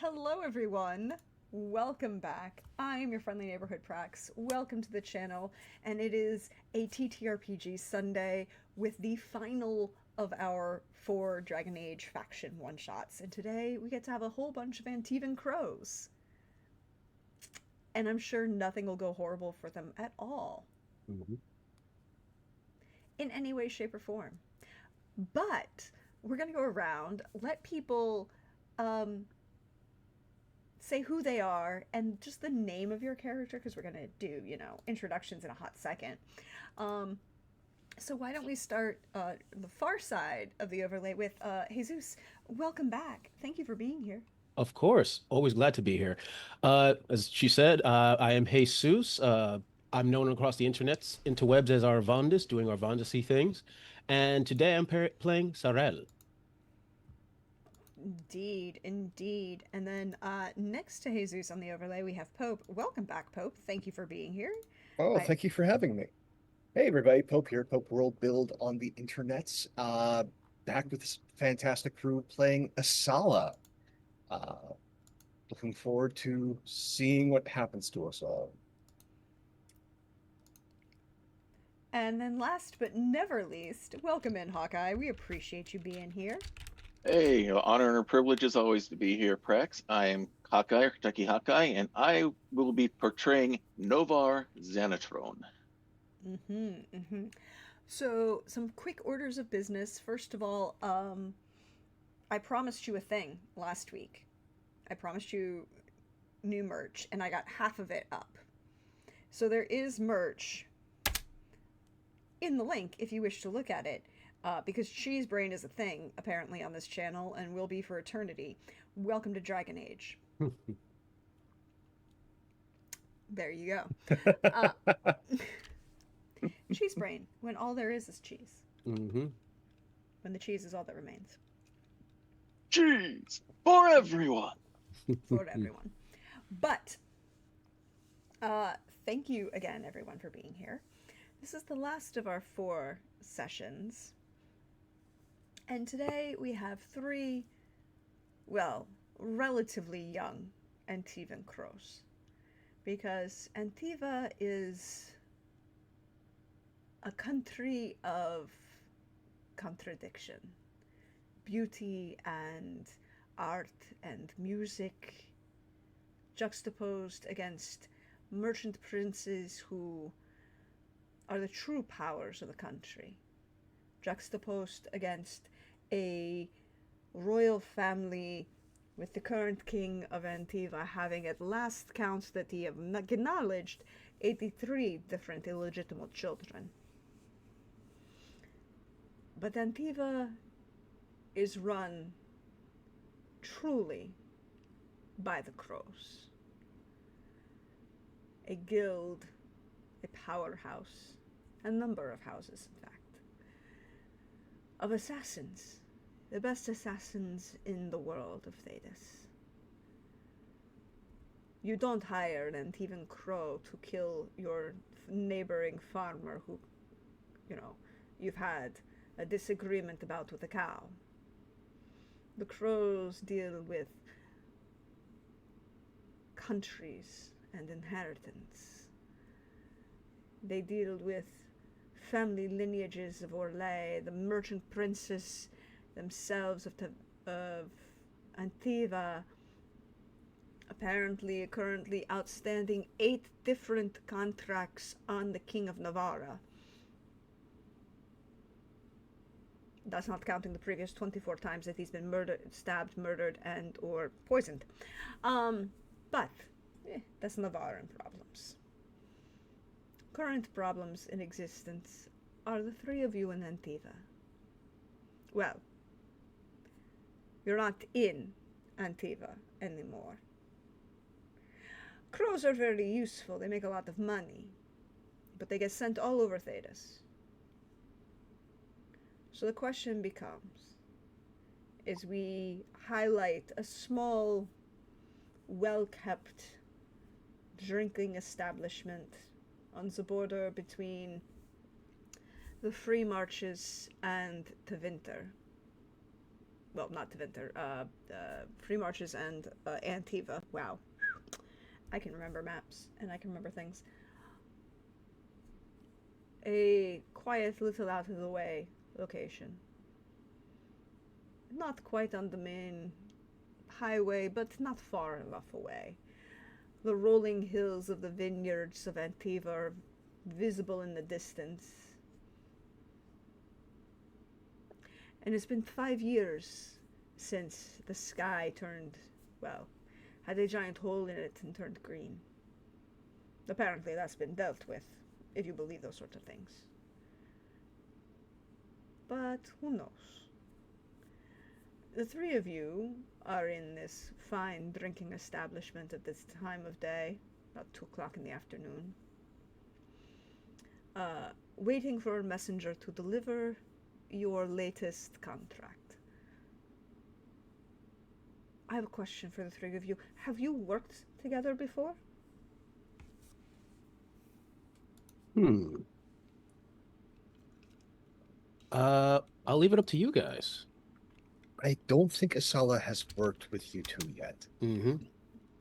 Hello, everyone. Welcome back. I am your friendly neighborhood Prax. Welcome to the channel, and it is a ttrpg Sunday with the final of our 4 Dragon Age faction one-shots. And today we get to have a whole bunch of Antivan Crows. And I'm sure nothing will go horrible for them at all, Mhm. in any way, shape, or form. But we're going to go around, let people um, say who they are and just the name of your character, because we're going to do, introductions in a hot second. Um, so why don't we start the far side of the overlay with Jesus. Welcome back. Thank you for being here. Of course, always glad to be here. As she said, I am Jesus. I'm known across the interwebs as Arvandus, doing Arvandusy things. And today I'm playing Sarel. Indeed, indeed. And then next to Jesus on the overlay, we have Pope. Welcome back, Pope. Thank you for being here. Oh, I thank you for having me. Hey, everybody, Pope here, Pope World Build on the internets. Back with this fantastic crew playing Asala. Uh, Looking forward to seeing what happens to us all. And then last but never least, welcome in, Hawkeye. We appreciate you being here. Hey, honor and a privilege as always to be here, Prex. I am Hawkeye, or Kentucky Hawkeye, and I will be portraying Novar Xanatrone. Mm-hmm. Mm-hmm. So, some quick orders of business. First of all, I promised you a thing last week. I promised you new merch, and I got half of it up. So, there is merch in the link if you wish to look at it, because Cheese Brain is a thing, apparently, on this channel and will be for eternity. Welcome to Dragon Age. There you go. Uh, cheese Brain, when all there is cheese. Hmm. When the cheese is all that remains. Cheese for everyone. For everyone. But uh, thank you again, everyone, for being here. This is the last of our 4 sessions. And today we have 3, well, relatively young Antivan Crows. Because Antiva is a country of contradiction, beauty and art and music juxtaposed against merchant princes who are the true powers of the country, juxtaposed against a royal family with the current king of Antiva having at last counts that he have acknowledged 83 different illegitimate children. But Antiva is run truly by the crows. A guild, a powerhouse, a number of houses, in fact, of assassins, the best assassins in the world of Thedas. You don't hire an Antivan Crow to kill your neighboring farmer who, you've had a disagreement about with a cow. The crows deal with countries and inheritance. They deal with family lineages of Orlais, the merchant princes themselves of Antiva, apparently currently outstanding 8 different contracts on the King of Navarra. That's not counting the previous 24 times that he's been stabbed, murdered, and or poisoned. But that's Navarran problems. Current problems in existence are the 3 of you in Antiva. Well, you're not in Antiva anymore. Crows are very useful. They make a lot of money, but they get sent all over Thedas. So the question becomes, is we highlight a small, well-kept drinking establishment on the border between the Free Marches and the Winter. well, not Tevinter, Free Marches and Antiva. Wow. I can remember maps, and I can remember things. A quiet, little out of the way location. Not quite on the main highway, but not far enough away. The rolling hills of the vineyards of Antiva are visible in the distance. And it's been 5 years since the sky turned, well, had a giant hole in it and turned green. Apparently that's been dealt with, if you believe those sorts of things. But who knows? The three of you are in this fine drinking establishment at this time of day, about 2 o'clock in the afternoon, waiting for a messenger to deliver your latest contract. I have a question for the three of you. Have you worked together before? I'll leave it up to you guys. I don't think Asala has worked with you two yet. Mm-hmm.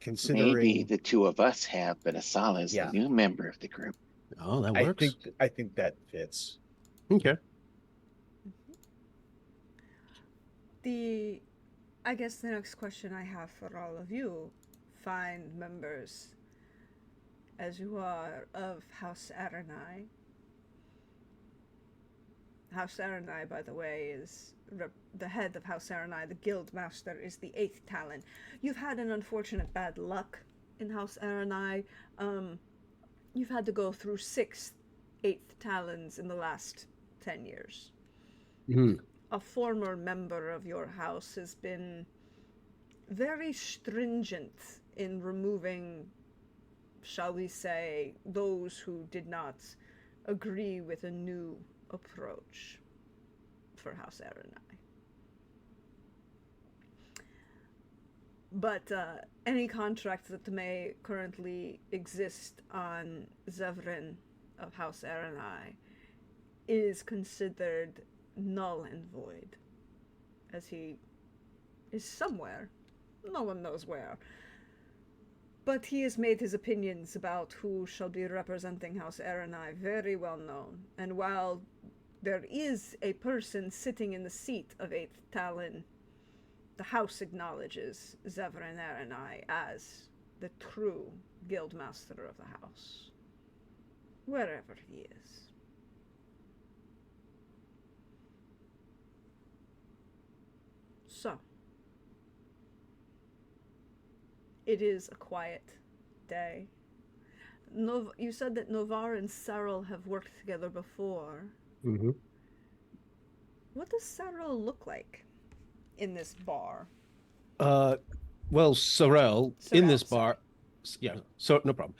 Considering Maybe the two of us have, but Asala is Yeah. a new member of the group. Oh, that works. I think that fits. Okay. I guess the next question I have for all of you, fine members, as you are, of House Aranai. House Aranai, by the way, is the head of House Aranai, the guild master, is the 8th Talon. You've had an unfortunate bad luck in House Aranai. You've had to go through 6 8th Talons in the last 10 years. Mm-hmm. A former member of your house has been very stringent in removing, shall we say, those who did not agree with a new approach for House Aranai. But any contract that may currently exist on Zevran of House Aranai is considered null and void, as he is somewhere. No one knows where. But he has made his opinions about who shall be representing House Aranai very well known, and while there is a person sitting in the seat of 8th Talon, the House acknowledges Zevran Aranai as the true guildmaster of the House, wherever he is. So, it is a quiet day. You said that Novar and Saril have worked together before. Mm-hmm. What does Saril look like in this bar? Well, Sorel in this bar, yeah, so no problem.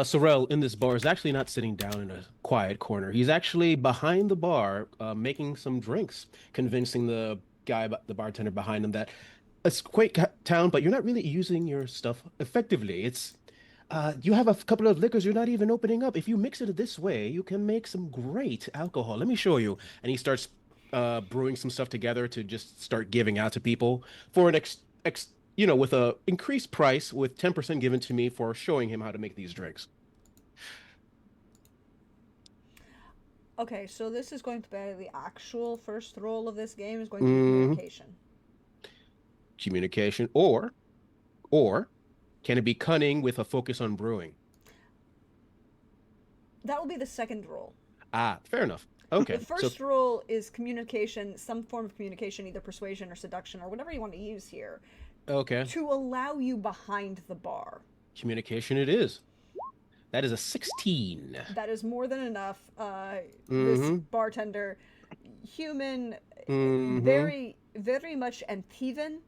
Sorel in this bar is actually not sitting down in a quiet corner. He's actually behind the bar, making some drinks, convincing the bartender behind him that it's a quaint town, but you're not really using your stuff effectively. It's you have a couple of liquors you're not even opening up. If you mix it this way, you can make some great alcohol. Let me show you. And he starts brewing some stuff together to just start giving out to people for an with a increased price, with 10% given to me for showing him how to make these drinks. Okay, so this is going to be the actual first roll of this game is going to be communication. Communication, or can it be cunning with a focus on brewing? That will be the second roll. Ah, fair enough. Okay. The first roll is communication, some form of communication, either persuasion or seduction or whatever you want to use here. Okay. To allow you behind the bar. Communication it is. That is a 16. That is more than enough. This bartender, human, very, very much Antivan,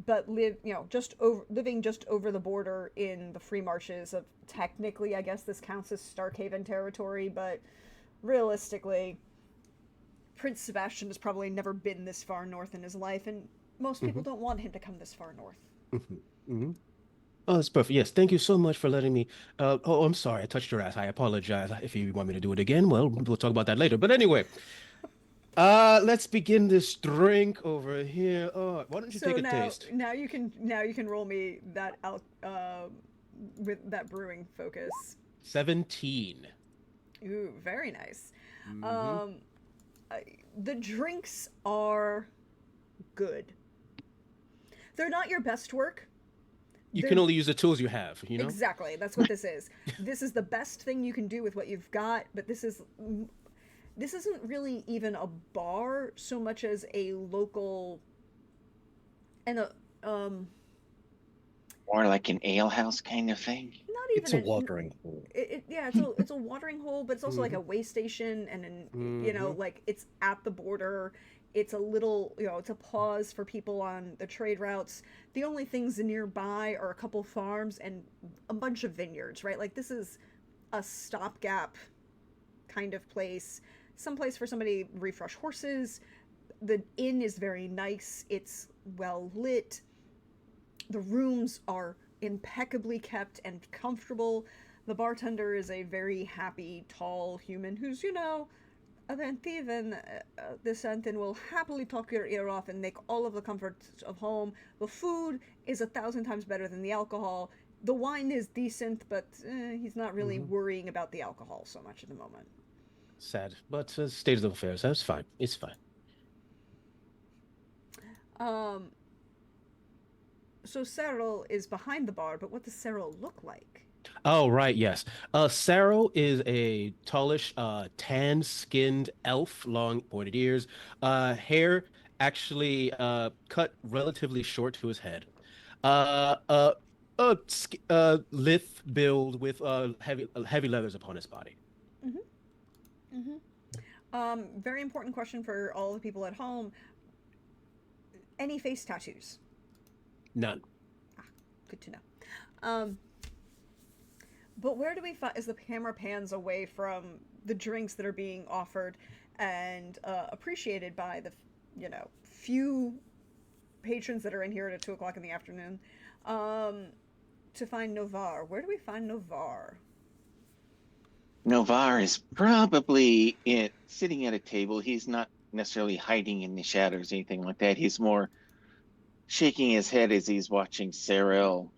but living just over the border in the free marches of, technically, I guess this counts as Starkhaven territory, but realistically, Prince Sebastian has probably never been this far north in his life, and most people don't want him to come this far north. Oh, that's perfect. Yes, thank you so much for letting me. I'm sorry, I touched your ass. I apologize. If you want me to do it again, well, we'll talk about that later. But anyway, Let's begin this drink over here. Oh, why don't you take So a taste? now you can roll me that out with that brewing focus. 17. Ooh, very nice. Mm-hmm. Um, the drinks are good. They're not your best work. You They're can only use the tools you have, you know? exactly that's what this is. This is the best thing you can do with what you've got, but this isn't really even a bar so much as a local and a More like an alehouse kind of thing. not It's even a an watering hole. yeah, it's a watering hole, but it's also like Mm-hmm. a way station and an Mm-hmm. like it's at the border. It's a little, it's a pause for people on the trade routes. The only things nearby are a couple farms and a bunch of vineyards, right? Like this is a stopgap kind of place, some place for somebody to refresh horses. The inn is very nice. It's well lit. The rooms are impeccably kept and comfortable. The bartender is a very happy, tall human who's, an Antivan descent and will happily talk your ear off and make all of the comforts of home. The food is 1,000 times better than the alcohol. The wine is decent, but he's not really Mm-hmm. worrying about the alcohol so much at the moment. Sad, but state of affairs. That's fine. It's fine. Um, so Cyril is behind the bar, but what does Cyril look like? Oh, right, yes. Saro is a tallish, tan-skinned elf, long pointed ears, hair actually cut relatively short to his head. Uh, uh, lithe build with heavy leathers upon his body. Mm-hmm. Mm-hmm. Very important question for all the people at home. Any face tattoos? None. Ah, good to know. Um, but where do we find, as the camera pans away from the drinks that are being offered and appreciated by the, few patrons that are in here at 2 o'clock in the afternoon, um, to find Novar? Where do we find Novar? Novar is probably sitting at a table. He's not necessarily hiding in the shadows or anything like that. He's more shaking his head as he's watching Cyril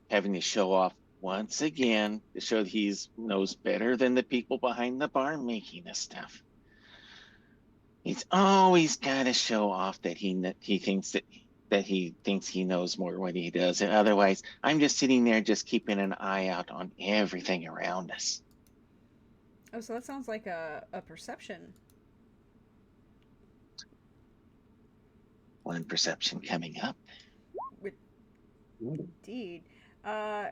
having to show off once again to show that he's knows better than the people behind the bar making this stuff. He's always got to show off that he thinks he knows more what he does. And otherwise, I'm just sitting there just keeping an eye out on everything around us. Oh, so that sounds like a perception. One perception coming up. With Ooh. indeed. Uh,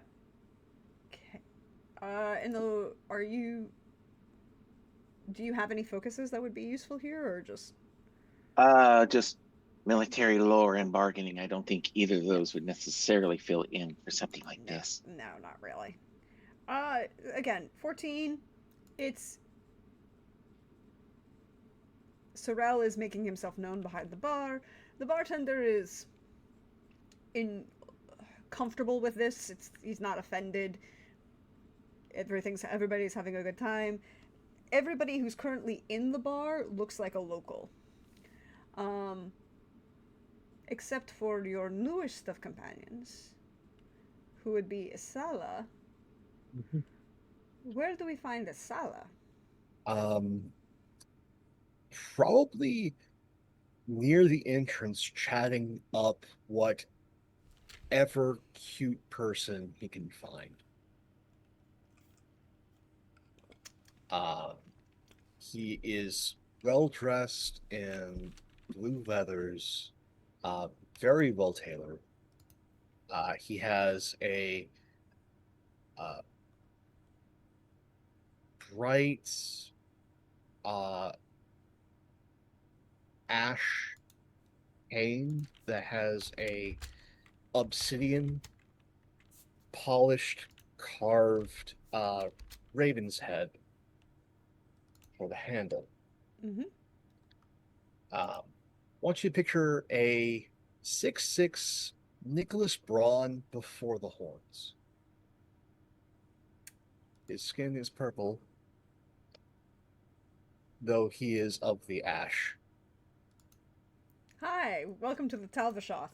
and the are you? Do you have any focuses that would be useful here, or just? Just military lore and bargaining. I don't think either of those would necessarily fill in for something like No, this. no, not really. Uh, Again, 14. It's Sorrel is making himself known behind the bar. The bartender is in comfortable with this. He's not offended. Everybody's having a good time. Everybody who's currently in the bar looks like a local. Um, except for your newest of companions, who would be Isala. Mhm. Where do we find Isala? Um, Probably near the entrance, chatting up whatever cute person he can find. Um, he is well dressed in blue leathers, uh, very well tailored. He has a uh, bright uh, ash cane that has a obsidian polished carved raven's head for the handle. Mm-hmm. Um, want you to picture a 6'6" Nicholas Braun before the horns. His skin is purple, though he is of the ash. Hi, welcome to the Talvashoth.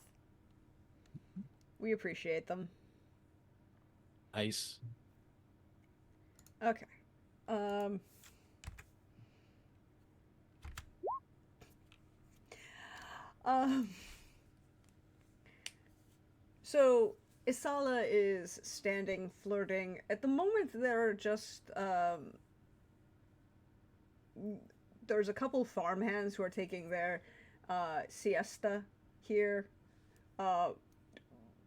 We appreciate them. Nice. Okay. Um. Um. So Isala is standing, flirting. At the moment, there are just there's a couple farmhands who are taking their siesta here. Uh,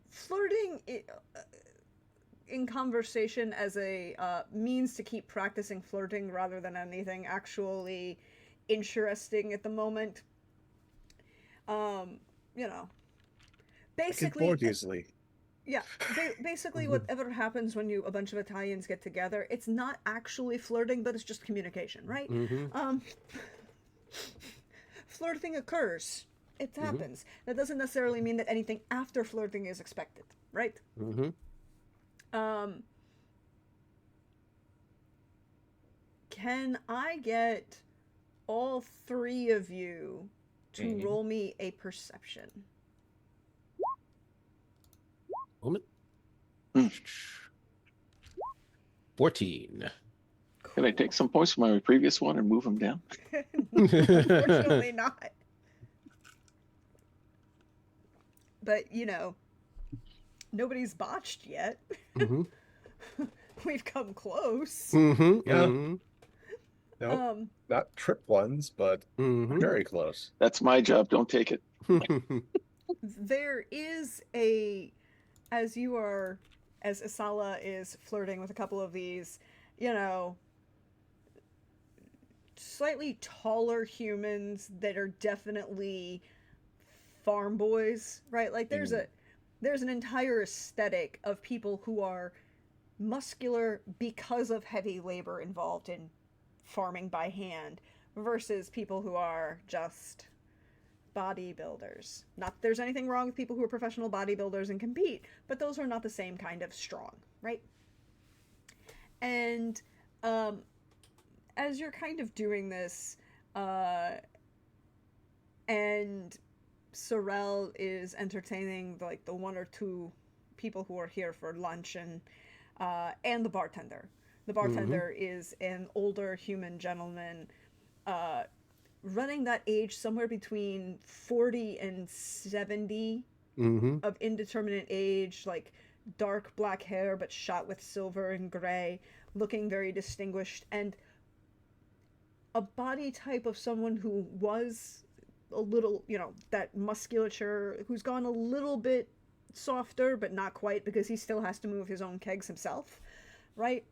flirting in conversation as a means to keep practicing flirting rather than anything actually interesting at the moment. Um, you know, I get basically, bored easily. yeah, basically, whatever happens when a bunch of Italians get together, it's not actually flirting, but it's just communication, right? Mm-hmm. Um, flirting occurs. It Mm-hmm. happens. That doesn't necessarily mean that anything after flirting is expected, right? Mm-hmm. Um, can I get all three of you to roll me a perception? Moment. Hmm. 14. Can I take some points from my previous one and move them down? Unfortunately not. But, nobody's botched yet. Mm-hmm. We've come close. Mm-hmm. Yeah. Mm-hmm. No, not trip ones, but Mm-hmm. very close. That's my job. Don't take it. There is as Isala is flirting with a couple of these, slightly taller humans that are definitely farm boys, right? Like there's an entire aesthetic of people who are muscular because of heavy labor involved in farming by hand versus people who are just bodybuilders. Not that there's anything wrong with people who are professional bodybuilders and compete, but those are not the same kind of strong, right? And as you're kind of doing this, and Sorel is entertaining like the one or two people who are here for lunch, and the bartender. The bartender is an older human gentleman, running that age somewhere between 40 and 70, Mm-hmm. of indeterminate age, like dark black hair but shot with silver and gray, looking very distinguished, and a body type of someone who was a little, that musculature, who's gone a little bit softer, but not quite because he still has to move his own kegs himself, right?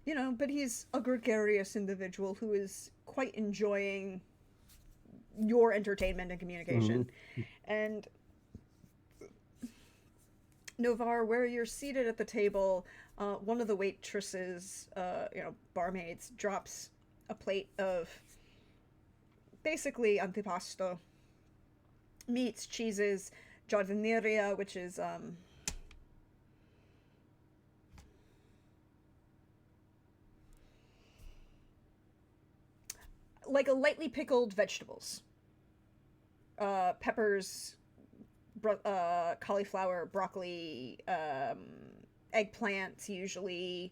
But he's a gregarious individual who is quite enjoying your entertainment and communication. And Novar, where you're seated at the table, one of the waitresses, barmaids, drops a plate of basically antipasto, meats, cheeses, giardineria, which is like a lightly pickled vegetables, peppers, cauliflower, broccoli, eggplants, usually,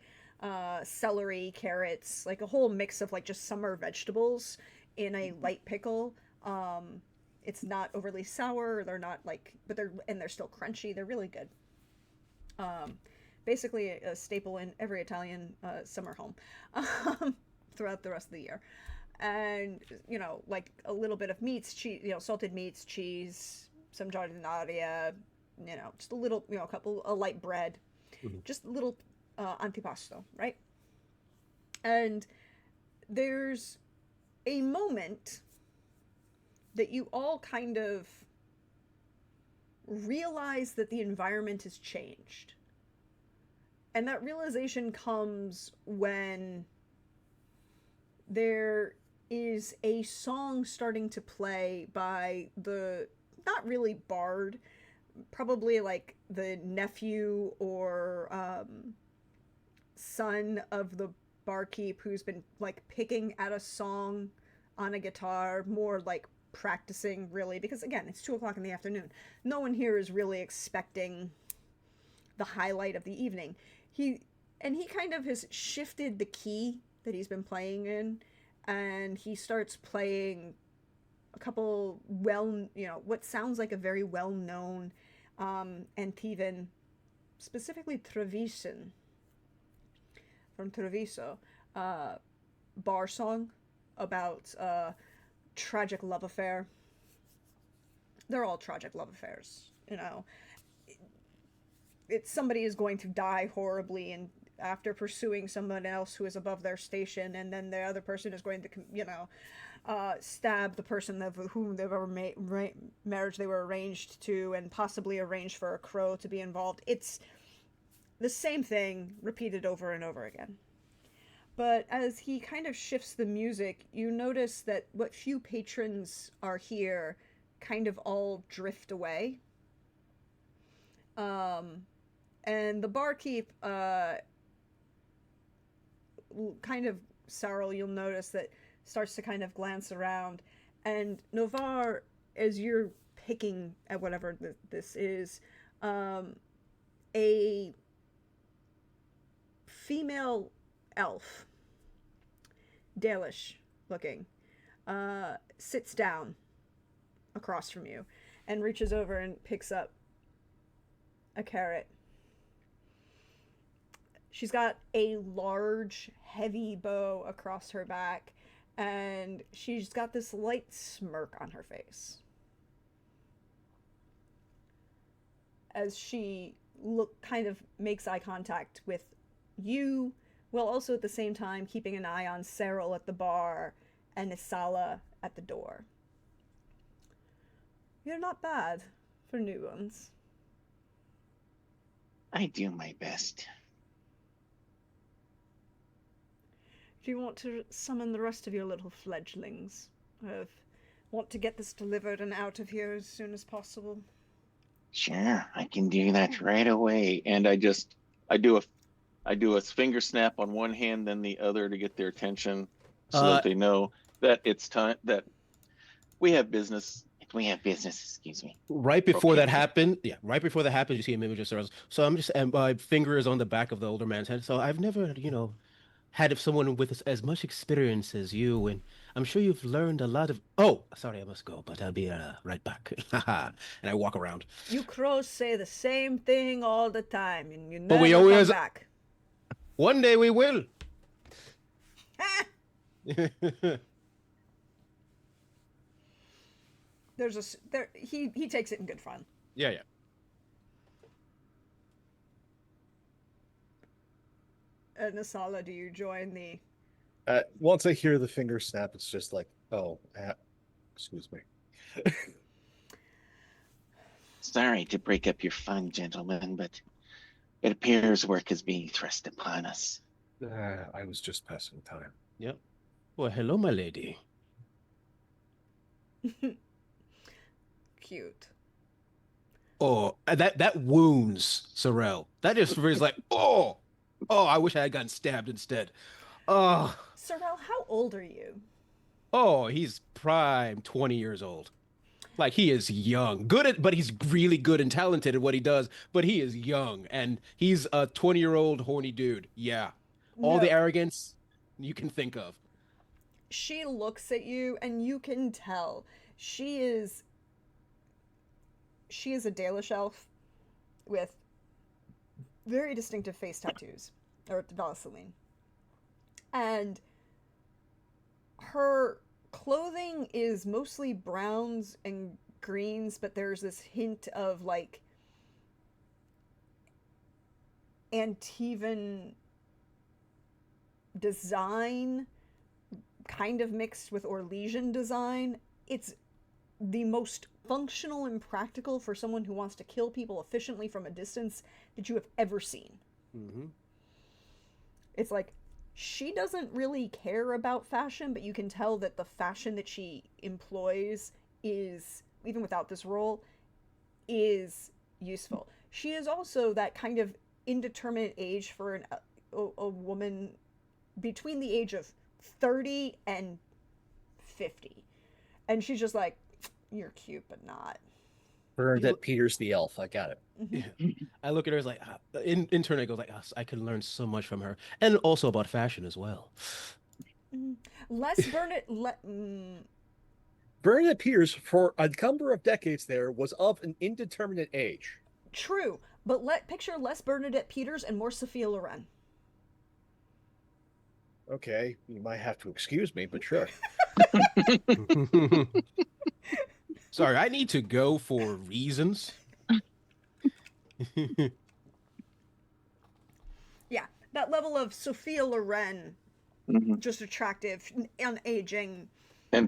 celery, carrots, like a whole mix of like just summer vegetables in a light pickle. It's not overly sour. They're not like, but they're still crunchy. They're really good. Basically a staple in every Italian summer home throughout the rest of the year. And like a little bit of meats, cheese, salted meats, cheese, some giardinaria, just a little, a light bread, just a little antipasto, right? And there's a moment that you all kind of realize that the environment has changed. And that realization comes when there is a song starting to play by the, not really bard, probably like the nephew or son of the barkeep, who's been like picking at a song on a guitar, more like practicing really, because again, it's 2 o'clock in the afternoon. No one here is really expecting the highlight of the evening. He kind of has shifted the key that he's been playing in, and he starts playing a couple what sounds like a very well-known Antivan, specifically Trevisan, from Treviso, bar song about tragic love affair. They're all tragic love affairs, It's somebody is going to die horribly and after pursuing someone else who is above their station, and then the other person is going to, stab the person of whom they've ever marriage they were arranged to, and possibly arrange for a crow to be involved. It's the same thing repeated over and over again. But as he kind of shifts the music, you notice that what few patrons are here kind of all drift away. And the barkeep, kind of, Sarl, you'll notice that starts to kind of glance around. And Novar, as you're picking at whatever this is, a female elf, Dalish looking, sits down across from you and reaches over and picks up a carrot. She's got a large, heavy bow across her back, and she's got this light smirk on her face as she kind of makes eye contact with you, while also at the same time keeping an eye on Cyril at the bar and Isala at the door. You're not bad for new ones. I do my best. Do you want to summon the rest of your little fledglings? I want to get this delivered and out of here as soon as possible. Sure, I can do that right away. And I do a finger snap on one hand, then the other to get their attention, so that they know that it's time, that we have business. We have business. Excuse me. Right before that happened, you see an image of Sarah's. So and my finger is on the back of the older man's head. So I've never, had someone with as much experience as you, and I'm sure you've learned a lot of. Oh, sorry, I must go, but I'll be right back. And I walk around. You crows say the same thing all the time, and you never But we always come back. One day we will. He takes it in good fun. Yeah. Nasala, do you join the... Once I hear the finger snap, it's just like, excuse me. Sorry to break up your fun, gentlemen, but it appears work is being thrust upon us. I was just passing time. Yep. Well, hello, my lady. Cute. Oh, that wounds Sorrel. That just feels like, oh, I wish I had gotten stabbed instead. Oh. Sorrel, how old are you? Oh, he's prime 20 years old. Like, he is young. But he's really good and talented at what he does, but he is young, and he's a 20-year-old horny dude. Yeah. All the arrogance you can think of. She looks at you, and you can tell she is a Dalish elf with very distinctive face tattoos, or Vaseline. And her clothing is mostly browns and greens, but there's this hint of, like, Antivan design, kind of mixed with Orlesian design. It's the most functional and practical for someone who wants to kill people efficiently from a distance that you have ever seen. Mm-hmm. It's like, she doesn't really care about fashion, but you can tell that the fashion that she employs is, even without this role, is useful. She is also that kind of indeterminate age for a woman between the age of 30 and 50. And she's just like, You're cute, but not. Bernadette Peters the elf. I got it. Mhm. I look at her as like, in turn, I go like, I can learn so much from her, and also about fashion as well. Mhm. Les Burnett. Bernadette Peters, for a number of decades there, was of an indeterminate age. True, but picture less Bernadette Peters and more Sophia Loren. Okay, you might have to excuse me, but sure. Sorry, I need to go for reasons. Yeah, that level of Sophia Loren, Mhm. just attractive, unaging. And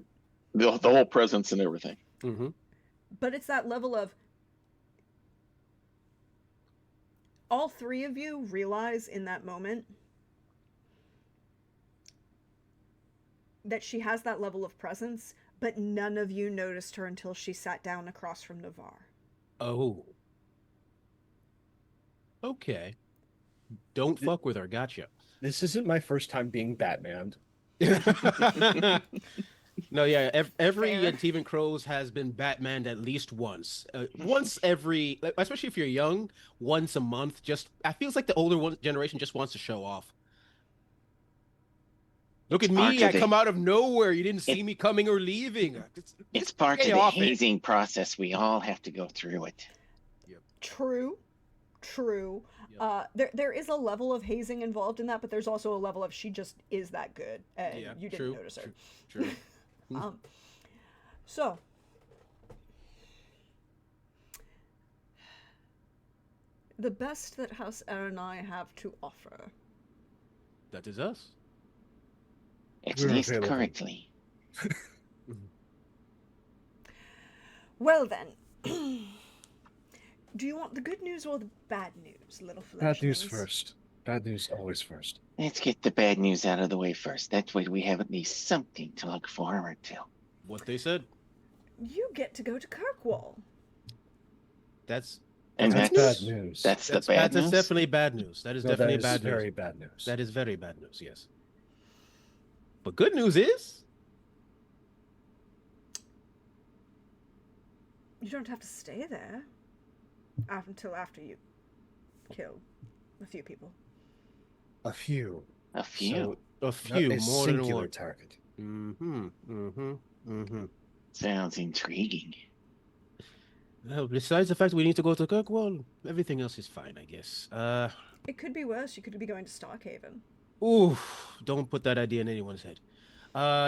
the whole presence and everything. Hmm. But it's that level of all three of you realize in that moment that she has that level of presence, but none of you noticed her until she sat down across from Navarre. Oh. Okay. Don't fuck with her. Gotcha. This isn't my first time being Batman. No, yeah. Every Fair. Antivan Crows has been Batman at least once. Once every, especially if you're young, once a month. Just, I feels like the older one generation just wants to show off. Look It's at part me. of I the come out of nowhere. You didn't it, see me coming or leaving. it's Just part stay of the off it. hazing process. We all have to go through it. True. Yep. There is a level of hazing involved in that, but there's also a level of she just is that good, and Yeah, you didn't true, notice her. true. So, the best that House Aranai have to offer. That is us. At We're least available. currently. Well then, do you want the good news or the bad news, little Bad news fledglings? first. Bad news always first. Let's get the bad news out of the way first. That way we have at least something to look forward to. What they said. You get to go to Kirkwall. That's And That's that's bad news. That's the bad that's news. definitely bad news. That is No, definitely that is bad news. very bad news. That is very bad news. Yes. But good news is You don't have to stay there until after you kill a few people. A few. A few. So, a not few a more than singular one. target. Sounds intriguing. Well, besides the fact we need to go to Kirkwall, everything else is fine, I guess. It could be worse. You could be going to Starkhaven. Ooh, don't put that idea in anyone's head.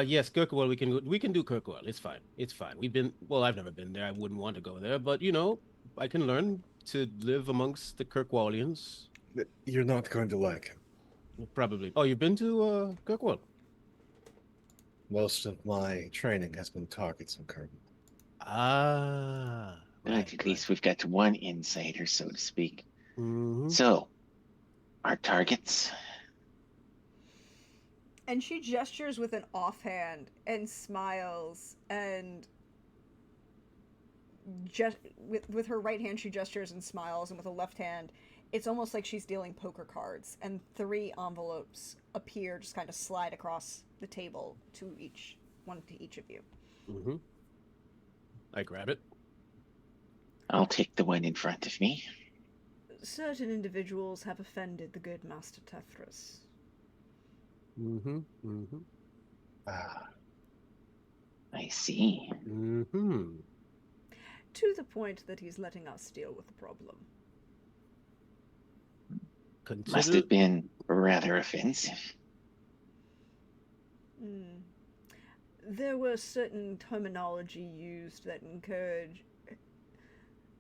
Yes, Kirkwall, we can do Kirkwall. It's fine. It's fine. I've never been there. I wouldn't want to go there, but I can learn to live amongst the Kirkwallians. You're not going to like him. Probably. Oh, you've been to Kirkwall? Most of my training has been targets on Kirby. Ah, right, At least we've got one insider, so to speak. Mm-hmm. So, our targets. And she gestures with an offhand and smiles, and with her right hand she gestures and smiles, and with a left hand it's almost like she's dealing poker cards, and 3 envelopes appear, just kind of slide across the table one to each of you. Mm-hmm. I grab it. I'll take the one in front of me. Certain individuals have offended the good Master Tethras. Mm-hmm. Mm-hmm. Ah, I see. Mm-hmm. To the point that he's letting us deal with the problem. Must have been rather offensive. There were certain terminology used that encourage.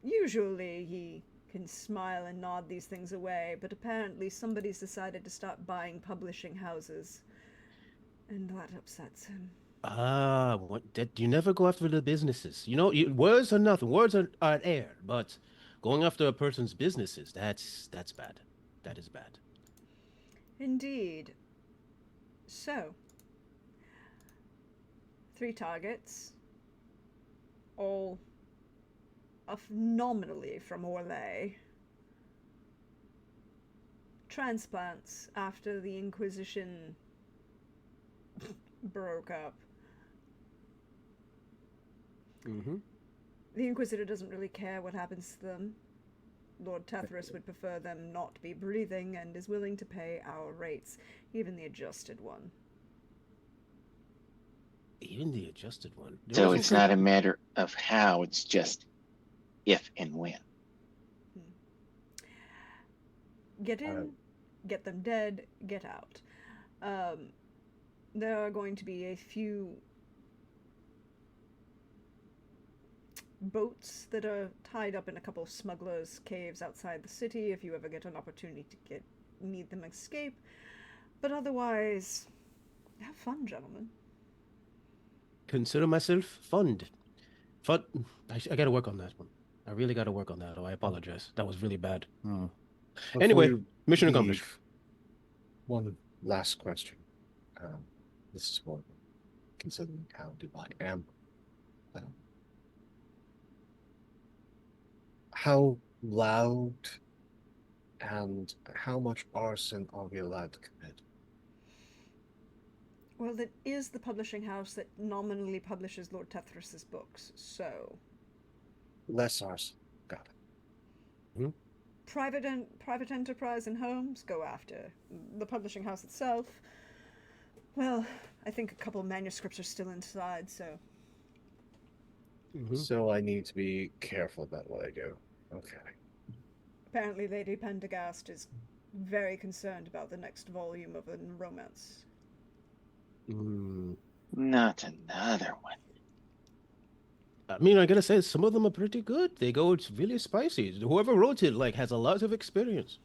Usually he can smile and nod these things away, but apparently somebody's decided to start buying publishing houses, and that upsets him. You never go after the businesses. Words are nothing. Words are air, but going after a person's businesses, that's bad. That is bad. Indeed. So, 3 targets, all nominally from Orlais. Transplants after the Inquisition broke up. Mm-hmm. The Inquisitor doesn't really care what happens to them. Lord Tethras would prefer them not be breathing and is willing to pay our rates, even the adjusted one. Even the adjusted one. There So wasn't it's Kirk- not a matter of how, it's just if and when. Get in, get them dead, get out. There are going to be a few boats that are tied up in a couple of smugglers' caves outside the city if you ever get an opportunity to need them escape. But otherwise, have fun, gentlemen. Consider myself fund. Fun. I got to work on that one. I really got to work on that. Oh, I apologize. That was really bad. Anyway, Before you mission leave, accomplished. One last question. This is more considering how I am. How loud and how much arson are we allowed to commit? Well, it is the publishing house that nominally publishes Lord Tethras's books, so... Less arson. Got it. Private enterprise and homes go after. The publishing house itself, well, I think a couple of manuscripts are still inside, so... Mm-hmm. So I need to be careful about what I do. Okay. Apparently Lady Pendergast is very concerned about the next volume of a romance. Not another one. I mean, I gotta say, some of them are pretty good. It's really spicy. Whoever wrote it, has a lot of experience.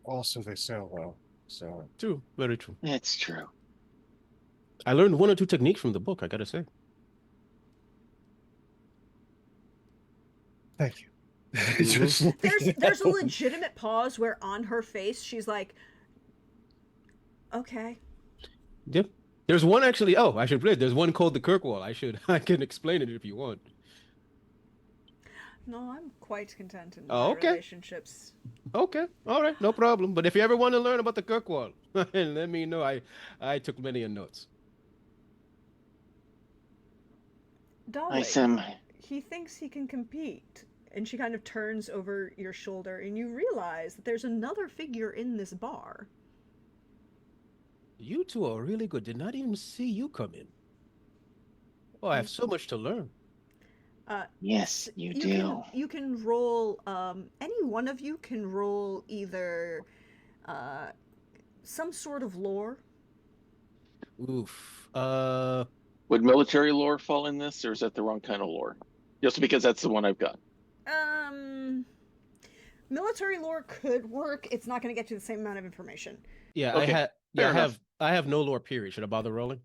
Also, they sell well. So True, very true. That's true. I learned one or two techniques from the book, I gotta say. thank you. There's a legitimate pause where on her face she's like, okay. Yep. There's one actually. Oh, I should play it. There's one called the Kirkwall. I can explain it if you want. No, I'm quite content in Oh, my okay. relationships. Okay. All right. No problem. But if you ever want to learn about the Kirkwall, let me know. I took many a notes. Darling, he thinks he can compete. And she kind of turns over your shoulder, and you realize that there's another figure in this bar. You two are really good. Did not even see you come in. Oh, I have so much to learn. Yes, you do. You can roll, any one of you can roll either some sort of lore. Oof. Would military lore fall in this, or is that the wrong kind of lore? Just because that's the one I've got. Military lore could work. It's not going to get you the same amount of information. Yeah, Okay, I have no lore period. Should I bother rolling?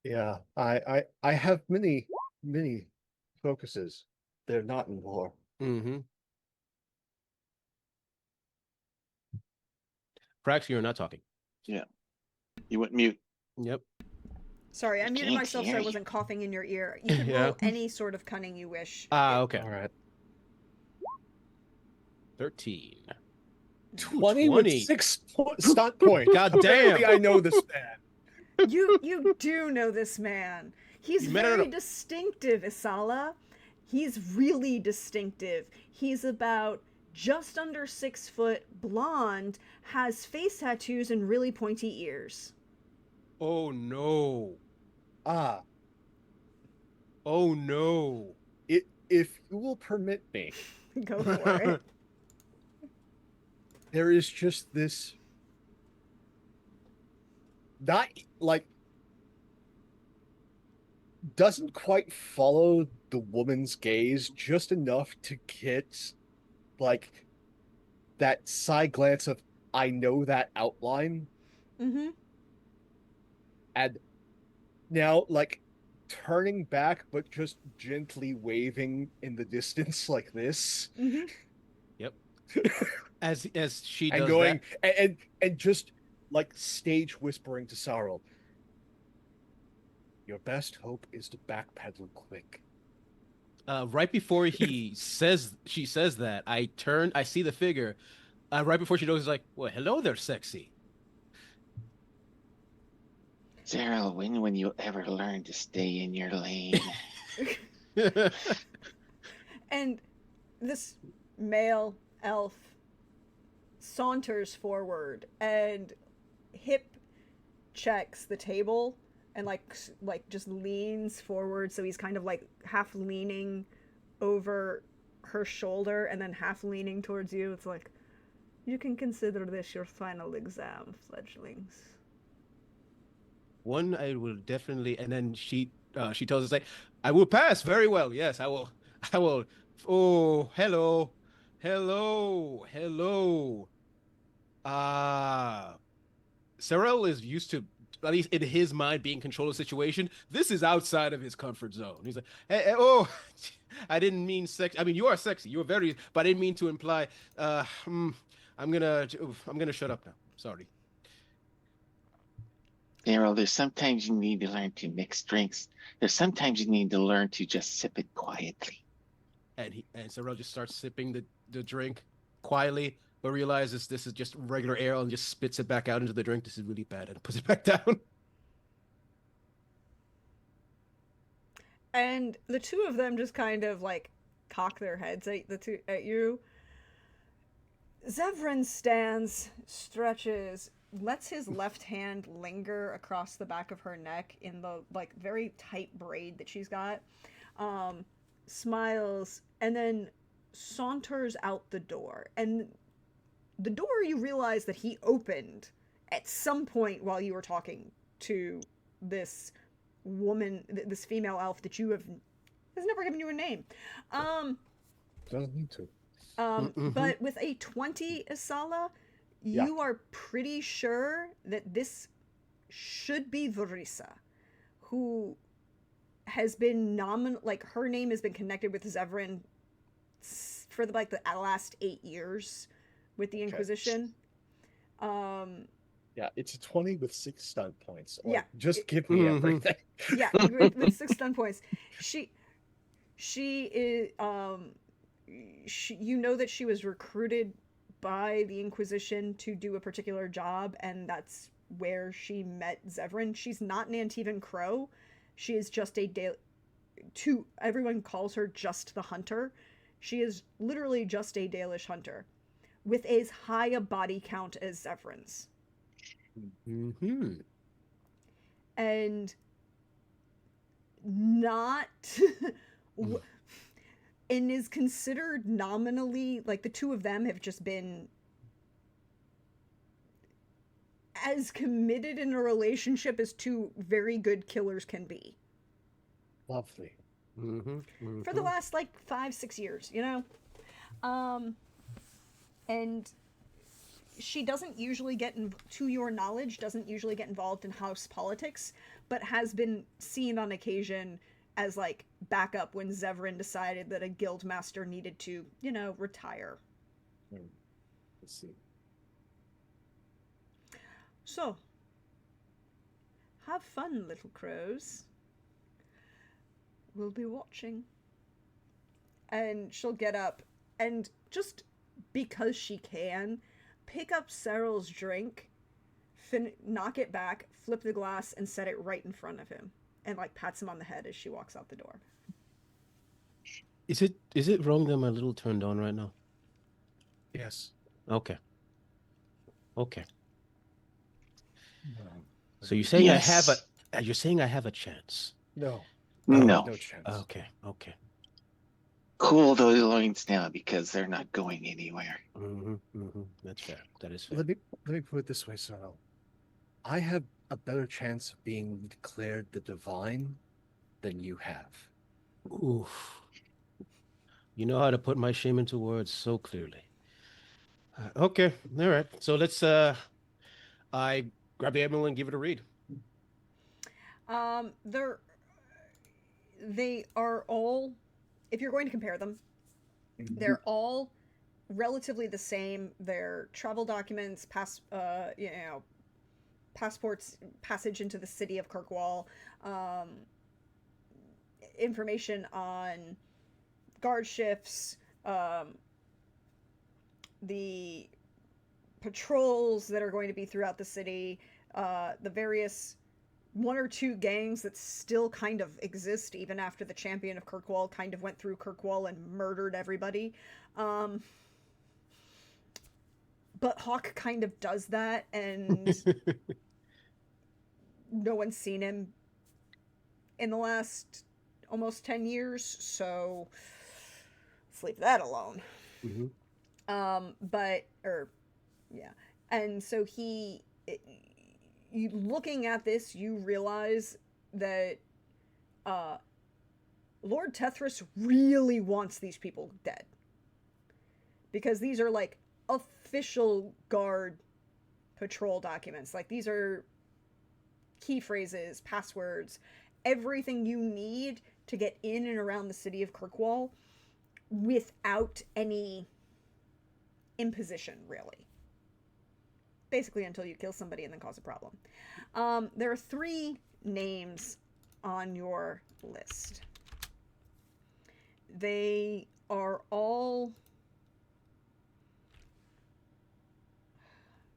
Yeah, I have many focuses. They're not in lore. Mm-hmm. Prax, you're not talking. Yeah. You went mute. Yep. Sorry, I muted can't myself so hear I you. wasn't coughing in your ear. You can Yeah. roll any sort of cunning you wish. Okay. All right. 13. 20 with 6 stunt points. God damn. Apparently I know this man. You do know this man. He's You met her at very a- distinctive, Isala. He's really distinctive. He's about just under 6 foot, blonde, has face tattoos and really pointy ears. Oh no. Ah, Oh no. if you will permit me, Go for it. there is just this not like doesn't quite follow the woman's gaze just enough to get like that side glance of I know that outline, Mm-hmm. and now like turning back but just gently waving in the distance like this Mm-hmm. Yep. As she and does going and just like stage whispering to Sarl, your best hope is to backpedal quick. that, right before she says that, I see the figure. Right before she goes, like, well, hello there, sexy. Daryl, when will you ever learn to stay in your lane? And this male elf saunters forward and hip checks the table and like just leans forward, so he's kind of like half leaning over her shoulder and then half leaning towards you. It's like, you can consider this your final exam, fledglings. One, I will definitely, and then she tells us like, I will pass very well. Yes, I will. I will. Oh, hello, hello. Ah, Sorrel is used to, at least in his mind, being in control of the situation. This is outside of his comfort zone. He's like, oh, I didn't mean sex. I mean, you are sexy. You're very, but I didn't mean to imply. Uh, hmm, I'm gonna shut up now. Sorry. Daryl, there's sometimes you need to learn to mix drinks. There's sometimes you need to learn to just sip it quietly. And Sorrel just starts sipping the drink quietly, but realizes this is just regular ale and just spits it back out into the drink. This is really bad, and puts it back down. And the two of them just kind of like cock their heads at you. Zevran stands, stretches, lets his left hand linger across the back of her neck in the like very tight braid that she's got, smiles, and then saunters out the door. And the door, you realize that he opened at some point while you were talking to this woman, this female elf that you has never given you a name. Doesn't need to. But with a 20, Isala, Yeah. you are pretty sure that this should be Varisa, who has been like her name has been connected with Zevran for the last 8 years with the Inquisition. Yeah, it's a 20 with 6 stunt points. Like, Yeah. just give me everything. Yeah, with 6 stun points. She is you know that she was recruited by the Inquisition to do a particular job, and that's where she met Zevran. She's not an Antivan Crow. She is just everyone calls her just the Hunter. She is literally just a Dalish hunter with as high a body count as Zevran's. Mm-hmm. And not and is considered nominally, like, the two of them have just been as committed in a relationship as two very good killers can be. Lovely. For the last, like, 5-6 years, you know? And she doesn't usually to your knowledge, doesn't usually get involved in house politics, but has been seen on occasion as, like, backup when Zevran decided that a guild master needed to, you know, retire. Let's see. So, have fun, little crows. We'll be watching. And she'll get up and, just because she can, pick up Cyril's drink, knock it back, flip the glass, and set it right in front of him. And, like, pats him on the head as she walks out the door. Is it wrong that I'm a little turned on right now? Yes. Okay. No. So you're saying Yes. you're saying I have a chance. No. No. No chance. Okay. Cool those loins now because they're not going anywhere. That's fair. That is fair. Let me put it this way, Sorrel. I have a better chance of being declared the divine than you have. Oof. You know how to put my shame into words so clearly. Okay. All right. So let's I grab the Emerald and give it a read. They are all, if you're going to compare them, they're all relatively the same. Their travel documents, passports, passage into the city of Kirkwall, information on guard shifts, the patrols that are going to be throughout the city, the various one or two gangs that still kind of exist even after the champion of Kirkwall kind of went through Kirkwall and murdered everybody. But Hawk kind of does that, and no one's seen him in the last almost 10 years, so let's leave that alone. Mm-hmm. And so you looking at this, you realize that Lord Tethris really wants these people dead. Because these are like official guard patrol documents. Like, these are key phrases, passwords, everything you need to get in and around the city of Kirkwall without any imposition, really. Basically, until you kill somebody and then cause a problem. There are 3 names on your list. They are all...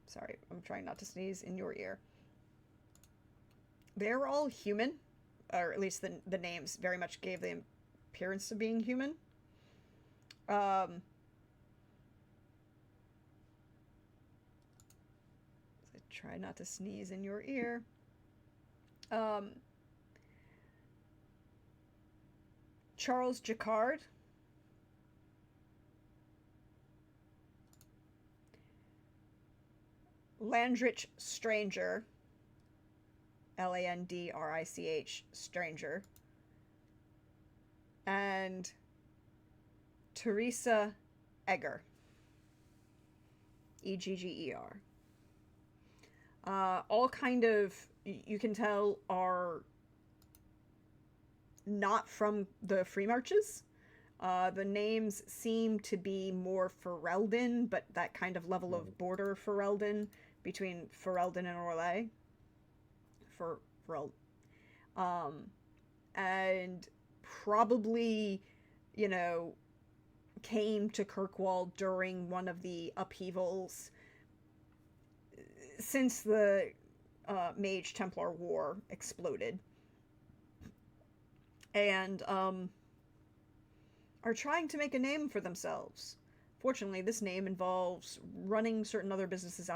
Sorry, I'm trying not to sneeze in your ear. They're all human, or at least the names very much gave the appearance of being human. I try not to sneeze in your ear. Charles Jacquard. Landrich Stranger. Landrich Stranger. And Teresa Egger. Egger. All kind of, you can tell, are not from the Free Marches. The names seem to be more Ferelden, but that kind of level of border Ferelden between Ferelden and Orlais. And probably, came to Kirkwall during one of the upheavals since the Mage Templar War exploded. And are trying to make a name for themselves. Fortunately, this name involves running certain other businesses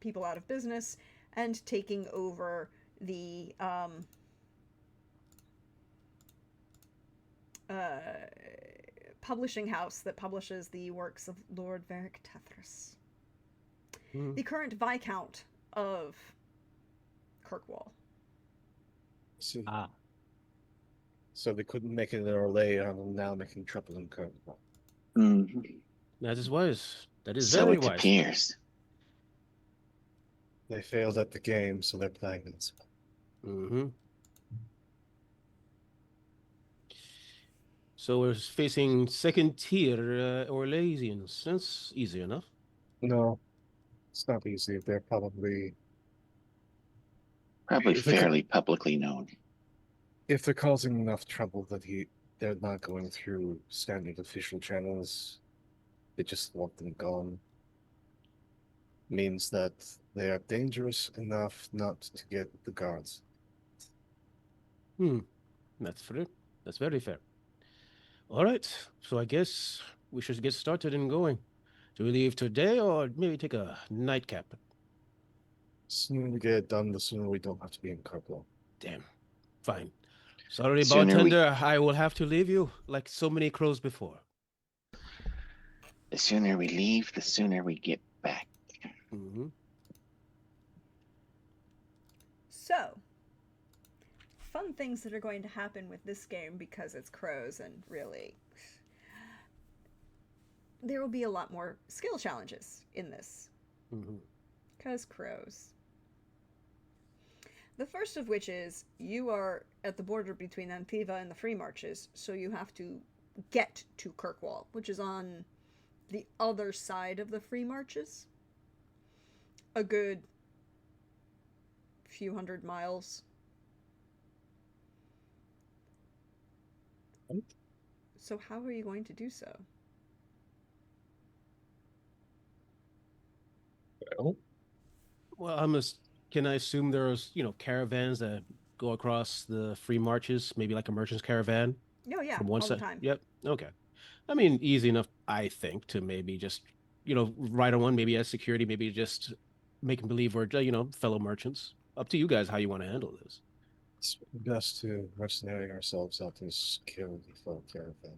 people out of business and taking over the publishing house that publishes the works of Lord Varric Tethris, the current Viscount of Kirkwall. So, so they couldn't make it in Orlais, and now making trouble in Kirkwall. Mm-hmm. That is wise. That is So very it wise. appears. They failed at the game, so they're playing it. Mm-hmm. So we're facing second-tier Orlaisians. That's easy enough. No, it's not easy. They're probably Fairly publicly known. if they're causing enough trouble that they're not going through standard official channels, they just want them gone. Means that they are dangerous enough not to get the guards. That's fair. That's very fair. All right, so I guess we should get started and going. Do we leave today or maybe take a nightcap? The sooner we get it done, the sooner we don't have to be in Kirkwall. Damn. Fine. Sorry, Sooner bartender, I will have to leave you like so many crows before. The sooner we leave, the sooner we get back. Mm-hmm. So, fun things that are going to happen with this game because it's crows, and really, there will be a lot more skill challenges in this. Because crows. The first of which is, you are at the border between Antiva and the Free Marches, so you have to get to Kirkwall, which is on the other side of the Free Marches. A good few hundred miles. So how are you going to do so? Well, Well, I must can I assume there's, caravans that go across the free marches, maybe like a merchant's caravan Oh yeah, from one all the side? time. Yep. Okay. I mean, easy enough, I think, to maybe just, ride on one, maybe as security, maybe just making believe we're, fellow merchants. Up to you guys how you want to handle this. It's best to mercenary ourselves out to secure the full caravan.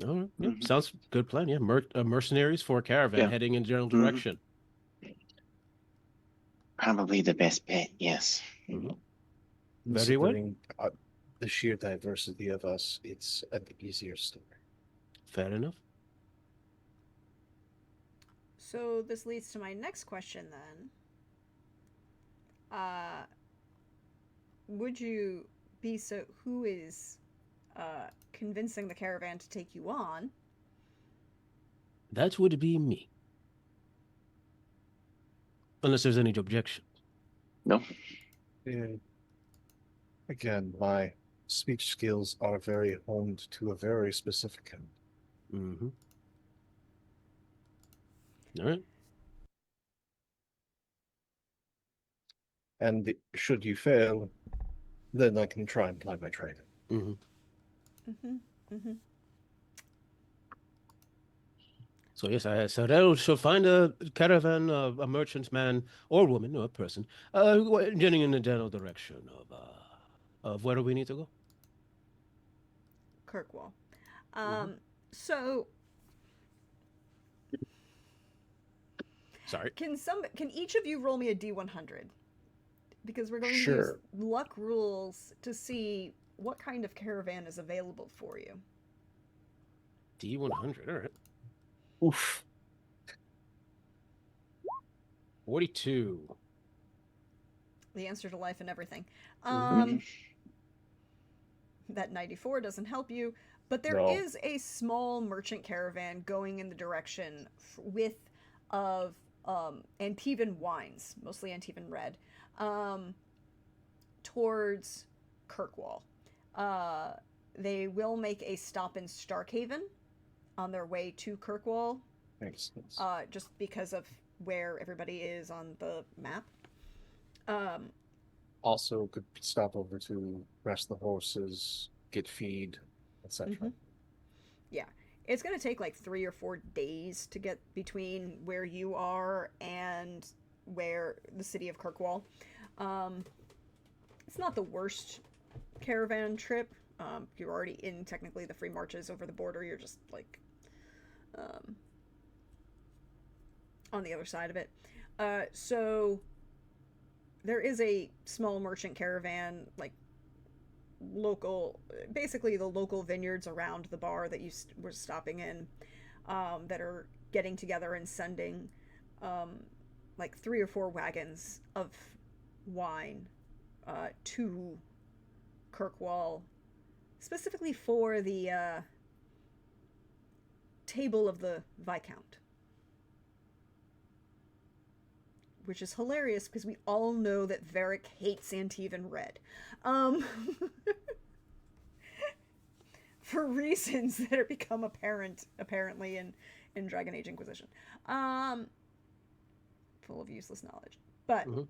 All right. Yeah. Mhm. Sounds good plan. Yeah. Mercenaries for a caravan Yeah. heading in general Mhm. direction. Probably the best bet. Yes. Hmm. Very well. Considering the sheer diversity of us, it's an easier story. Fair enough. So this leads to my next question then. Uh, would you be so? Who is convincing the caravan to take you on? That would be me. Unless there's any objection. No. And again, my speech skills are very honed to a very specific end. Mm-hmm. All right. And should you fail, then I can try and apply my training. Mm-hmm. Mm-hmm. Mm-hmm. So yes, Sarel shall find a caravan, a merchant man or woman or person, getting in the general direction of where do we need to go. Kirkwall. Mhm. So Sorry. can each of you roll me a D100? Because we're going to use Sure. luck rules to see what kind of caravan is available for you. D100. All right. Oof. 42. The answer to life and everything. Mhm. That 94 doesn't help you, but there No. is a small merchant caravan going in the direction of Antivan wines, mostly Antivan red, towards Kirkwall. They will make a stop in Starkhaven on their way to Kirkwall, Makes sense. just because of where everybody is on the map. Also, could stop over to rest the horses, get feed, etc. Mhm. Yeah. It's going to take like 3 or 4 days to get between where you are and where the city of Kirkwall. It's not the worst caravan trip. You're already in technically the free marches over the border. You're just like on the other side of it. So there is a small merchant caravan, like basically the local vineyards around the bar that you were stopping in, that are getting together and sending like 3 or 4 wagons of wine to Kirkwall, specifically for the table of the Viscount. Which is hilarious because we all know that Varric hates Antivan red. For reasons that are become apparent, apparently, in Dragon Age Inquisition. Full of useless knowledge. But, Mhm.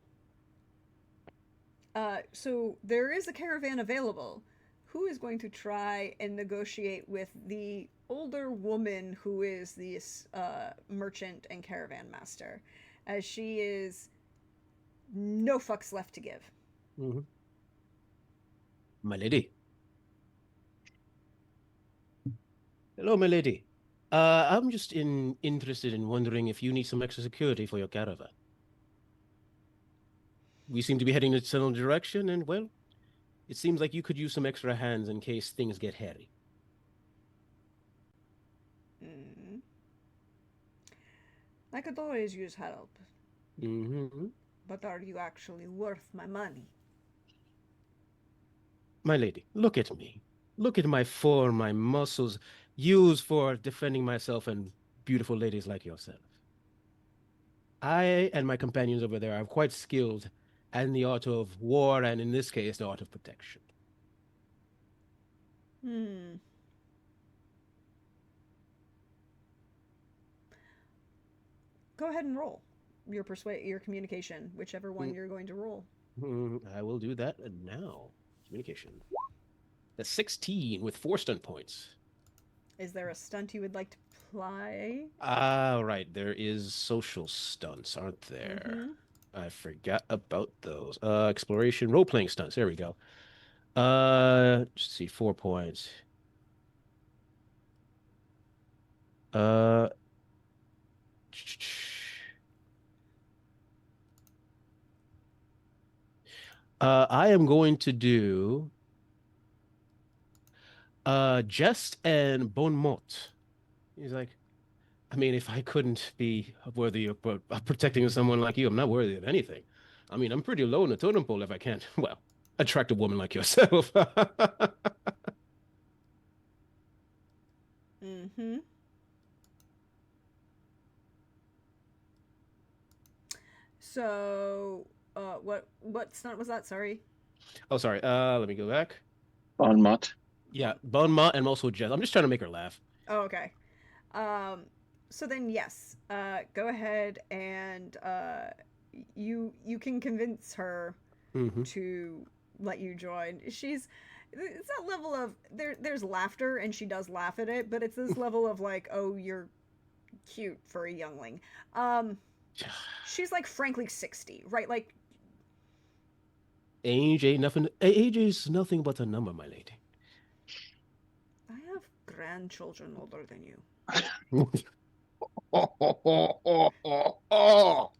so there is a caravan available. Who is going to try and negotiate with the older woman who is this merchant and caravan master? As she is no fucks left to give. Mhm. My lady. Hello, my lady. I'm just interested in wondering if you need some extra security for your caravan. We seem to be heading in a general direction, and well, it seems like you could use some extra hands in case things get hairy. Mm. I could always use help, Mm-hmm. but are you actually worth my money? My lady, look at me. Look at my form, my muscles, used for defending myself and beautiful ladies like yourself. I and my companions over there are quite skilled in the art of war, and in this case, the art of protection. Hmm. Go ahead and roll. your communication, whichever one you're going to roll. I will do that now. Communication. That's 16 with 4 stunt points. Is there a stunt you would like to play? Right. There is social stunts, aren't there? Mm-hmm. I forgot about those. Exploration, role-playing stunts. There we go. Let's see, 4 points. Uh, I am going to do Jest and Bon Mot. He's like, I mean, if I couldn't be worthy of protecting someone like you, I'm not worthy of anything. I mean, I'm pretty low in the totem pole if I can't, well, attract a woman like yourself. Mm-hmm. So, what stunt was that? Sorry. Oh, sorry. Let me go back. On Mott. Yeah, Bon Mot and also Jess. I'm just trying to make her laugh. Oh, okay. So then yes, go ahead and you can convince her Mm-hmm. to let you join. It's that level of there's laughter and she does laugh at it, but it's this level of like, oh, you're cute for a youngling. She's like frankly 60, right? Like Age ain't nothing. Age is nothing but a number, my lady. I have grandchildren older than you.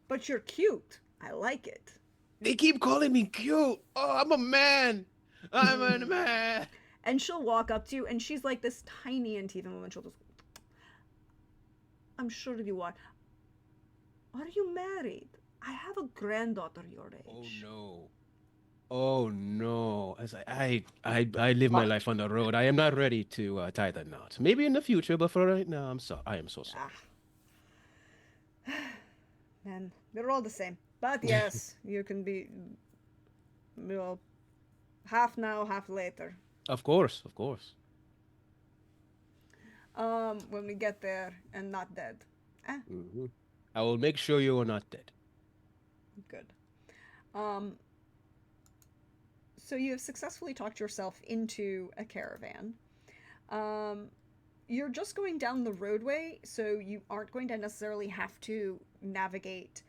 But you're cute. I like it. They keep calling me cute. Oh, I'm a man. I'm a man. And she'll walk up to you, and she's like this tiny Antivan woman. She'll just, I'm sure you are. Are you married? I have a granddaughter your age. Oh no. Oh no. As I live my life on the road. I am not ready to tie the knot. Maybe in the future, but for right now, I am so sorry. Man, they're all the same. But yes, you can be, well, half now, half later. Of course, of course. When we get there and not dead. Mm-hmm. I will make sure you are not dead. Good. So you have successfully talked yourself into a caravan. You're just going down the roadway, so you aren't going to necessarily have to navigate,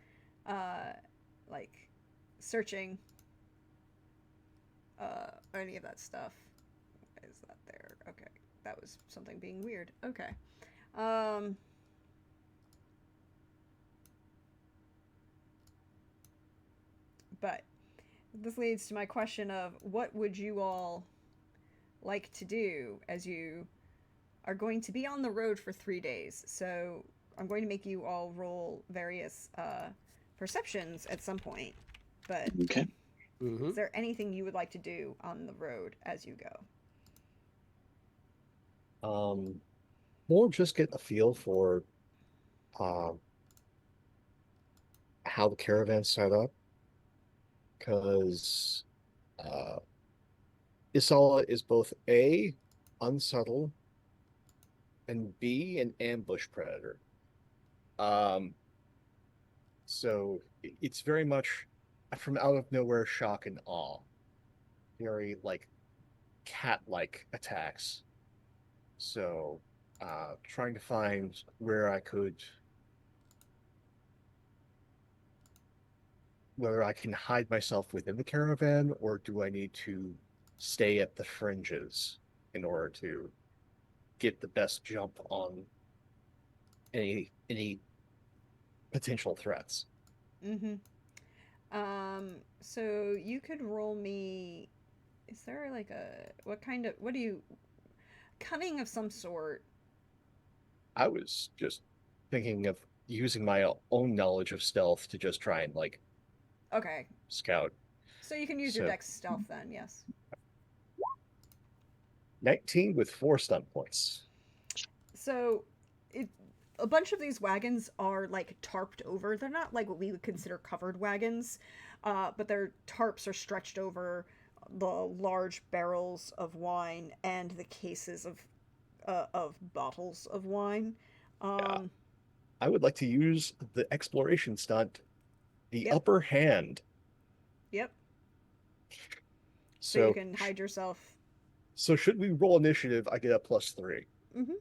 like, searching, or any of that stuff. Is that there? Okay. That was something being weird. Okay. But this leads to my question of what would you all like to do as you are going to be on the road for 3 days. So I'm going to make you all roll various perceptions at some point. But Okay. is there anything you would like to do on the road as you go? More just get a feel for how the caravan's set up, because Isala is both A, unsubtle, and B, an ambush predator. So it's very much from out of nowhere shock and awe. Very like cat-like attacks. So trying to find whether I can hide myself within the caravan, or do I need to stay at the fringes in order to get the best jump on any potential threats. Mm-hmm. So you could roll me. Is there like what do you, cunning of some sort? I was just thinking of using my own knowledge of stealth to just try and like Okay. scout. So you can use your dex stealth then, yes. 19 with 4 stun points. So a bunch of these wagons are like tarped over. They're not like what we would consider covered wagons, but their tarps are stretched over the large barrels of wine and the cases of bottles of wine. I would like to use the exploration stunt, the Yep. upper hand. Yep. So you So, can hide yourself. so should we roll initiative, I get a +3. Mm-hmm.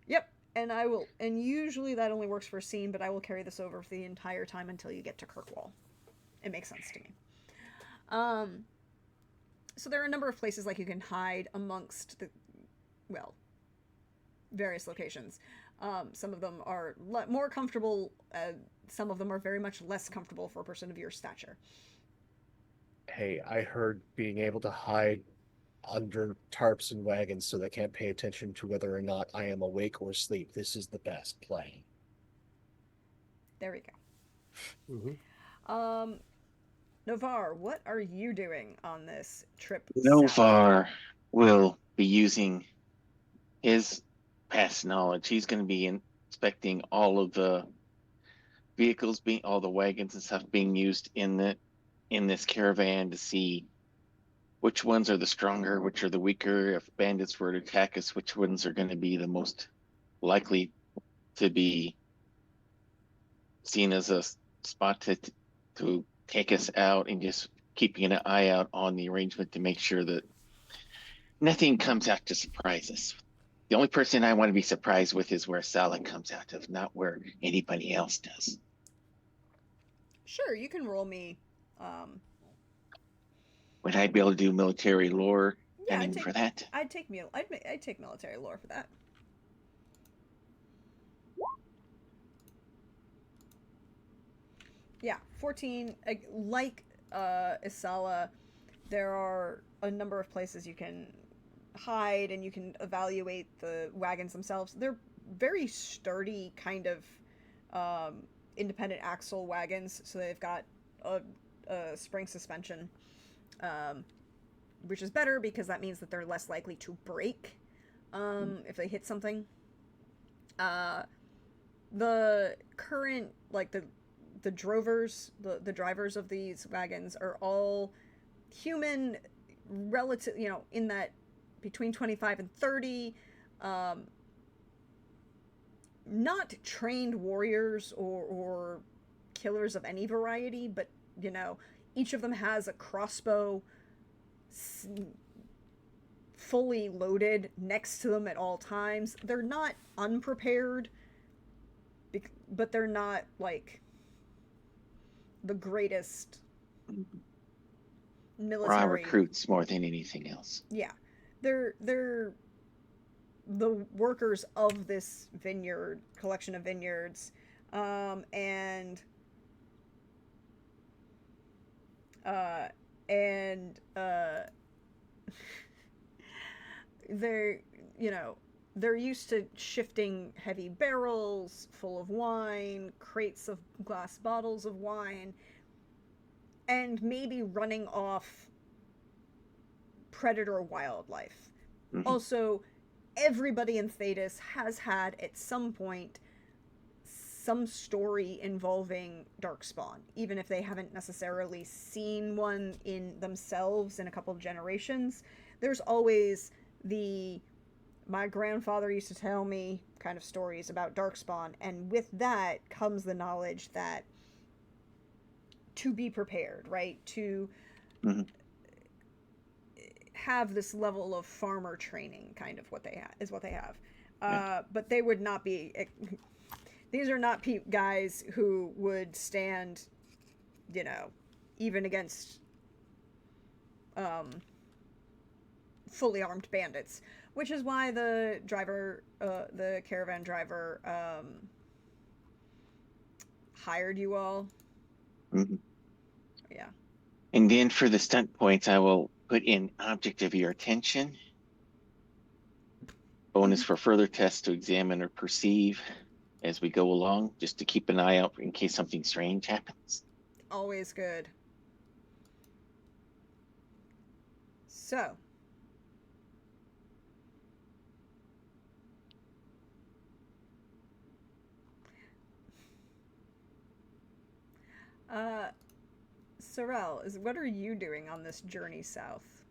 Yep. And I will, and usually that only works for a scene, but I will carry this over for the entire time until you get to Kirkwall. It makes sense to me. So there are a number of places like you can hide amongst the, well, various locations. Some of them are more comfortable. Some of them are very much less comfortable for a person of your stature. Hey, I heard being able to hide under tarps and wagons so they can't pay attention to whether or not I am awake or asleep. This is the best play. There we go. Mm-hmm. Navar, what are you doing on this trip south? Novar will be using his past knowledge. He's going to be inspecting all of the vehicles, all the wagons and stuff being used in this caravan to see which ones are the stronger, which are the weaker. If bandits were to attack us, which ones are going to be the most likely to be seen as a spot to take us out, and just keeping an eye out on the arrangement to make sure that nothing comes out to surprise us. The only person I want to be surprised with is where Sala comes out of, not where anybody else does. Sure, you can roll me. Would I be able to do military lore Yeah, for that? I'd take military lore for that. Yeah, 14. Like Isala, there are a number of places you can hide, and you can evaluate the wagons themselves. They're very sturdy, kind of independent axle wagons, so they've got a spring suspension, which is better because that means that they're less likely to break if they hit something. The current, like the drovers, the drivers of these wagons are all human, relative, in that between 25 and 30, not trained warriors or killers of any variety, but each of them has a crossbow fully loaded next to them at all times. They're not unprepared, but they're not like the greatest military. Raw recruits more than anything else. Yeah, they're the workers of this collection of vineyards, and they're they're used to shifting heavy barrels full of wine, crates of glass bottles of wine, and maybe running off predator wildlife. Mm-hmm. Also, everybody in Thetis has had at some point some story involving Darkspawn, even if they haven't necessarily seen one in themselves in a couple of generations. There's always my grandfather used to tell me kind of stories about Darkspawn, and with that comes the knowledge that to be prepared, right? To mm-hmm. have this level of farmer training, kind of what they have. Yeah. But they would not be. These are not guys who would stand, even against fully armed bandits, which is why the caravan driver, hired you all. Mm-hmm. Yeah. And then for the stunt points, I will put in object of your attention. Bonus for further tests to examine or perceive as we go along, just to keep an eye out in case something strange happens. Always good. So. Sorrel, what are you doing on this journey south?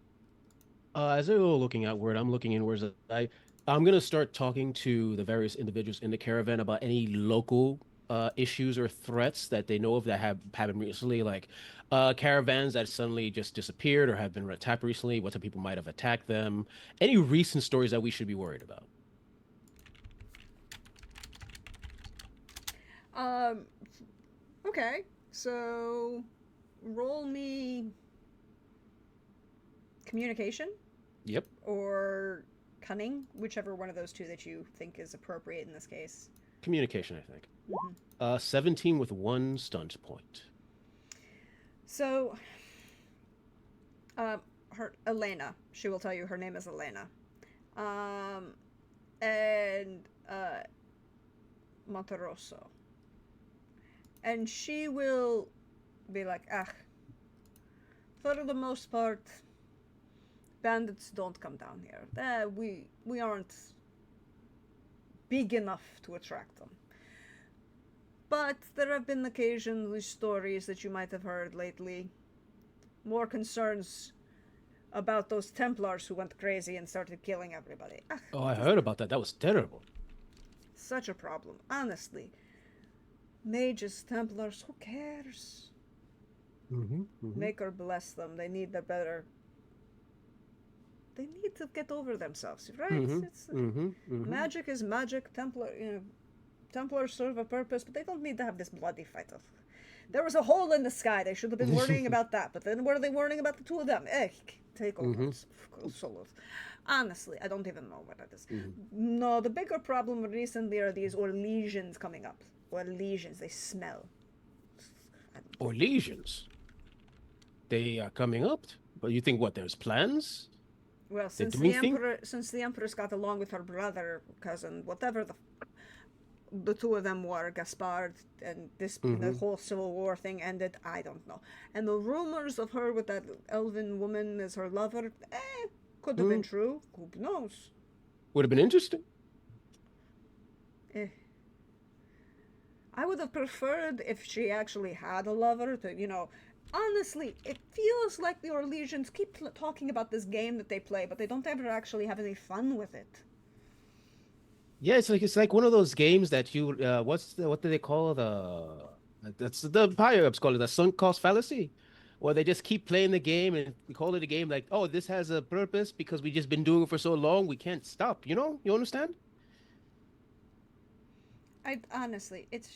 As I go looking outward, I'm looking inwards. I I'm gonna start talking to the various individuals in the caravan about any local issues or threats that they know of that have happened recently, like caravans that suddenly just disappeared or have been attacked recently. What type of people might have attacked them? Any recent stories that we should be worried about? Um, okay, so roll me communication Yep, or cunning, whichever one of those two that you think is appropriate in this case. communication, I think. Hmm. 17 with one stunt point. So, her Elena. She will tell you her name is Elena. Um, and Monterosso. And she will be like, ah, for the most part, bandits don't come down here. We aren't big enough to attract them. But there have been occasionally stories that you might have heard lately. More concerns about those Templars who went crazy and started killing everybody. Ah, Oh, I heard about that. That was terrible. such a problem, honestly. Mages, Templars, who cares? Make or bless them. They need their better. They need to get over themselves, right? It's magic is magic. Templars serve a purpose, but they don't need to have this bloody fight. There was a hole in the sky. They should have been worrying about that. But then, what are they worrying about? The two of them? Take over. Honestly, I don't even know what that is. No, the bigger problem recently are these Orlesians coming up. Orlesians, they smell. Or legions. They are coming up. But you think what? There's plans? Well, They're since doing the thing? emperor, since the empress got along with her brother, cousin, whatever the two of them were, Gaspard, and the whole Civil War thing ended, I don't know. And the rumors of her with that elven woman as her lover, could have been true. Who knows? Would have been interesting. Eh. I would have preferred if she actually had a lover to. Honestly, it feels like the Orlesians keep talking about this game that they play, but they don't ever actually have any fun with it. Yeah, it's like one of those games that you what do they call that's the higher ups call it the sunk cost fallacy, where they just keep playing the game and we call it a game like, oh, this has a purpose because we just been doing it for so long we can't stop. You understand? I honestly, it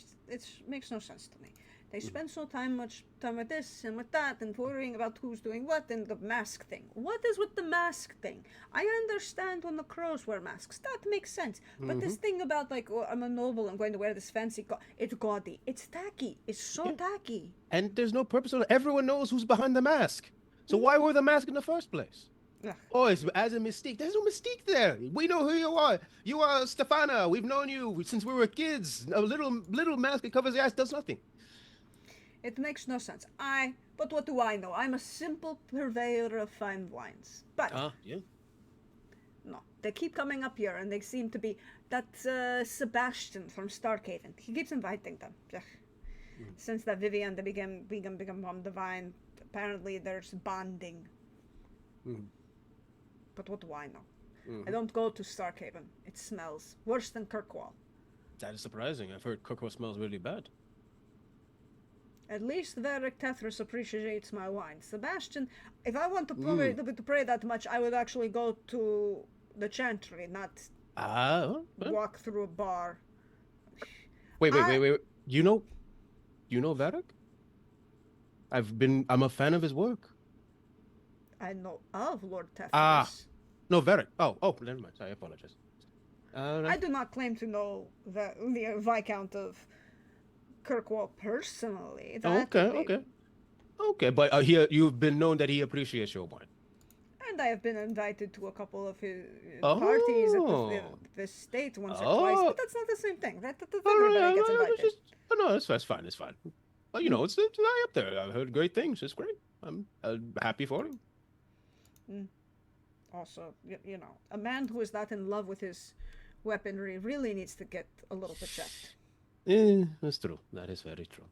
makes no sense to me. They spend much time with this and with that, and worrying about who's doing what, and the mask thing. What is with the mask thing? I understand when the crows wear masks, that makes sense. But this thing about like, oh, I'm a noble, I'm going to wear this fancy, it's gaudy, it's tacky, it's so tacky. And there's no purpose. Everyone knows who's behind the mask. So why wear the mask in the first place? Ugh. Oh, it's as a mystique. There's no mystique there. We know who you are. You are Stefana. We've known you since we were kids. A little mask that covers the eyes does nothing. It makes no sense. But what do I know? I'm a simple purveyor of fine wines. But Yeah. no, they keep coming up here, and they seem to be that Sebastian from Starkhaven. He keeps inviting them. Since that Vivian, they become from Divine. Apparently, there's bonding. But what do I know? I don't go to Starkhaven. It smells worse than Kirkwall. That is surprising. I've heard Kirkwall smells really bad. At least Varric Tethras appreciates my wine. Sebastian, if I want to pray that much, I would actually go to the Chantry, not walk through a bar. Wait. You know Varric? I'm a fan of his work. I know of Lord Tethras. No, Varric. Oh, never mind. Sorry, I apologize. I do not claim to know the Viscount of Kirkwall personally. Okay. But you've been known that he appreciates your wine. And I have been invited to a couple of his parties at the state once or twice, but that's not the same thing, right? Everybody gets invited. No, that's fine. It's fine. But it's high up there. I've heard great things. It's great. I'm happy for him. Also, a man who is that in love with his weaponry really needs to get a little bit checked. That's true. That is very true.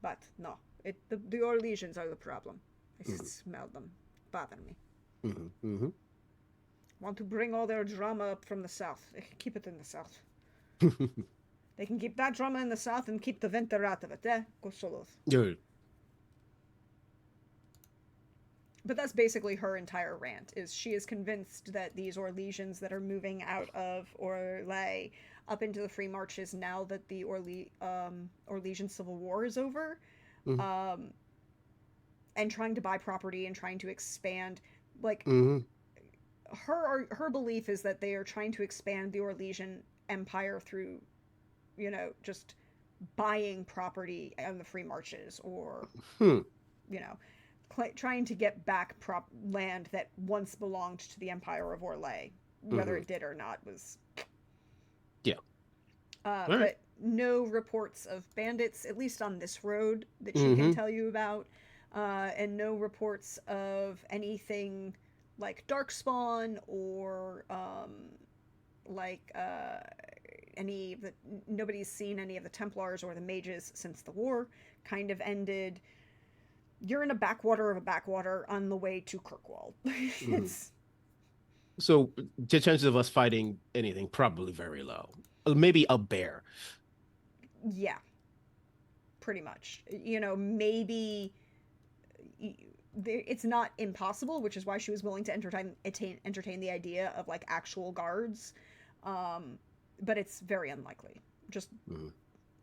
But no, the Orlesians are the problem. I smell them. Bother me. Want to bring all their drama up from the south. They can keep it in the south. They can keep that drama in the south and keep the winter out of it, eh? Go solos. Yeah. But that's basically her entire rant, is she is convinced that these Orlesians that are moving out of Orlais up into the Free Marches now that the Orlesian Civil War is over, Mhm. And trying to buy property and trying to expand, like, Hmm. her belief is that they are trying to expand the Orlesian Empire through, just buying property on the Free Marches, or, Hmm. you know, trying to get back land that once belonged to the Empire of Orlais. Whether Hmm. it did or not was... Yeah. All right. But no reports of bandits, at least on this road, that she can Hmm. tell you about. And no reports of anything like Darkspawn or like any of the... Nobody's seen any of the Templars or the mages since the war kind of ended. You're in a backwater of a backwater on the way to Kirkwall. It's... So the chances of us fighting anything probably very low. Maybe a bear. Yeah, pretty much. Maybe it's not impossible, which is why she was willing to entertain the idea of like actual guards. But it's very unlikely. Just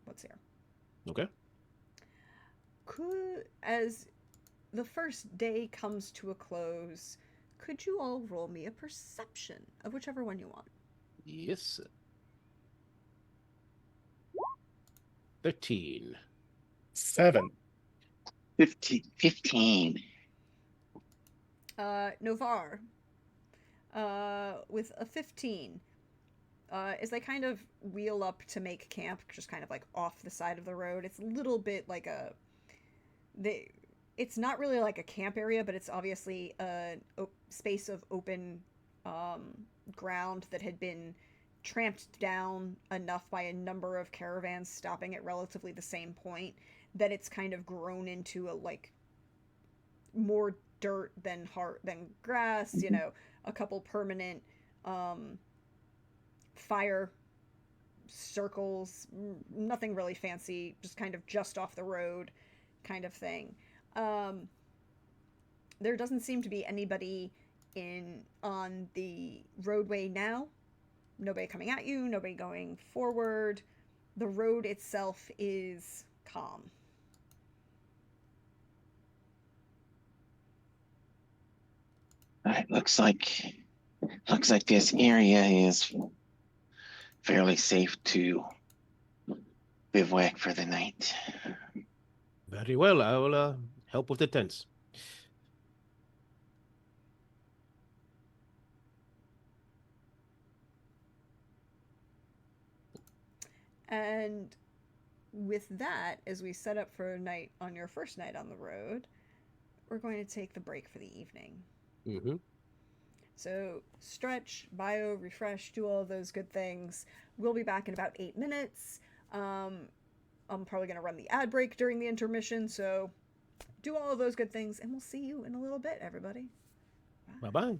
what's here. Okay. As the first day comes to a close, could you all roll me a perception of whichever one you want? Yes. 13. 7. 15. Novar, with a 15, as they kind of wheel up to make camp, just kind of like off the side of the road. It's a little bit like it's not really like a camp area, but it's obviously a space of open ground that had been tramped down enough by a number of caravans stopping at relatively the same point that it's kind of grown into a like more dirt than grass, a couple permanent fire circles, nothing really fancy, just kind of just off the road kind of thing. There doesn't seem to be anybody on the roadway now. Nobody coming at you, nobody going forward. The road itself is calm. It looks like this area is fairly safe to bivouac for the night. Very well. I will help with the tents. And with that, as we set up for a night on your first night on the road, we're going to take the break for the evening. Mm-hmm. So stretch, bio, refresh, do all of those good things. We'll be back in about 8 minutes. I'm probably going to run the ad break during the intermission, so do all of those good things, and we'll see you in a little bit, everybody. Bye-bye.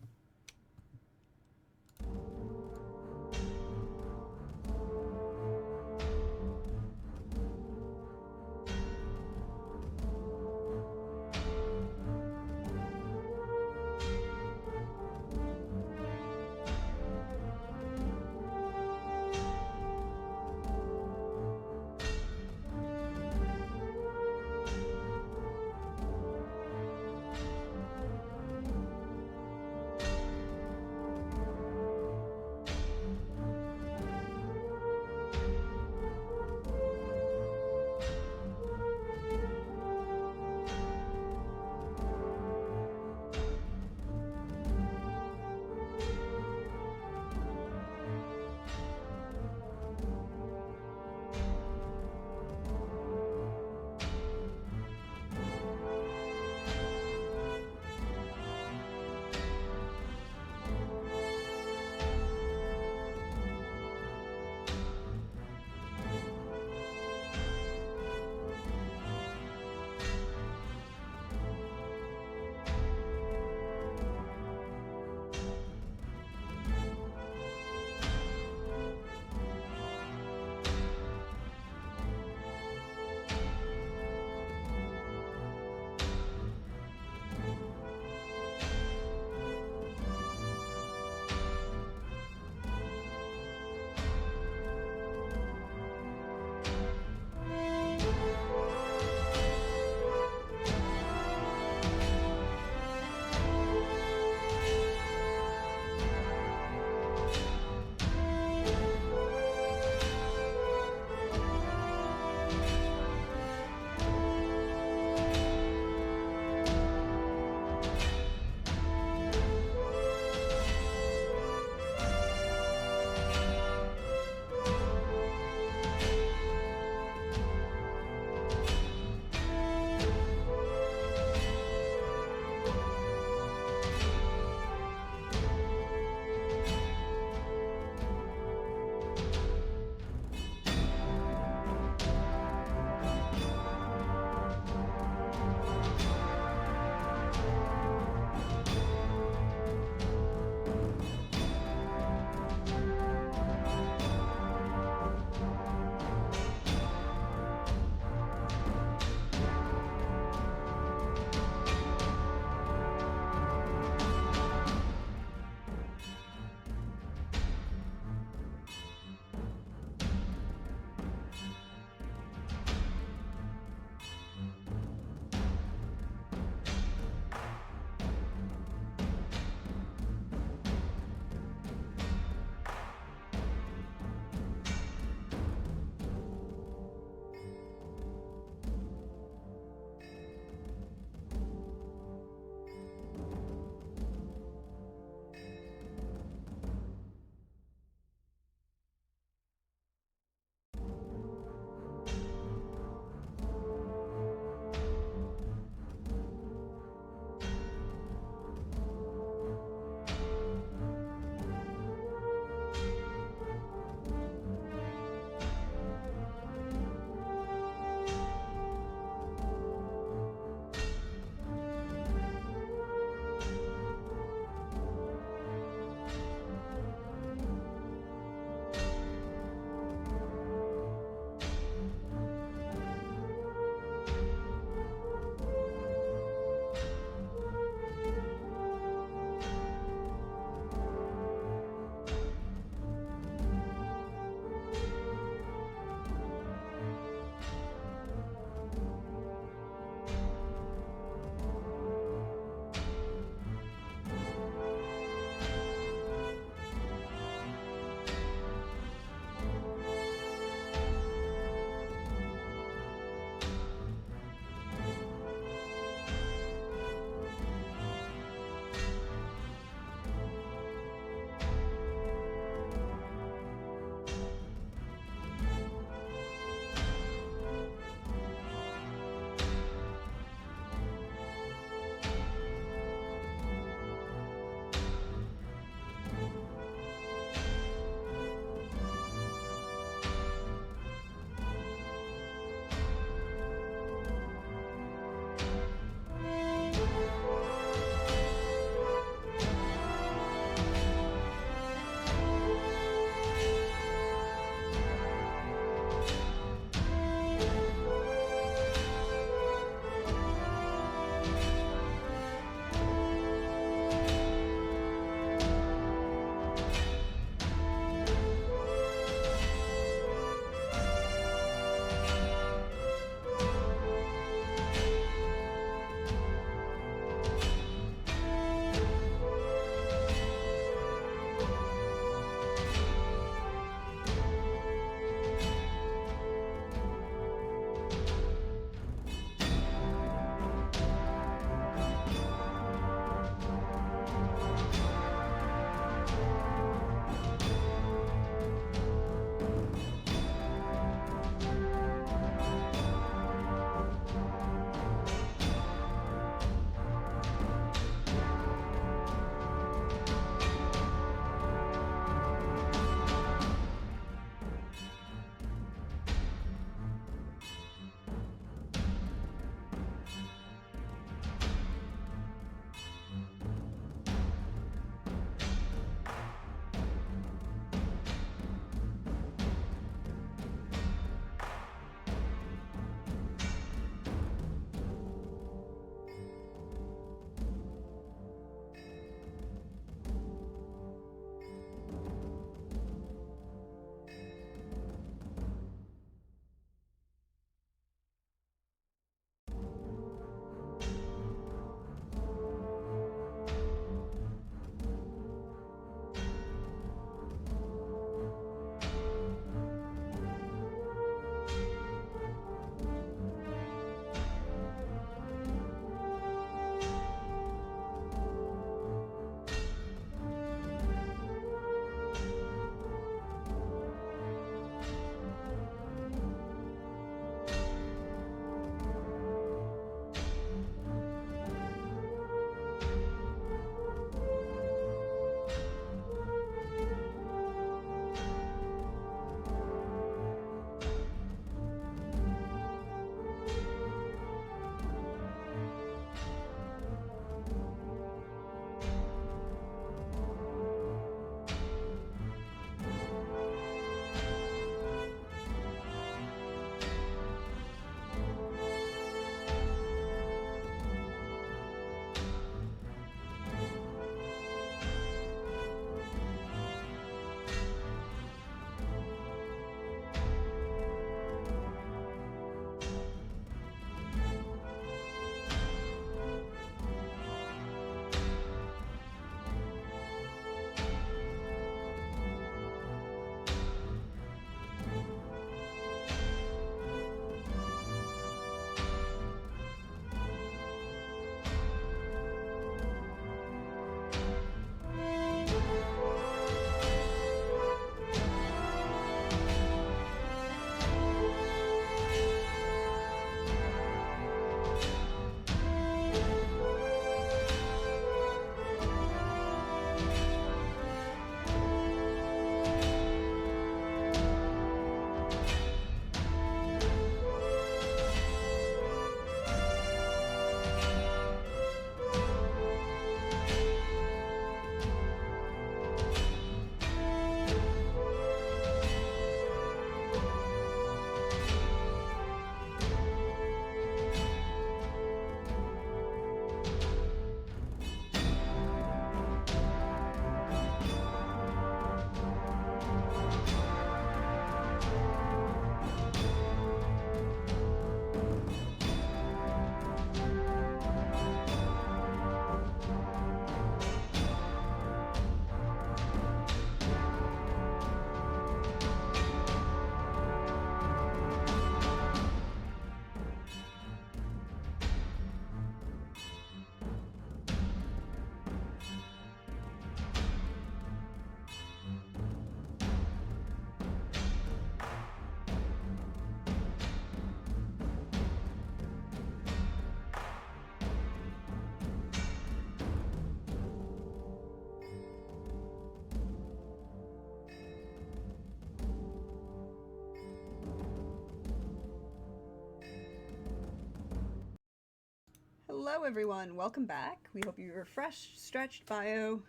Hello, everyone. Welcome back. We hope you're refreshed, stretched, bio.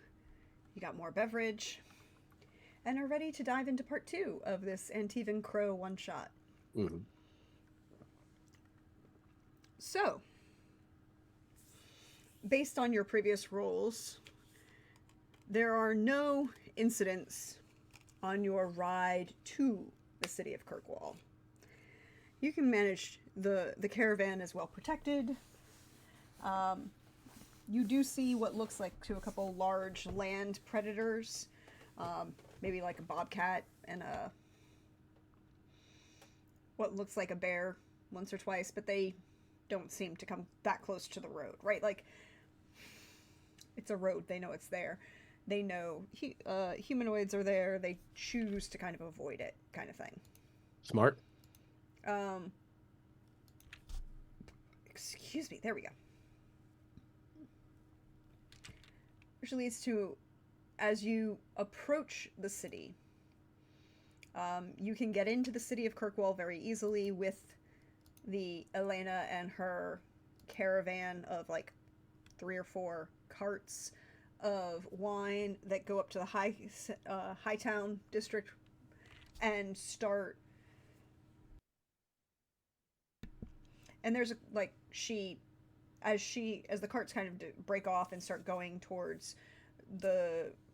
You got more beverage, and are ready to dive into part 2 of this Antivan Crow one-shot. Mm-hmm. So, based on your previous rolls, there are no incidents on your ride to the city of Kirkwall. You can manage the caravan is well protected. You do see what looks like to a couple large land predators, maybe like a bobcat and what looks like a bear once or twice, but they don't seem to come that close to the road, right? Like, it's a road, they know it's there. They know humanoids are there, they choose to kind of avoid it, kind of thing. Smart. Excuse me, there we go. Which leads to, as you approach the city, you can get into the city of Kirkwall very easily with the Elena and her caravan of like 3 or 4 carts of wine that go up to the Hightown district and start. And there's as the carts kind of break off and start going towards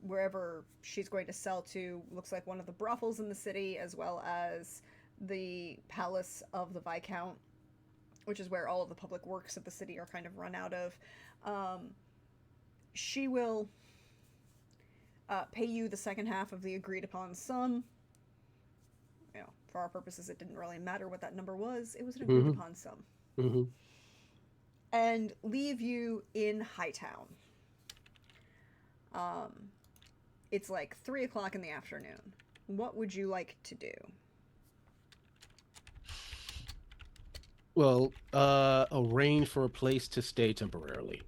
wherever she's going to sell to, looks like one of the brothels in the city, as well as the palace of the Viscount, which is where all of the public works of the city are kind of run out of. She will pay you the second half of the agreed upon sum. You know, for our purposes, it didn't really matter what that number was. It was an agreed upon sum. Mm-hmm. And leave you in Hightown. It's like 3 o'clock in the afternoon. What would you like to do? Well, arrange for a place to stay temporarily.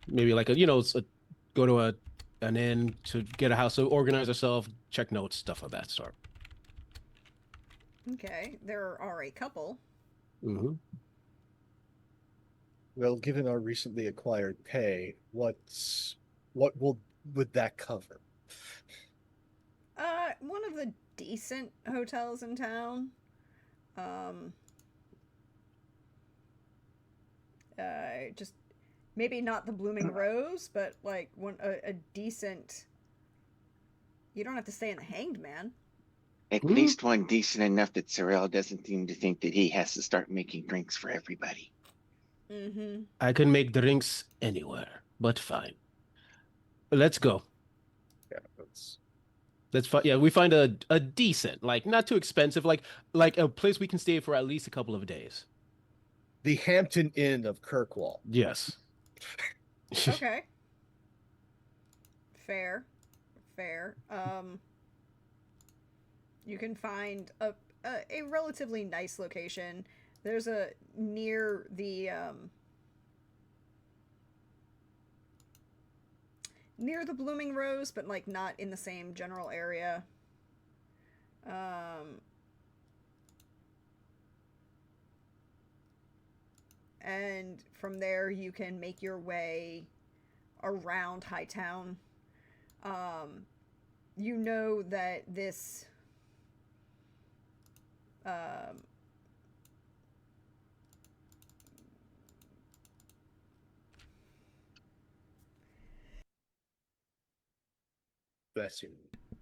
Maybe like go to an inn to get a house, so organize ourselves, check notes, stuff of that sort. Okay, there are a couple. Mm-hmm. Well, given our recently acquired pay, would that cover? One of the decent hotels in town. Just maybe not the Blooming Rose, but like a decent. You don't have to stay in the Hanged Man. At least one decent enough that Sorrel doesn't seem to think that he has to start making drinks for everybody. Mm-hmm. I can make drinks anywhere, but fine. Let's go. Yeah, Yeah, we find a decent, like not too expensive, like a place we can stay for at least a couple of days. the Hampton Inn of Kirkwall. Yes. Okay. Fair. You can find a relatively nice location. There's near the Blooming Rose, but like not in the same general area. And from there you can make your way around Hightown. You know that this Bless you.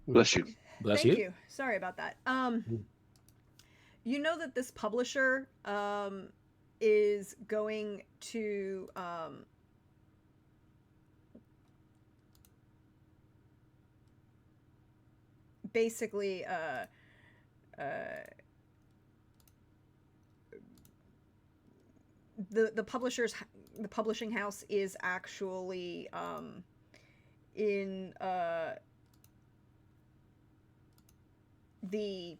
Bless you. Bless Thank you. you. Sorry about that. You know that this publisher is going to basically the publishing house is actually in the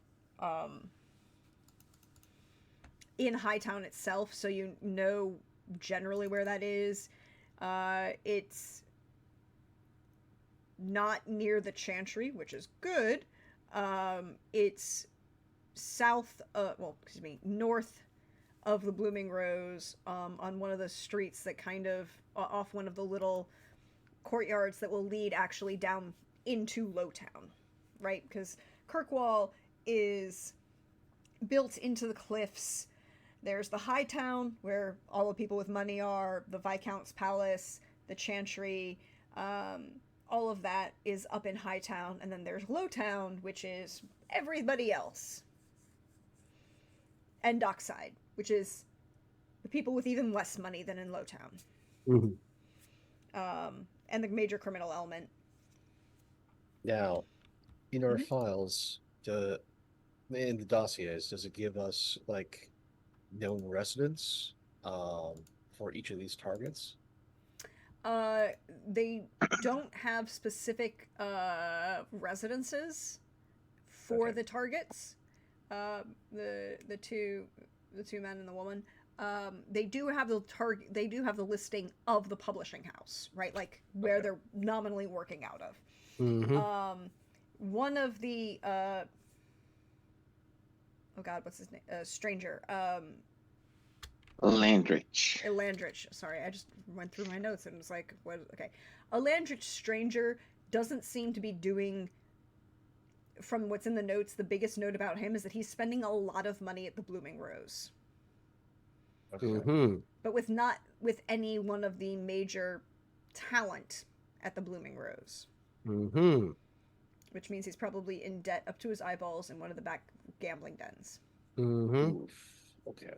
in Hightown itself, so you know generally where that is. It's not near the Chantry, which is good. It's north of the Blooming Rose, on one of the streets that kind of off one of the little courtyards that will lead actually down into Lowtown, right? Because Kirkwall is built into the cliffs. There's the High Town, where all the people with money are, the Viscount's Palace, the Chantry, all of that is up in High Town, and then there's Lowtown, which is everybody else. And Dockside, which is the people with even less money than in Lowtown. Mm-hmm. And the major criminal element. Now, in our files, in the dossiers, does it give us like known residents for each of these targets? They don't have specific residences for Okay. the targets. The two men and the woman. They do have the target. They do have the listing of the publishing house, right? Like where Okay. they're nominally working out of. Mm-hmm. One of the oh god, what's his name? Stranger. Landrich. Elandrich. Sorry, I just went through my notes and was like, what? Okay. Elandrich Stranger doesn't seem to be doing, from what's in the notes, the biggest note about him is that he's spending a lot of money at the Blooming Rose. Okay. Mm-hmm. But not with any one of the major talent at the Blooming Rose. Mm-hmm. Which means he's probably in debt up to his eyeballs in one of the back gambling dens. Mm-hmm. Oof. Okay.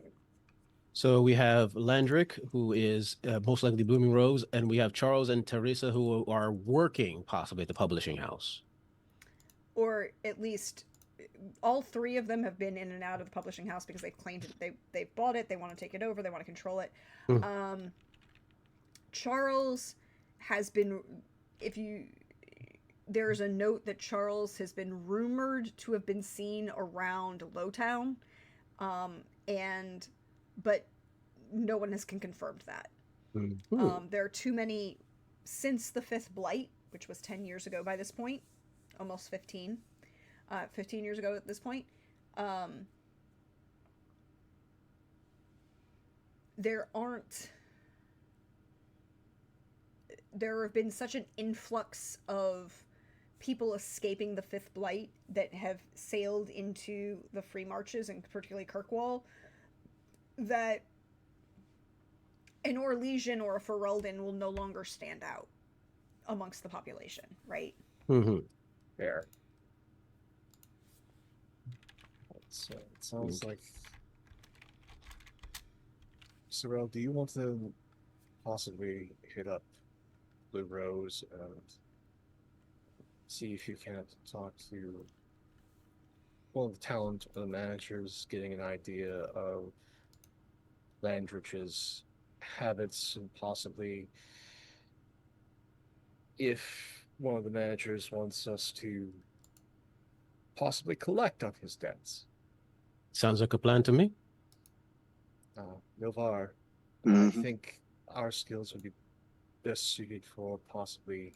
So we have Landrick, who is most likely Blooming Rose, and we have Charles and Teresa, who are working possibly at the publishing house. Or at least all three of them have been in and out of the publishing house because they've claimed it. They bought it. They want to take it over. They want to control it. Mm. Charles has been. There's a note that Charles has been rumored to have been seen around Lowtown, but no one has confirmed that. Mm-hmm. There are too many since the Fifth Blight, which was 10 years ago by this point, almost 15 years ago at this point. There have been such an influx of people escaping the Fifth Blight that have sailed into the Free Marches, and particularly Kirkwall, that an Orlesian or a Ferelden will no longer stand out amongst the population, right? Mm-hmm. Fair. So it sounds like. Sorrel, do you want to possibly hit up Blue Rose and see if you can talk to one of the talent of the managers, getting an idea of Landrich's habits, and possibly if one of the managers wants us to possibly collect on his debts. Sounds like a plan to me. Novar, Mhm. I think our skills would be best suited for possibly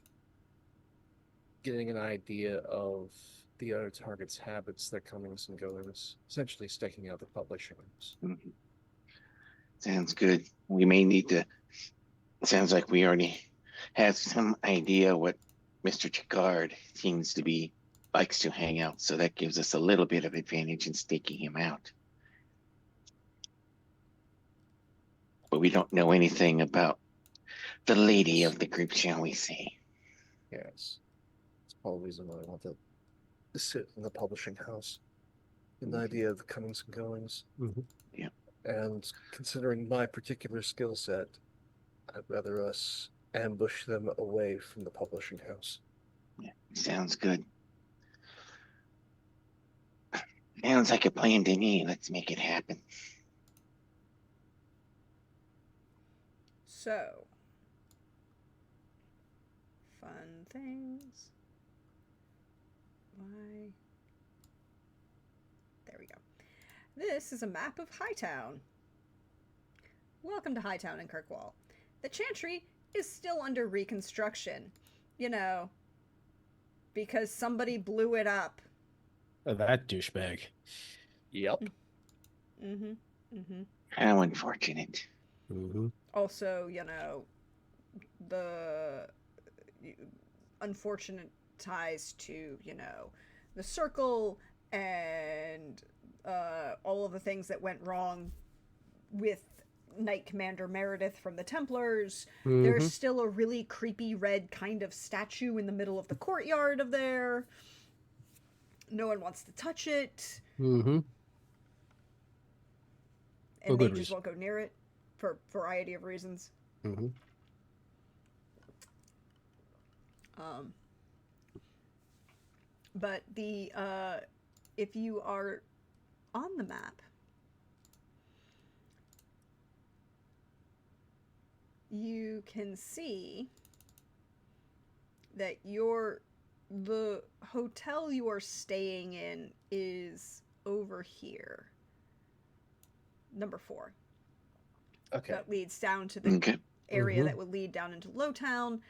getting an idea of the other target's habits, their comings and goings, essentially staking out the publishing house. Mhm. Sounds good. We may need to. Sounds like we already have some idea what Mr. Chicard seems to be, likes to hang out, so that gives us a little bit of advantage in staking him out. But we don't know anything about the lady of the group, shall we say? Yes. That's probably the reason why I want to sit in the publishing house. An idea of the comings and goings. Mm-hmm. Yeah. And considering my particular skill set, I'd rather us ambush them away from the publishing house. Yeah, sounds good. Sounds like a plan to me. Let's make it happen. So, fun things. Why? There we go. This is a map of Hightown. Welcome to Hightown in Kirkwall. The Chantry is still under reconstruction. You know, because somebody blew it up. That douchebag. Yep. Mm-hmm. Mm-hmm. How unfortunate. Mm-hmm. Also, the unfortunate ties to, the circle and all of the things that went wrong with Knight Commander Meredith from the Templars. There's Mm-hmm. still a really creepy red kind of statue in the middle of the courtyard of there. No one wants to touch it, Mm-hmm. For and good mages reason. won't go near it for a variety of reasons. Mm-hmm. Um, but if you are on the map, you can see that the hotel you are staying in is over here. Number 4. Okay. That leads down to the Okay. area Mhm. that would lead down into Lowtown.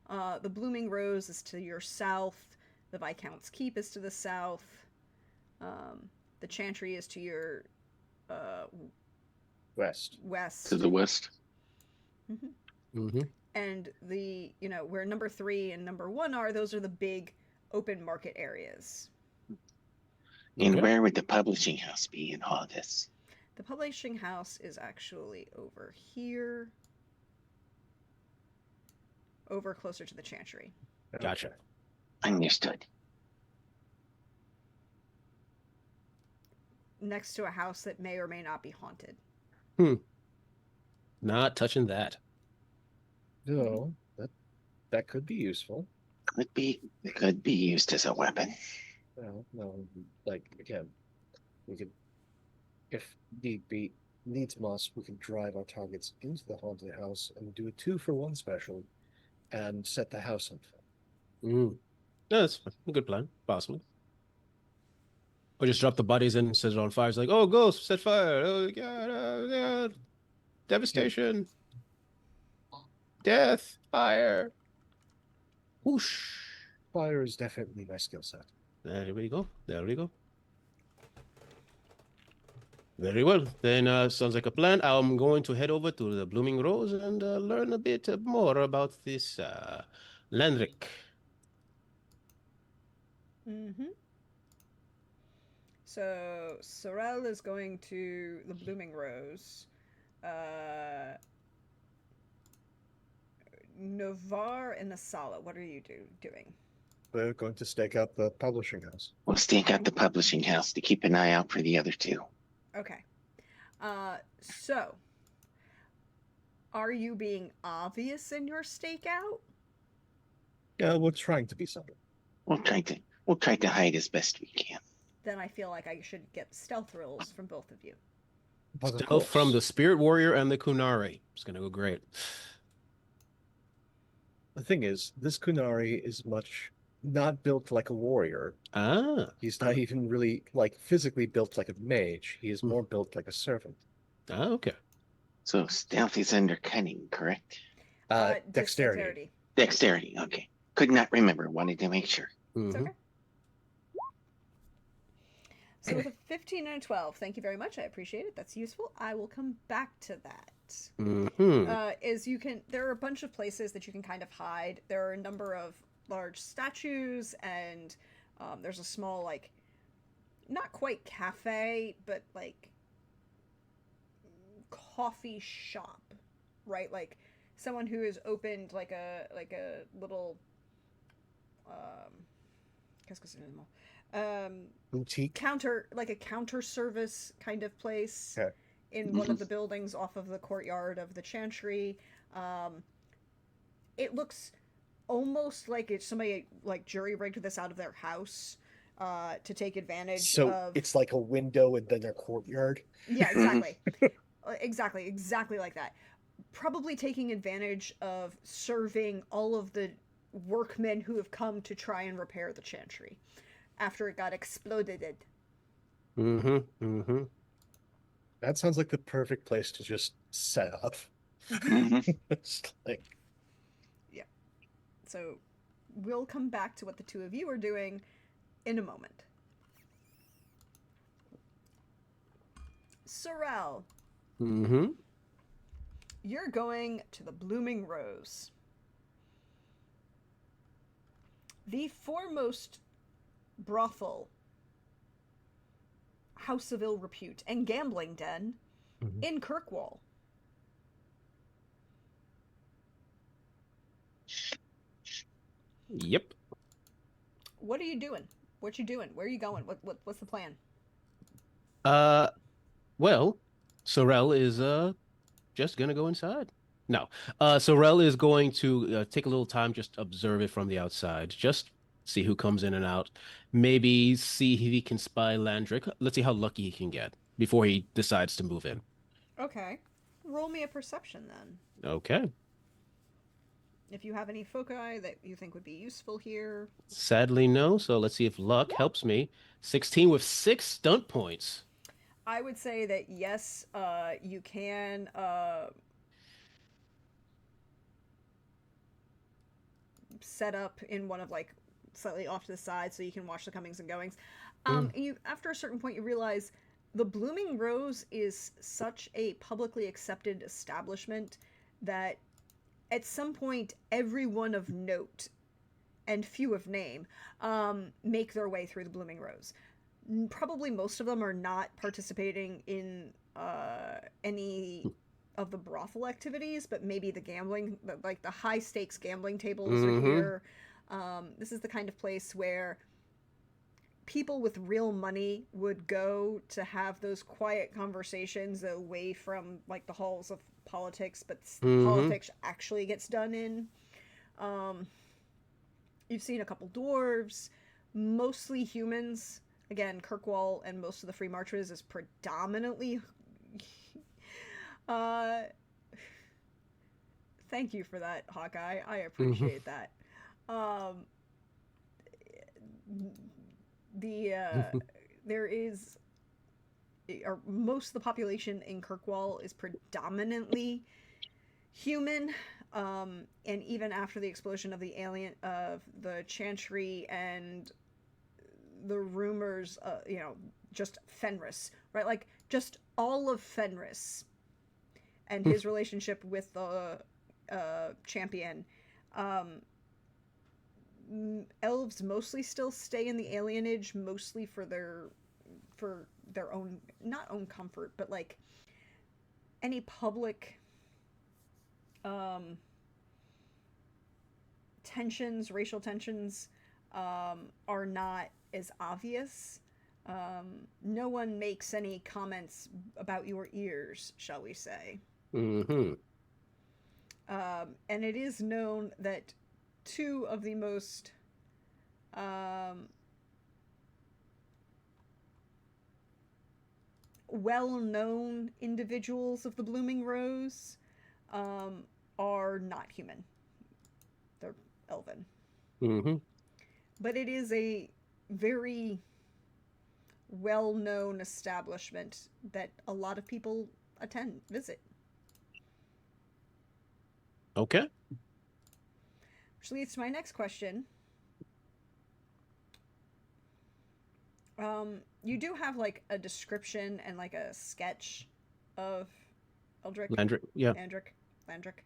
The Blooming Rose is to your south. The Viscount's Keep is to the south. The Chantry is to your West. west. To the west. Mm-hmm. And where number 3 and number 1 are, those are the big open market areas. And Okay. where would the publishing house be in all this? The publishing house is actually over here, over closer to the Chantry. Gotcha. Understood. Next to a house that may or may not be haunted. Not touching that. No, that could be useful. It could be used as a weapon. No, like again, we could, if needs must, we could drive our targets into the haunted house and do a 2-for-1 special, and set the house on fire. Mm. No, that's a good plan. Possibly. Or just drop the bodies in and set it on fire. It's like, oh, ghost, set fire. Oh, God, God. Devastation. Death. Fire. Whoosh. Fire is definitely my skill set. There we go. There we go. Very well. Then sounds like a plan. I'm going to head over to the Blooming Rose and learn a bit more about this Landrick. Mm-hmm. So Sorel is going to the Blooming Rose. Navarre and Asala, what are you doing? We're going to stake out the publishing house. We'll stake out the publishing house to keep an eye out for the other 2. Okay. So are you being obvious in your stakeout? Yeah, we're trying to be something. We'll try to hide as best we can. Then I feel like I should get stealth rolls from both of you. But of Stealth from the course, Spirit Warrior and the Kunari. It's going to go great. the thing is, this Kunari is much not built like a warrior. Ah. He's not even really physically built like a mage. He is more built like a servant. Ah, okay. So stealth is under cunning, correct? Dexterity. Dexterity, okay. Could not remember, wanted to make sure. It's Mhm. okay. So with a 15 and a 12, thank you very much. I appreciate it. That's useful. I will come back to that. Mhm. There are a bunch of places that you can kind of hide. There are a number of large statues, and there's a small, not quite cafe, but coffee shop, right? Like someone who has opened like a little qu'est-ce que c'est le mot? Boutique. Counter service kind of place. Okay. In one of the buildings off of the courtyard of the Chantry. It looks almost like it's somebody jury rigged this out of their house to take advantage So of. it's like a window and then their courtyard. Yeah, exactly. Exactly like that. Probably taking advantage of serving all of the workmen who have come to try and repair the Chantry after it got exploded. Mhm. Mhm. That sounds like the perfect place to just set up. It's Yeah. So we'll come back to what the two of you are doing in a moment. Sorrel, Mm-hmm. you're going to the Blooming Rose. The foremost brothel, house of ill repute, and gambling den Mm-hmm. in Kirkwall. Yep. What are you doing? What you doing? Where are you going? What's the plan? Uh, well, Sorel is just gonna go inside. No, Sorel is going to take a little time, just observe it from the outside, just see who comes in and out. Maybe see if he can spy Landrick. Let's see how lucky he can get before he decides to move in. Okay. Roll me a perception then. Okay. If you have any foci that you think would be useful here. Sadly, no. So let's see if luck helps me. 16 with 6 stunt points. I would say that yes, you can set up in one of like slightly off to the side so you can watch the comings and goings. Mm. And you after a certain point you realize the Blooming Rose is such a publicly accepted establishment that at some point everyone of note and few of name make their way through the Blooming Rose. Probably most of them are not participating in any of the brothel activities, but maybe the gambling, like the high stakes gambling tables are Mm-hmm. here. This is the kind of place where people with real money would go to have those quiet conversations away from like the halls of politics, but Mm-hmm. politics actually gets done in. Um, you've seen a couple dwarves, mostly humans. Again, Kirkwall and most of the Free Marches is predominantly. uh, thank you for that, Hawkeye. I Mm-hmm. appreciate that. Um, the there is, or most of the population in Kirkwall is predominantly human. And even after the explosion of the Chantry and the rumors, just Fenris, right? Like just all of Fenris and his relationship with the champion. Um, Elves mostly still stay in the alienage, mostly for their own, not own comfort, but like any public um, tensions, racial tensions, are not as obvious. No one makes any comments about your ears, shall we say. Mm-hmm. And it is known that two of the most um, well known individuals of the Blooming Rose um, are not human, they're elven. Mm-hmm. But it is a very well known establishment that a lot of people visit. Okay. Which leads to my next question. You do have like a description and like a sketch of Eldrick, Landry. Yeah. Landrick.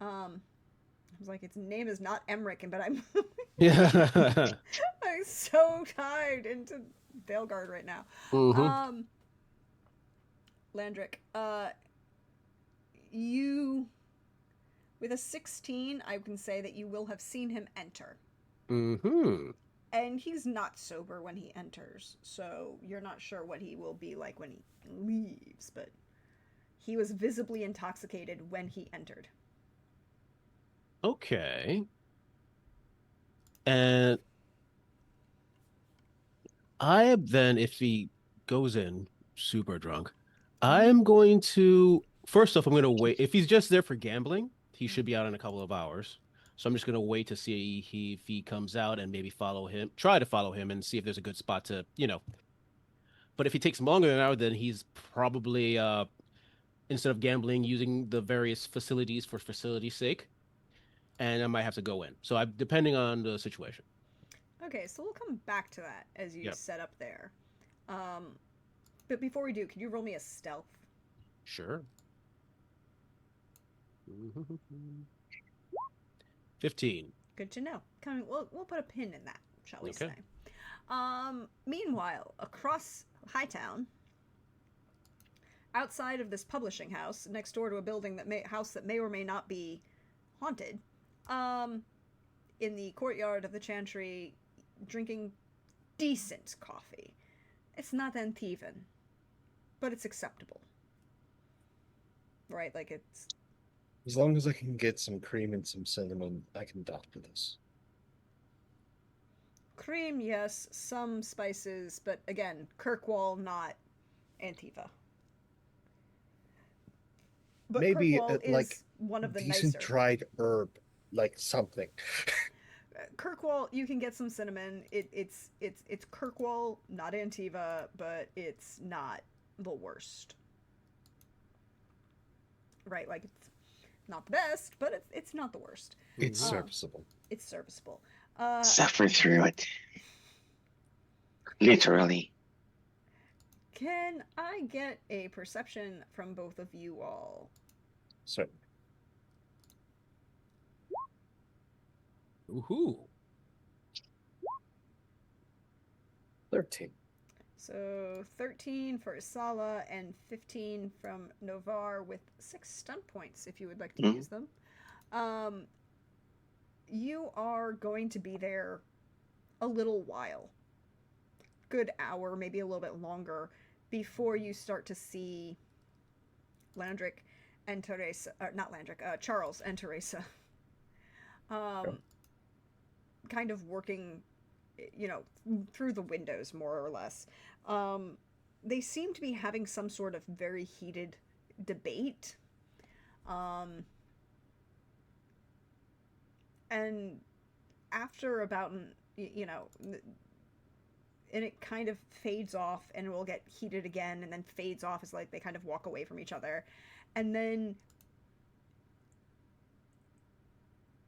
I was like, its name is not Emric, but I'm Yeah. I'm so tied into Veilguard right now. Mm-hmm. Um, Landrick, you with a 16, I can say that you will have seen him enter. Mm-hmm. And he's not sober when he enters, so you're not sure what he will be like when he leaves, but he was visibly intoxicated when he entered. Okay. And I then, if he goes in super drunk, I'm going to first off, I'm going to wait. If he's just there for gambling, he should be out in a couple of hours. So I'm just going to wait to see if he comes out and maybe follow him, try to follow him and see if there's a good spot to, you know. But if he takes longer than an hour, then he's probably instead of gambling, using the various facilities for facility's sake, and I might have to go in. So I depending on the situation. Okay, so we'll come back to that as you Yep. set up there. Um, But before we do, could you roll me a stealth? Sure. 15. Good to know. We'll put a pin in that, shall we Okay. say. Meanwhile, across Hightown, outside of this publishing house, next door to a building that may or may not be haunted, in the courtyard of the Chantry, drinking decent coffee. It's not Antivan, but it's acceptable. Right? Like, it's... As long as I can get some cream and some cinnamon, I can dock to this. Cream, yes. Some spices, but again, Kirkwall, not Antiva. But Maybe Kirkwall is like one of the decent nicer. dried herb, like something. Kirkwall, you can get some cinnamon. It's Kirkwall, not Antiva, but it's not the worst. Right, like it's not the best, but it's not the worst. It's Mhm. serviceable. It's serviceable. Suffer through it. Literally. Can I get a perception from both of you all? So Woohoo. 13. So 13 for Isala and 15 from Novar with 6 stunt points if you would like to Mhm. use them. You are going to be there a little while. Good hour, maybe a little bit longer, before you start to see Landrick and Teresa, not Landrick, Charles and Teresa, kind of working, through the windows, more or less. They seem to be having some sort of very heated debate. And after about, and it kind of fades off and it will get heated again and then fades off as like they kind of walk away from each other. And then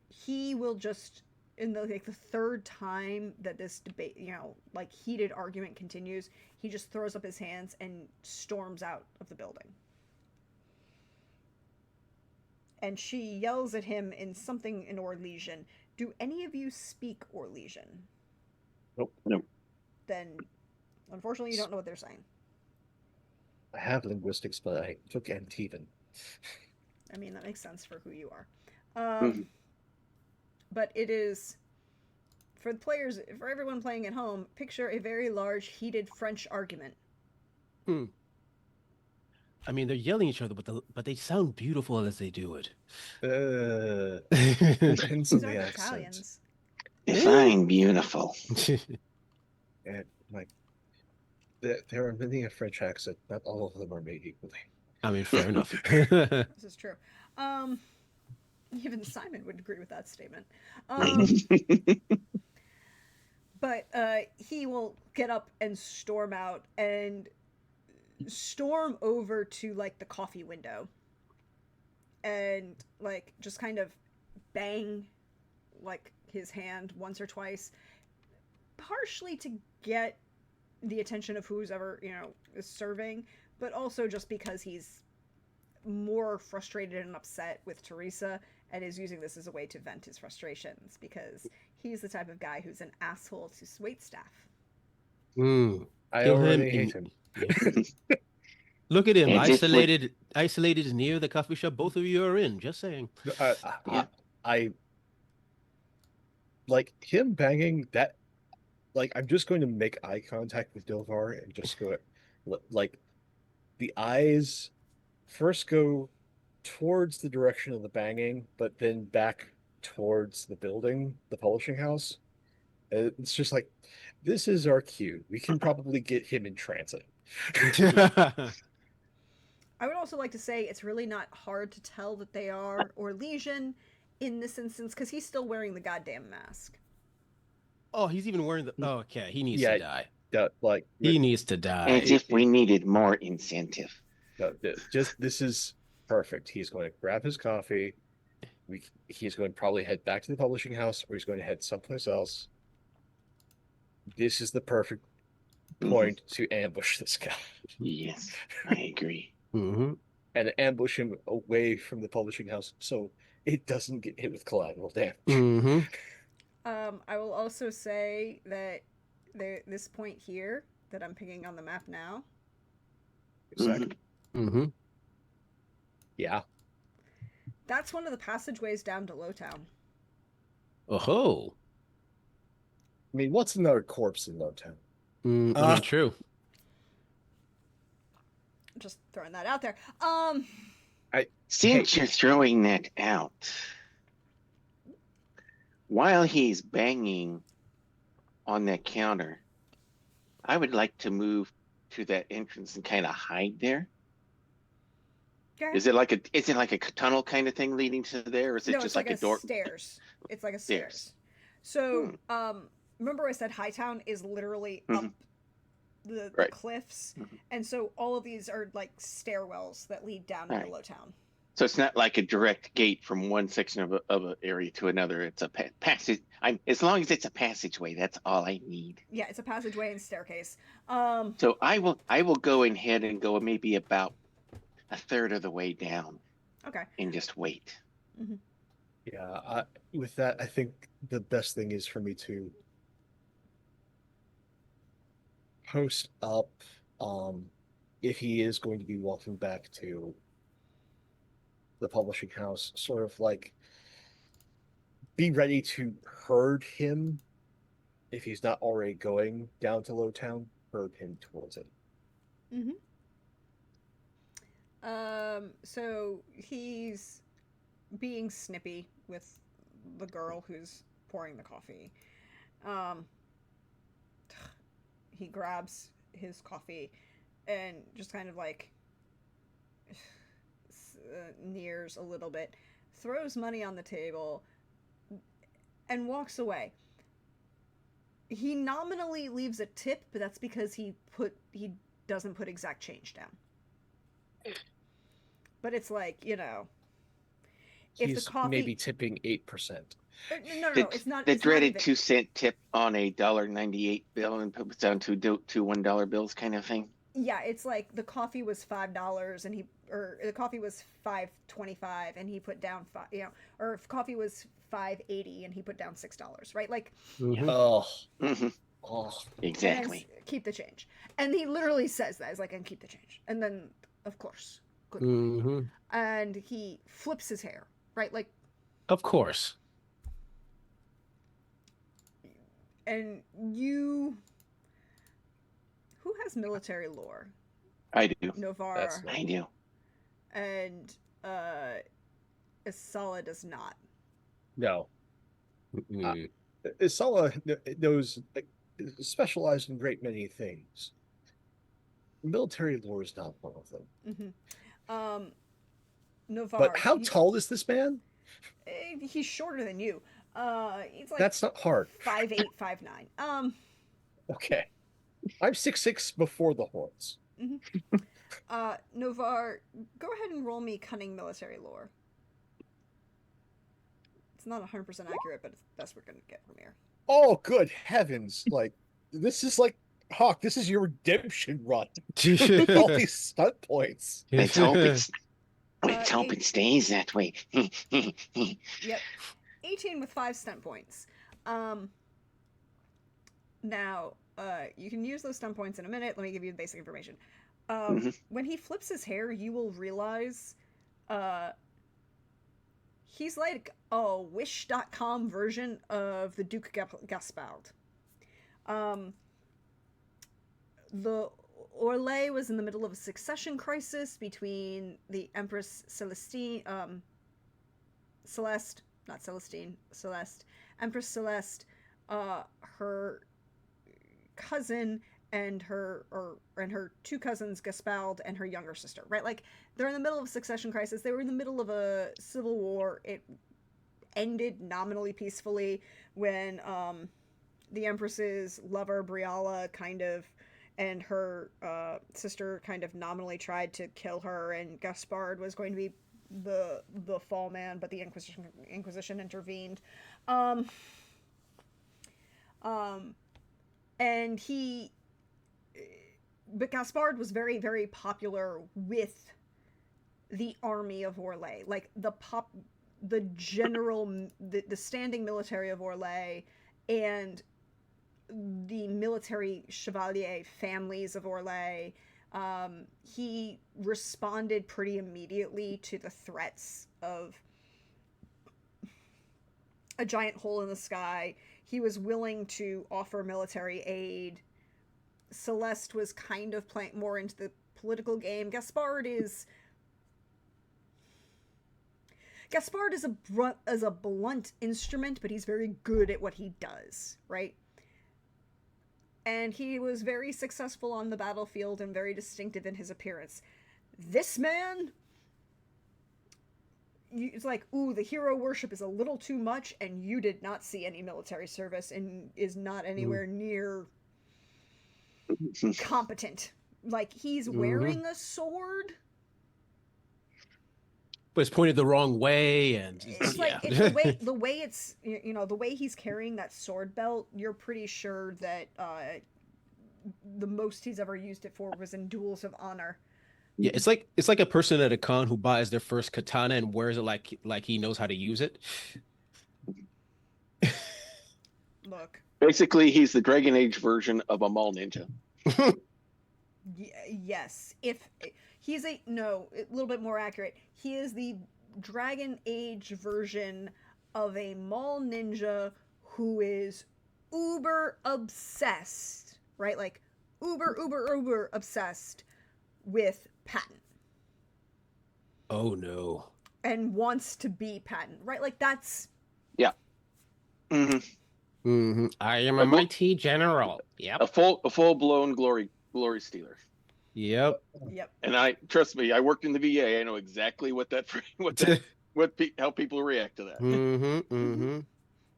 he will just, in the third time that this debate, heated argument continues, he just throws up his hands and storms out of the building. And she yells at him in something in Orlesian. Do any of you speak Orlesian? Nope. Nope. Then, unfortunately, you don't know what they're saying. I have linguistics, but I took Antivan. I mean, that makes sense for who you are. Mhm. But it is, for the players, for everyone playing at home, picture a very large, heated French argument. I mean, they're yelling at each other, but they sound beautiful as they do it. Depends on These the aren't accent. Italians. Define beautiful. And like, there are many a French accent. Not all of them are made equally. I mean, fair enough. This is true. Even Simon would agree with that statement. But he will get up and storm out and storm over to like the coffee window and like just kind of bang like his hand once or twice, partially to get the attention of who's ever is serving, but also just because he's more frustrated and upset with Teresa and is using this as a way to vent his frustrations, because he's the type of guy who's an asshole to waitstaff. I Kill already him hate him. Yeah. Look at him, Yeah, just isolated near the coffee shop. Both of you are in. Just saying. Yeah. I like him banging that. Like, I'm just going to make eye contact with Dilvar and just go, like, the eyes first go towards the direction of the banging, but then back towards the building, the publishing house. It's just like, this is our cue. We can probably get him in transit. I would also like to say it's really not hard to tell that they are Orlesian in this instance, because he's still wearing the goddamn mask. Oh, he's even wearing the. Oh, okay, he needs to die. Like, He needs to die. As if we needed more incentive. this is perfect. He's going to grab his coffee. He's going to probably head back to the publishing house, or he's going to head someplace else. This is the perfect point to ambush this guy Yes, I agree. Mm-hmm. and ambush him away from the publishing house so it doesn't get hit with collateral damage. Mm-hmm. I will also say that this point here that I'm picking on the map now, Second. Mm-hmm. Yeah. that's one of the passageways down to Lowtown. Oh. I mean, what's another corpse in Lowtown? True. Just throwing that out there. Since you're throwing that out, while he's banging on that counter, I would like to move to that entrance and kind of hide there. Okay. Is it like a tunnel kind of thing leading to there, or is it No, just it's like a door? stairs. It's like a Stairs. stairs. So, remember I said Hightown is literally up the Right. cliffs, and so all of these are like stairwells that lead down into Lowtown. So it's not like a direct gate from one section of an area to another. It's a passage. As long as it's a passageway, that's all I need. Yeah, it's a passageway and staircase. So I will go ahead and go maybe about a third of the way down. Okay. And just wait. Mm-hmm. Yeah, with that, I think the best thing is for me to post up if he is going to be walking back to the publishing house, sort of like be ready to herd him if he's not already going down to Lowtown, herd him towards it. Mm-hmm. So he's being snippy with the girl who's pouring the coffee. He grabs his coffee and just kind of like nears a little bit, throws money on the table, and walks away. He nominally leaves a tip, but that's because he doesn't put exact change down. But it's like, if He's the coffee maybe tipping 8%. No, it's not. The it's dreaded not 2-cent tip on a $1.98 bill and puts down to $1 bills kind of thing. Yeah, it's like the coffee was $5 and the coffee was $5.25 and he put down or if coffee was $5.80 and he put down $6, right? Like, Oh, exactly. Keep the change, and he literally says that. He's like, and keep the change, and then of course, good. And he flips his hair, right? Like, of course. And who has military lore? I do. Novara. I do. And Isala does not. No. Isala knows, specialized in a great many things. Military lore is not one of them. Mm-hmm. Novara. But how tall is this man? He's shorter than you. He's like that's not hard. 5'8", 5'9". Okay. I'm 6'6" before the horns. Mm-hmm. Novar, go ahead and roll me cunning military lore. It's not 100% accurate, but it's the best we're gonna get from here. Oh, good heavens! Like, this is like Hawk. This is your redemption run. All these stunt points. Let's hope it stays that way. Yep. 18 with 5 stunt points. Now, you can use those stunt points in a minute. Let me give you the basic information. When he flips his hair, you will realize he's like a Wish.com version of the Duke Gaspard. The Orlais was in the middle of a succession crisis between the Empress Celeste, Empress Celeste, her cousin, and her two cousins, Gaspard and her younger sister, right? Like, they're in the middle of a succession crisis. They were in the middle of a civil war. It ended nominally peacefully when the Empress's lover, Briala, and her sister kind of nominally tried to kill her, and Gaspard was going to be the fall man, but the Inquisition intervened. And he but Gaspard was very, very popular with the army of Orlais, like the general, the standing military of Orlais, and the military chevalier families of Orlais. He responded pretty immediately to the threats of a giant hole in the sky. He was willing to offer military aid. Celeste was kind of playing more into the political game. Gaspard is a blunt instrument, but he's very good at what he does, right? And he was very successful on the battlefield and very distinctive in his appearance. This man, it's like, ooh, the hero worship is a little too much, and you did not see any military service and is not anywhere near competent. Like, he's wearing a sword, but it's pointed the wrong way, and it's like it's the way it's, you know, the way he's carrying that sword belt, you're pretty sure that the most he's ever used it for was in duels of honor. Yeah, it's like a person at a con who buys their first katana and wears it like he knows how to use it. Look, Basically, he's the Dragon Age version of a mall ninja. yes, if he's a little bit more accurate, he is the Dragon Age version of a mall ninja who is uber obsessed, right? Like uber obsessed with patent. Oh no. And wants to be patent, right? Like, that's... Yeah. Mm-hmm. Mm-hmm. I am a mighty general. Yep. A full blown glory stealer. Yep. Yep. And trust me, I worked in the VA. I know exactly how people react to that. Mm-hmm. Mm-hmm.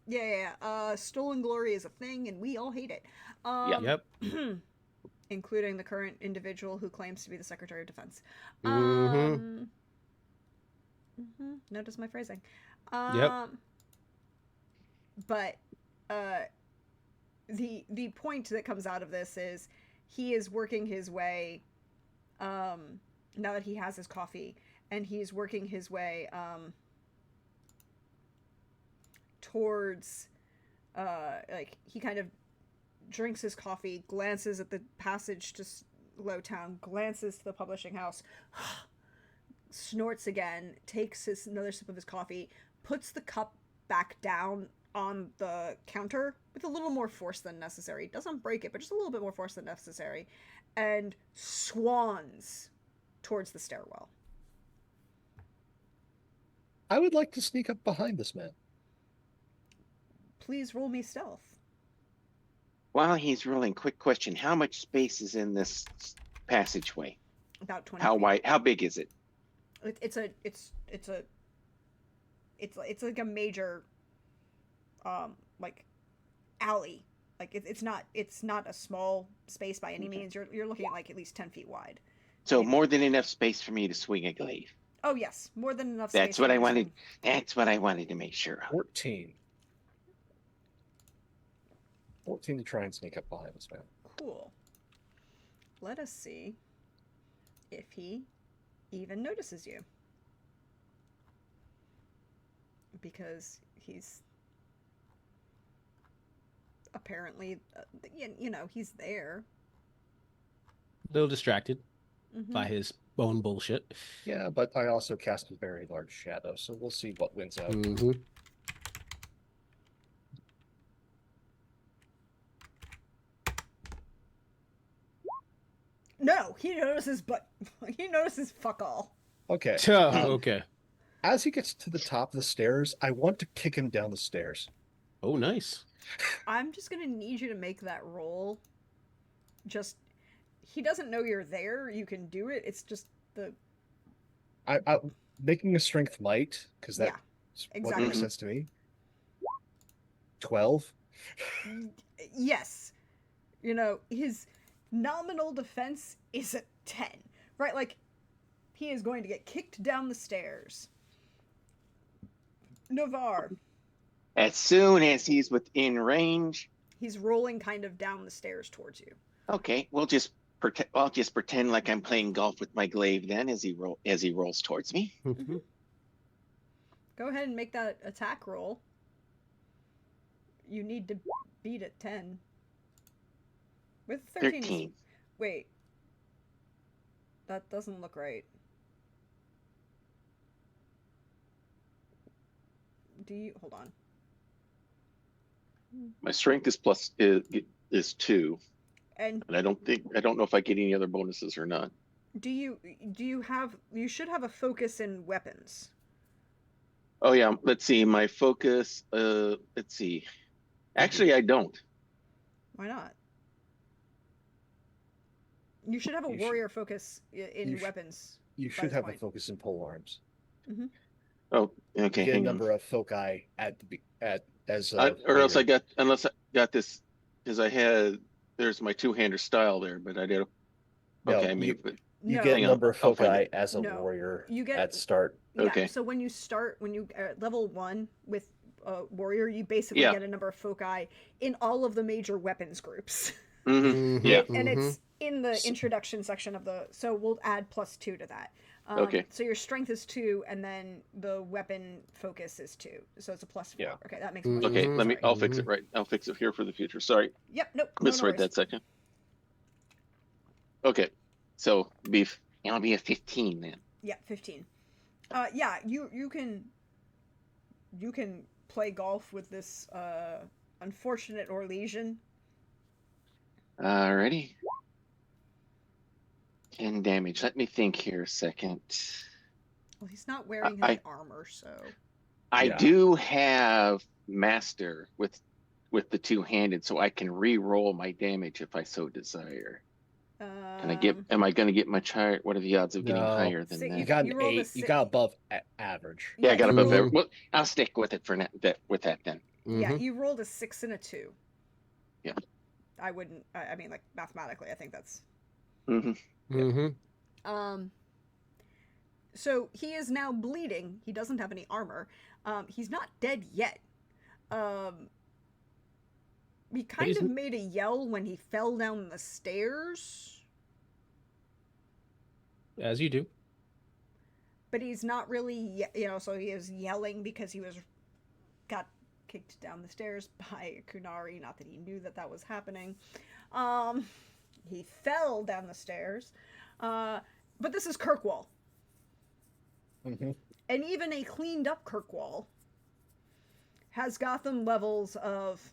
Yeah. Stolen glory is a thing, and we all hate it. Yep. Including the current individual who claims to be the Secretary of Defense. Notice my phrasing. Yep. But the point that comes out of this is he is working his way, now that he has his coffee, and he's working his way towards, like, he kind of drinks his coffee, glances at the passage to Lowtown, glances to the publishing house, snorts again, takes another sip of his coffee, puts the cup back down on the counter with a little more force than necessary. Doesn't break it, but just a little bit more force than necessary, and swans towards the stairwell. I would like to sneak up behind this man. Please roll me stealth. While he's rolling, quick question: how much space is in this passageway? About 20 How feet. wide? How big is it? It's like a major like alley. Like, it's not a small space by any means. You're looking at, like, at least 10 feet wide. So more than enough space for me to swing a glaive. Oh yes, more than enough That's space. what I wanted. That's what I wanted to make sure of. 14 to try and sneak up behind this man. Cool. Let us see if he even notices you. Because he's apparently, he's there. A little distracted by his own bullshit. Yeah, but I also cast a very large shadow, so we'll see what wins out. Mm-hmm. No, he notices, but he notices fuck all. Okay. Okay. As he gets to the top of the stairs, I want to kick him down the stairs. Oh, nice. I'm just gonna need you to make that roll. He doesn't know you're there. You can do it. It's just I making a strength might, because that's what exactly. makes sense to me. 12. Yes. His nominal defense is a 10, right? Like, he is going to get kicked down the stairs. Navarre. As soon as he's within range. He's rolling kind of down the stairs towards you. Okay, we'll just I'll just pretend like I'm playing golf with my glaive then as he rolls towards me. Mhm. Go ahead and make that attack roll. You need to beat at 10. With 13. 13. Wait. That doesn't look right. Hold on. My strength is 2, And and I don't know if I get any other bonuses or not. you should have a focus in weapons. Oh yeah, let's see. My focus. Let's see. Actually, I don't. Why not? You should have a You should- warrior focus in you should- weapons. You by should this have a point. focus in pole arms. Oh, You okay. get a Hang on. number of foci at as Or else later. unless I got this, because there's my two-hander style there, but I did. No, Okay, I may. But You No. get a Hang on, number of I'll find foci it. as a No. warrior You get- at start. Yeah. Okay. So when you at level 1 with warrior, you basically Yeah. get a number of foci in all of the major weapons groups. Mhm. Mhm. Yeah. And it's in the introduction section of so we'll add +2 to that. Okay. So your strength is 2, and then the weapon focus is 2, so it's a +4. Yeah. Okay, that makes more Mhm. sense. Okay. Sorry. I'll fix it right. I'll fix it here for the future. Sorry, Yep. Nope. No misread worries. that second. Okay. So I'll be a 15 then. Yeah, 15. Yeah, you can play golf with this unfortunate Orlesian. Alrighty. 10 damage. Let me think here a second. Well, he's not wearing I- any armor, so I Yeah. do have master with the two-handed, so I can re-roll my damage if I so desire. Am I going to get much higher? What are the odds of getting No. higher than See, that? You got You an rolled a 8. You si- got above average. Yeah, I got you above there. rolled- Well, I'll stick with it for with that then. Yeah, Mhm. you rolled a 6 and a 2. Yeah. I wouldn't. I mean, like mathematically, I think that's. Hmm. Mhm. So he is now bleeding. He doesn't have any armor. He's not dead yet. He kind he's of n- made a yell when he fell down the stairs, As you do. but he's not really, so he is yelling because he got kicked down the stairs by Kunari. Not that he knew that was happening. He fell down the stairs. But this is Kirkwall. Mm-hmm. And even a cleaned up Kirkwall has Gotham levels of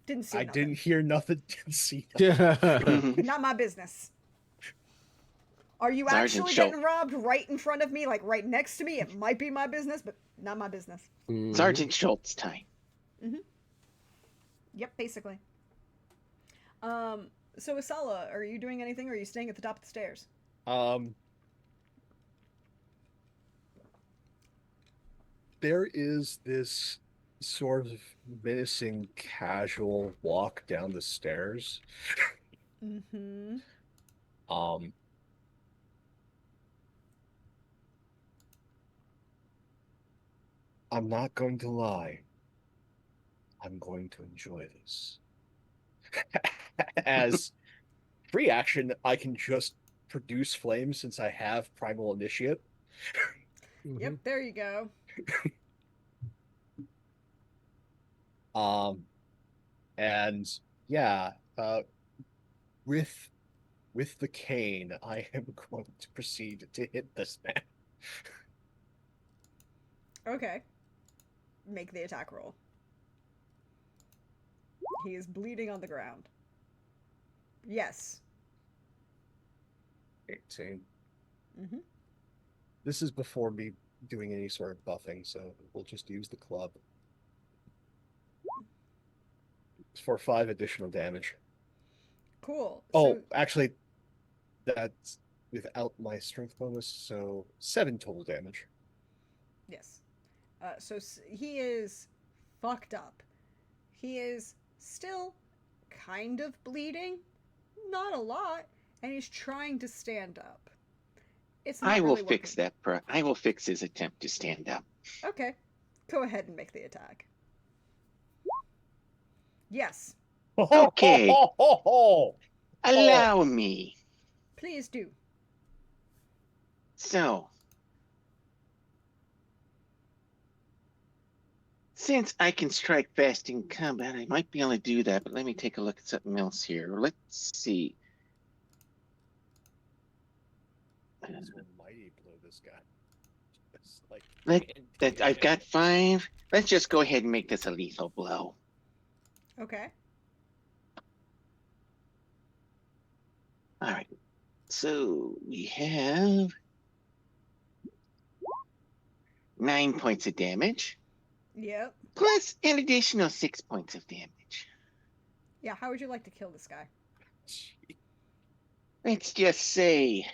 didn't see I nothing. didn't hear nothing. Didn't see nothing. Not my business. Are you Sergeant actually Schultz. getting robbed right in front of me, like right next to me? It might be my business, but not my business. Mhm. Sergeant Schultz time. Yep, basically. So Asala, are you doing anything, or are you staying at the top of the stairs? There is this sort of menacing casual walk down the stairs. Mm-hmm. I'm not going to lie. I'm going to enjoy this. As free action, I can just produce flames since I have primal initiate. Yep, there you go. And yeah, with the cane, I am going to proceed to hit this man. Okay. Make the attack roll. He is bleeding on the ground. Yes. 18. Mm-hmm. This is before me doing any sort of buffing, so we'll just use the club. It's for 5 additional damage. Cool. Oh, So, actually, that's without my strength bonus, so 7 total damage. yes. He is fucked up. He is still kind of bleeding, not a lot, and he's trying to stand up. It's not I will really fix working. that. I will fix his attempt to stand up. Okay. Go ahead and make the attack. Yes. Okay. Allow me. Please do. So, since I can strike fast in combat, I might be able to do that, but let me take a look at something else here. Let's see. Mighty blow this guy. It's like I've got 5. Let's just go ahead and make this a lethal blow. Okay. All right. So we have 9 points of damage, Yep. plus an additional 6 points of damage. Yeah, how would you like to kill this guy? Let's just say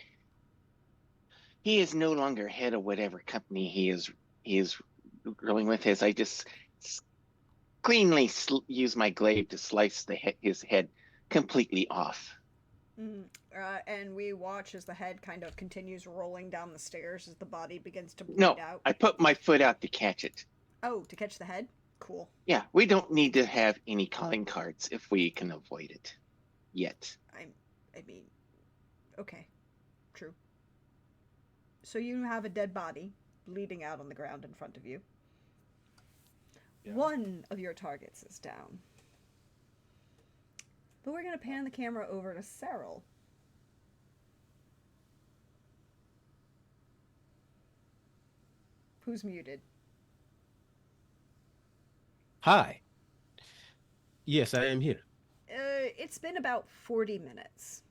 he is no longer head of whatever company he is rolling with. As I just cleanly use my glaive to slice his head completely off. And we watch as the head kind of continues rolling down the stairs as the body begins to bleed No, out. I put my foot out to catch it. Oh, to catch the head? Cool. Yeah, we don't need to have any calling cards if we can avoid it. Yet. I mean, okay. True. So you have a dead body bleeding out on the ground in front of you. Yeah. One of your targets is down. But we're going to pan the camera over to Cyril. Who's muted. Hi. Yes, I am here. It's been about 40 minutes.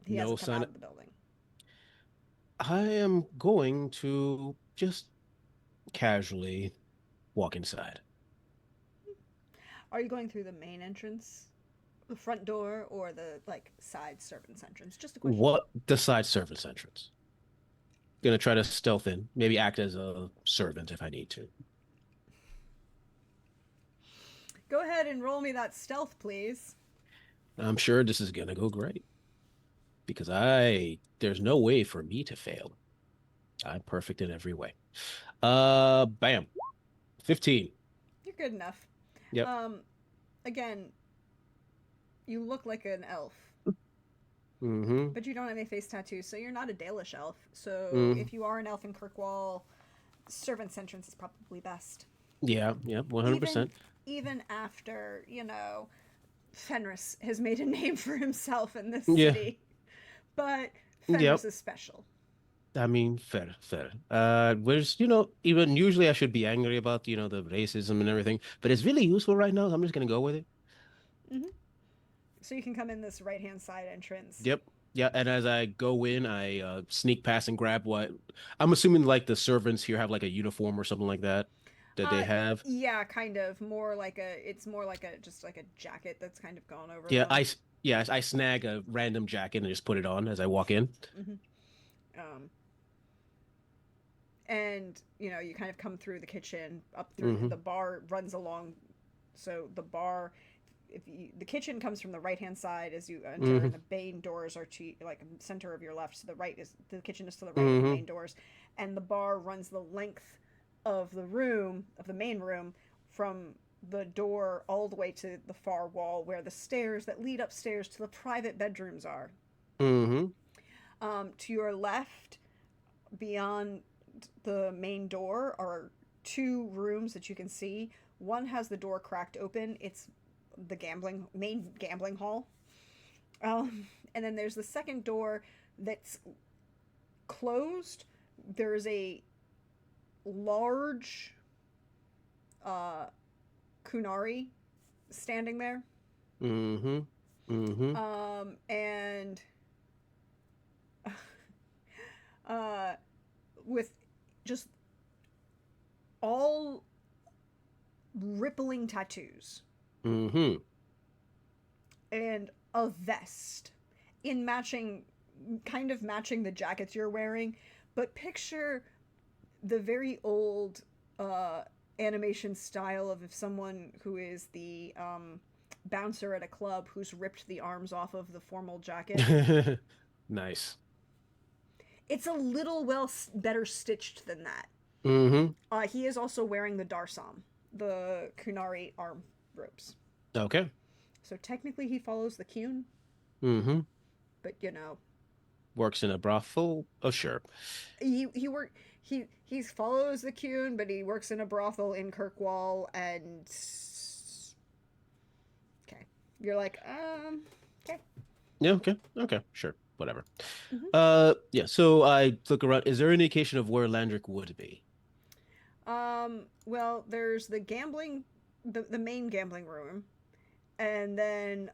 He hasn't come out of the building. I am going to just casually walk inside. Are you going through the main entrance, the front door, or the side servants entrance? Just a question. What the side servants entrance? Gonna try to stealth in, maybe act as a servant if I need to. Go ahead and roll me that stealth, please. I'm sure this is gonna go great. Because there's no way for me to fail. I'm perfect in every way. Bam. 15. You're good enough. Yep. Again, you look like an elf. Mm-hmm. But you don't have any face tattoos, so you're not a Dalish elf. So if you are an elf in Kirkwall, servant's entrance is probably best. Yeah, 100%. Even after, Fenris has made a name for himself in this city. But Fenris is special. I mean, fair. Whereas, even usually I should be angry about, the racism and everything, but it's really useful right now, so I'm just going to go with it. Mm-hmm. So you can come in this right-hand side entrance. Yep. Yeah, and as I go in, I sneak past and grab what... I'm assuming, the servants here have, a uniform or something like that they have. Yeah, kind of. It's more like a jacket that's kind of gone over. Yeah, I snag a random jacket and just put it on as I walk in. Mm-hmm. And, you kind of come through the kitchen, up through the bar runs along. So the bar... the kitchen comes from the right-hand side as you enter, and the main doors are to center of your left. So the kitchen is to the right of the main doors, and the bar runs the length of the main room, from the door all the way to the far wall where the stairs that lead upstairs to the private bedrooms are. Mm-hmm. To your left, beyond the main door, are 2 rooms that you can see. One has the door cracked open. It's the main gambling hall. And then there's the second door that's closed. There's a large Kunari standing there. Mm-hmm. Mm-hmm. And with just all rippling tattoos. Mm-hmm. And a vest kind of matching the jackets you're wearing, but picture the very old animation style of someone who is the bouncer at a club who's ripped the arms off of the formal jacket. Nice. It's a little better stitched than that. Mm-hmm. He is also wearing the Darsam, the Kunari arm ropes. Okay. So technically he follows the Cune, Mm-hmm. but you know, Works in a brothel. Oh, sure. he work he follows the Cune, but he works in a brothel in Kirkwall, and okay, you're like, okay. Yeah, okay. Okay, sure. Whatever. Mhm. Yeah, so I look around. Is there an indication of where Landrick would be? Well, there's the the main gambling room, and then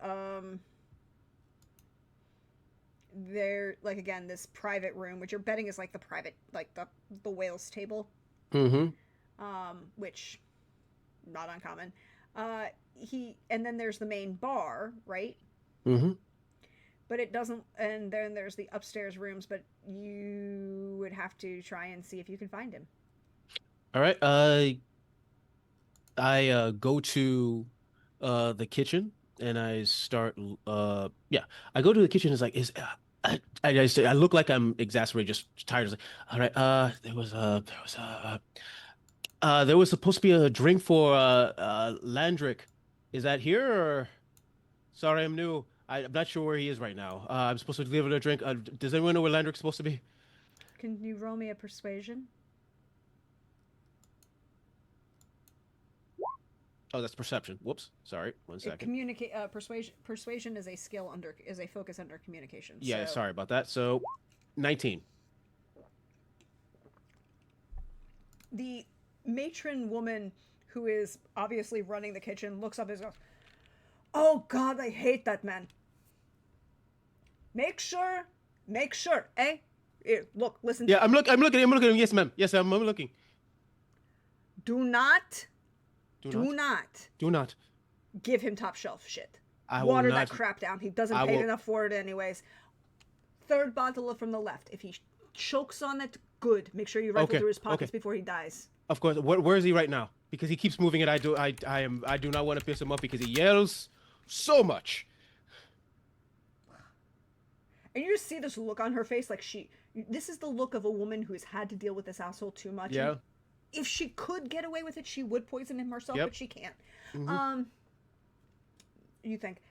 there, like, again, this private room, which you're betting is like the private, like the whales table, Mm-hmm. which not uncommon. And then there's the main bar, right? Mm-hmm. But it doesn't, and then there's the upstairs rooms, but you would have to try and see if you can find him. All right. I go to the kitchen and I start yeah. I go to the kitchen. It's like I look like I'm exasperated, just tired. It's like, all right. There was supposed to be a drink for Landrick. Is that here or? Sorry, I'm new. I'm not sure where he is right now. I'm supposed to deliver the drink. Does anyone know where Landrick's supposed to be? Can you roll me a persuasion? Oh, that's perception. Whoops. Sorry. One second. Communicate. Persuasion is a skill is a focus under communication. Yeah, So sorry about that. So, 19. the matron woman who is obviously running the kitchen looks up and goes, "Oh God, I hate that man. Make sure, eh? Here, look, listen. Yeah, I'm looking. Yes, ma'am. Yes, I'm looking. Do not, Do do not. not Do not. give him top shelf shit. I will Water not. that crap down. He doesn't I pay will- enough for it anyways. Third bottle from the left. If he chokes on it, good. Make sure you rifle Okay, through his pockets okay. before he dies. Of course. Where is he right now? Because he keeps moving, and I do not want to piss him off because he yells so much. And you just see this look on her face, like this is the look of a woman who has had to deal with this asshole too much. Yeah. And if she could get away with it, she would poison him herself, Yep. but she can't. Mhm. You think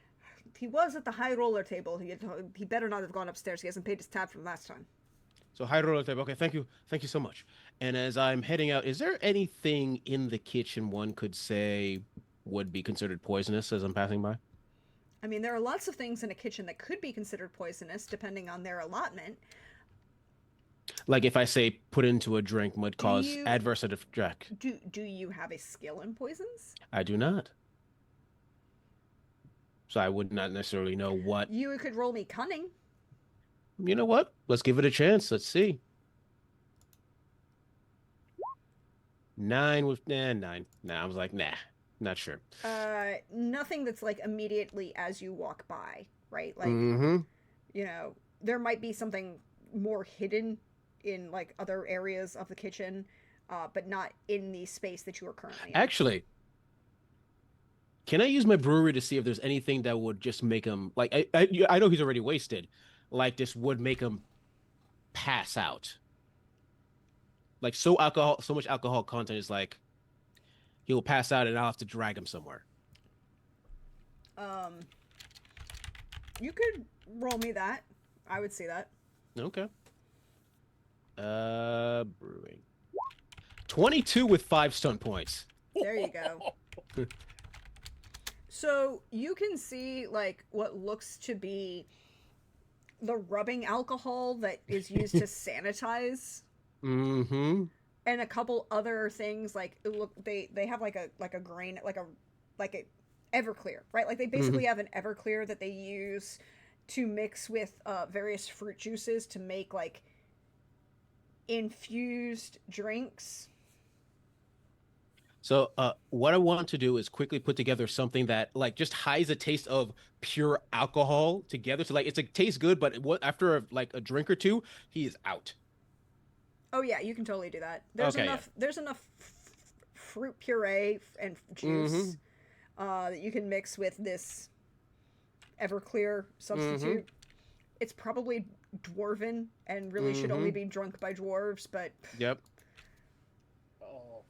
he was at the high roller table? He better not have gone upstairs. He hasn't paid his tab from last time. So high roller tape. Okay, thank you so much. And as I'm heading out, is there anything in the kitchen one could say would be considered poisonous as I'm passing by? I mean, there are lots of things in a kitchen that could be considered poisonous, depending on their allotment. Like if I say put into a drink would cause you- adverse effect. Do you have a skill in poisons? I do not. So I would not necessarily know what. You could roll me cunning. You know what? Let's give it a chance. Let's see. 9 with 9. Nah, I was like, nah, not sure. Nothing that's like immediately as you walk by, right? Like, Mm-hmm. you know, there might be something more hidden in like other areas of the kitchen, but not in the space that you are currently in. Actually, can I use my brewery to see if there's anything that would just make him like I know he's already wasted, like this would make him pass out. Like so much alcohol content is like he'll pass out and I'll have to drag him somewhere. You could roll me that. I would see that. Okay. Brewing. 22 with 5 stun points. There you go. So you can see like what looks to be the rubbing alcohol that is used to sanitize, Mm-hmm. and a couple other things like they have like a grain like a Everclear, right? Like they basically have an Everclear that they use to mix with various fruit juices to make like infused drinks. So, what I want to do is quickly put together something that like just hides a taste of pure alcohol together. So, like, it's like tastes good, but after like a drink or two, he is out. Oh yeah, you can totally do that. There's Okay, enough. There's enough fruit puree and juice that you can mix with this Everclear substitute. It's probably dwarven and really should only be drunk by dwarves, but Yep. Oh,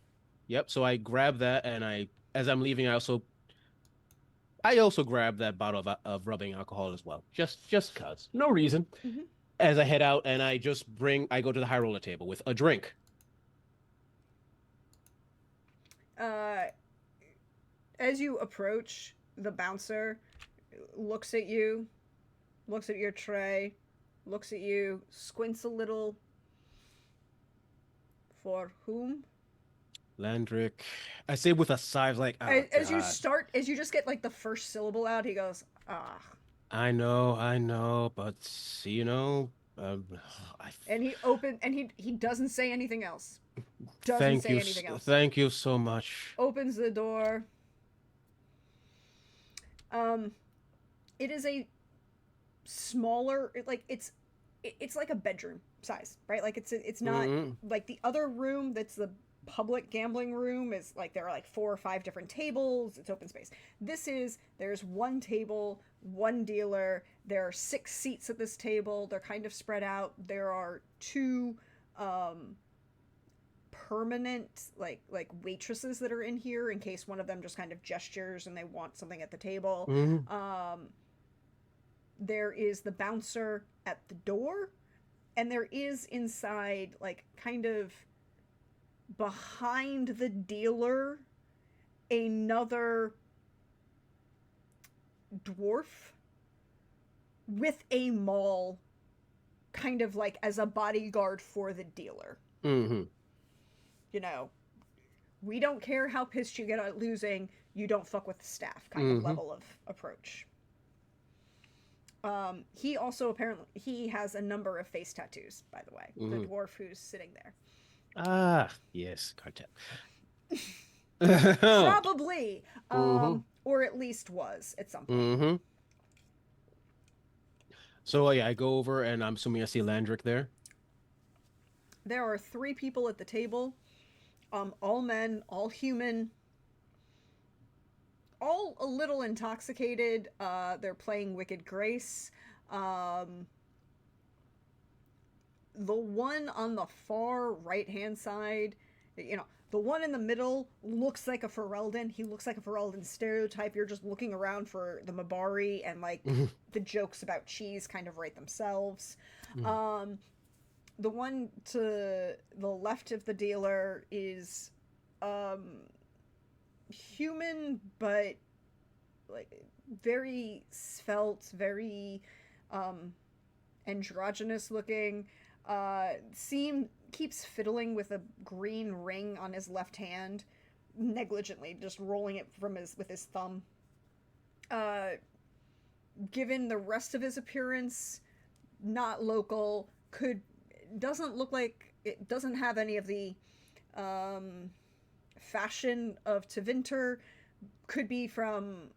Yep. So I grab that and as I'm leaving, I also I also grabbed that bottle of rubbing alcohol as well, just cause, no reason. Mm-hmm. As I head out, and I go to the high roller table with a drink. Uh, as you approach, the bouncer looks at you, looks at your tray, looks at you, squints a little. For whom? Landrick. I say with a sigh, like, oh As you God. start, as you just get like the first syllable out, he goes, ah. I know, but um, I And he doesn't say anything else. Doesn't say anything else. thank you so much. Opens the door. It is a smaller, it's like a bedroom size, right? Like it's not like the other room that's the public gambling room is like there are like 4 or 5 different tables. It's open space. There's one table, one dealer. There are 6 seats at this table. They're kind of spread out. There are 2 permanent like waitresses that are in here in case one of them just kind of gestures and they want something at the table. There is the bouncer at the door, and there is inside, like, kind of behind the dealer, another dwarf with a maul, kind of like as a bodyguard for the dealer. Mm-hmm. You know, we don't care how pissed you get at losing, you don't fuck with the staff kind of level of approach. He also he has a number of face tattoos, by the way. The dwarf who's sitting there. Ah, yes, cartel. Probably. Or at least was at some point. So yeah, I go over and I'm assuming I see Landrick there. There are 3 people at the table. All men, all human. All a little intoxicated. They're playing Wicked Grace. The one on the far right-hand side, the one in the middle looks like a Ferelden. He looks like a Ferelden stereotype. You're just looking around for the Mabari, and like the jokes about cheese kind of write themselves. The one to the left of the dealer is human, but like very svelte, very androgynous looking. Keeps fiddling with a green ring on his left hand, negligently, just rolling it with his thumb. Given the rest of his appearance, not local, doesn't look like it doesn't have any of the fashion of Tevinter. Could be from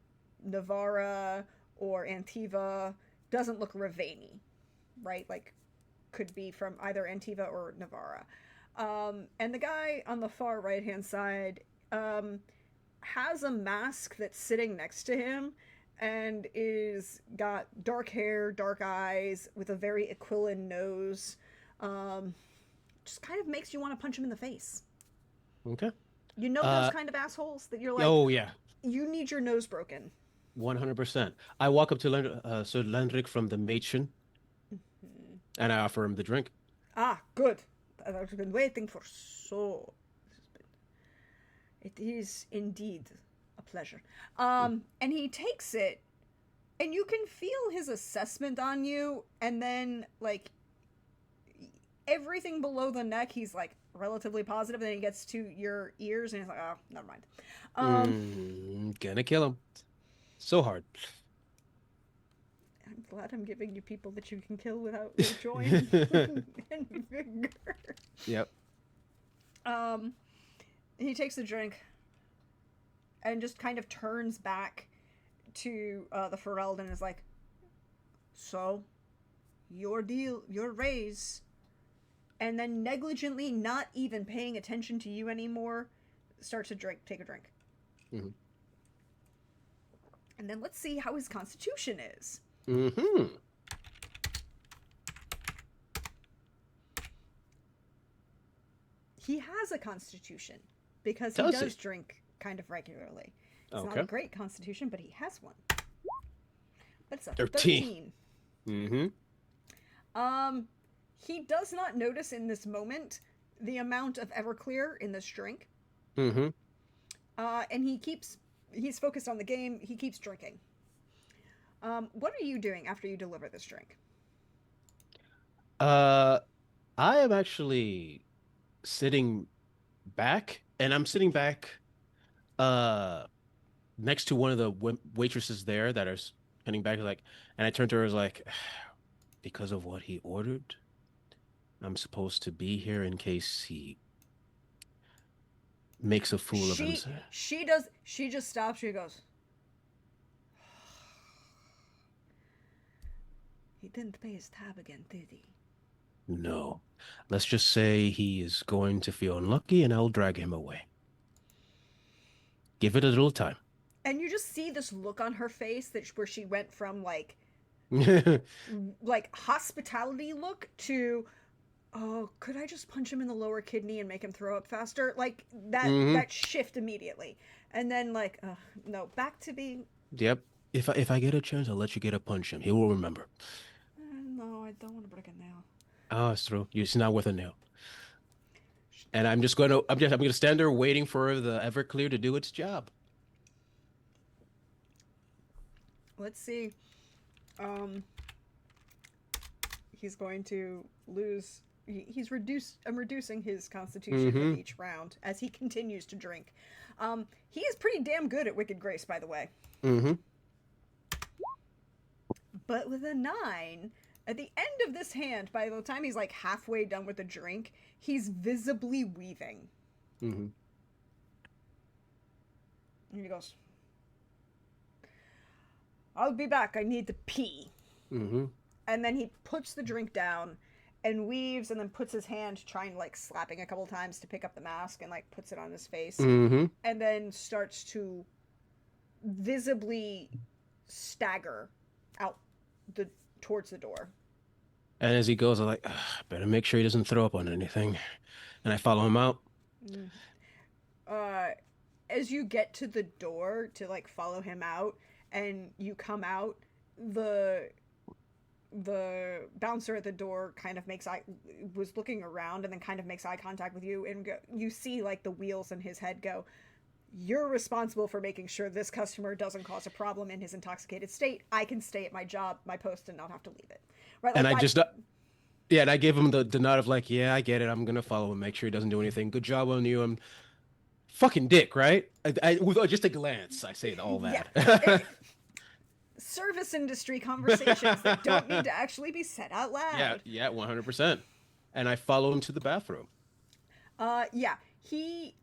Navarra or Antiva. Doesn't look Ravani, right? Like, could be from either Antiva or Navarra. And the guy on the far right-hand side has a mask that's sitting next to him and got dark hair, dark eyes, with a very aquiline nose. Just kind of makes you want to punch him in the face. Okay. You know those kind of assholes that you're like, oh yeah, you need your nose broken. 100%. I walk up to Sir Landrick from the Mädchen, and I offer him the drink. Ah, good. I've been waiting for so. It is indeed a pleasure. And he takes it, and you can feel his assessment on you, and then, like, everything below the neck, he's, like, relatively positive, and then he gets to your ears, and he's like, oh, never mind. Gonna kill him. So hard. I'm glad I'm giving you people that you can kill without joy and vigor. Yep. He takes the drink and just kind of turns back to the Fereld and is like, so, your deal, your raise, and then negligently, not even paying attention to you anymore, starts to take a drink. Mm-hmm. And then let's see how his constitution is. Mm-hmm. He has a constitution because he does drink kind of regularly. It's not a Okay. great constitution, but he has one. That's a 13. 13. He does not notice in this moment the amount of Everclear in this drink. Mm-hmm. And he's focused on the game. He keeps drinking. What are you doing after you deliver this drink? I am actually sitting back, and I'm sitting back uh next to one of the waitresses there that are heading back, like, and I turned to her as like, because of what he ordered, I'm supposed to be here in case he makes a fool of himself. She just stops. She goes, he didn't pay his tab again, did he? No. Let's just say he is going to feel unlucky and I'll drag him away. Give it a little time. And you just see this look on her face where she went from like hospitality look to, oh, could I just punch him in the lower kidney and make him throw up faster? Like that shift immediately. And then like, no, back to being. Yep. If I get a chance, I'll let you get a punch him. He will remember. No, I don't want to break a nail. Oh, it's true. It's not worth a nail. And I'm gonna stand there waiting for the Everclear to do its job. Let's see. He's going to lose. I'm reducing his constitution with each round as he continues to drink. He is pretty damn good at Wicked Grace, by the way. Mm-hmm. But with a 9, at the end of this hand, by the time he's like halfway done with the drink, he's visibly weaving. Mm-hmm. And he goes, I'll be back. I need to pee. Mm-hmm. And then he puts the drink down and weaves and then puts his hand trying like slapping a couple times to pick up the mask and like puts it on his face. Mm-hmm. And then starts to visibly stagger out towards the door. And as he goes, I'm like, better make sure he doesn't throw up on anything. And I follow him out. As you get to the door to like follow him out and you come out, the bouncer at the door kind of was looking around and then kind of makes eye contact with you, and you see like the wheels in his head go, you're responsible for making sure this customer doesn't cause a problem in his intoxicated state. I can stay at my job, my post, and not have to leave it. Right? Like, and I gave him the nod of like, yeah, I get it. I'm going to follow him, make sure he doesn't do anything. Good job on you. I'm fucking dick, right? With just a glance, I say all that. Yeah. Service industry conversations that don't need to actually be said out loud. Yeah, 100%. And I follow him to the bathroom. He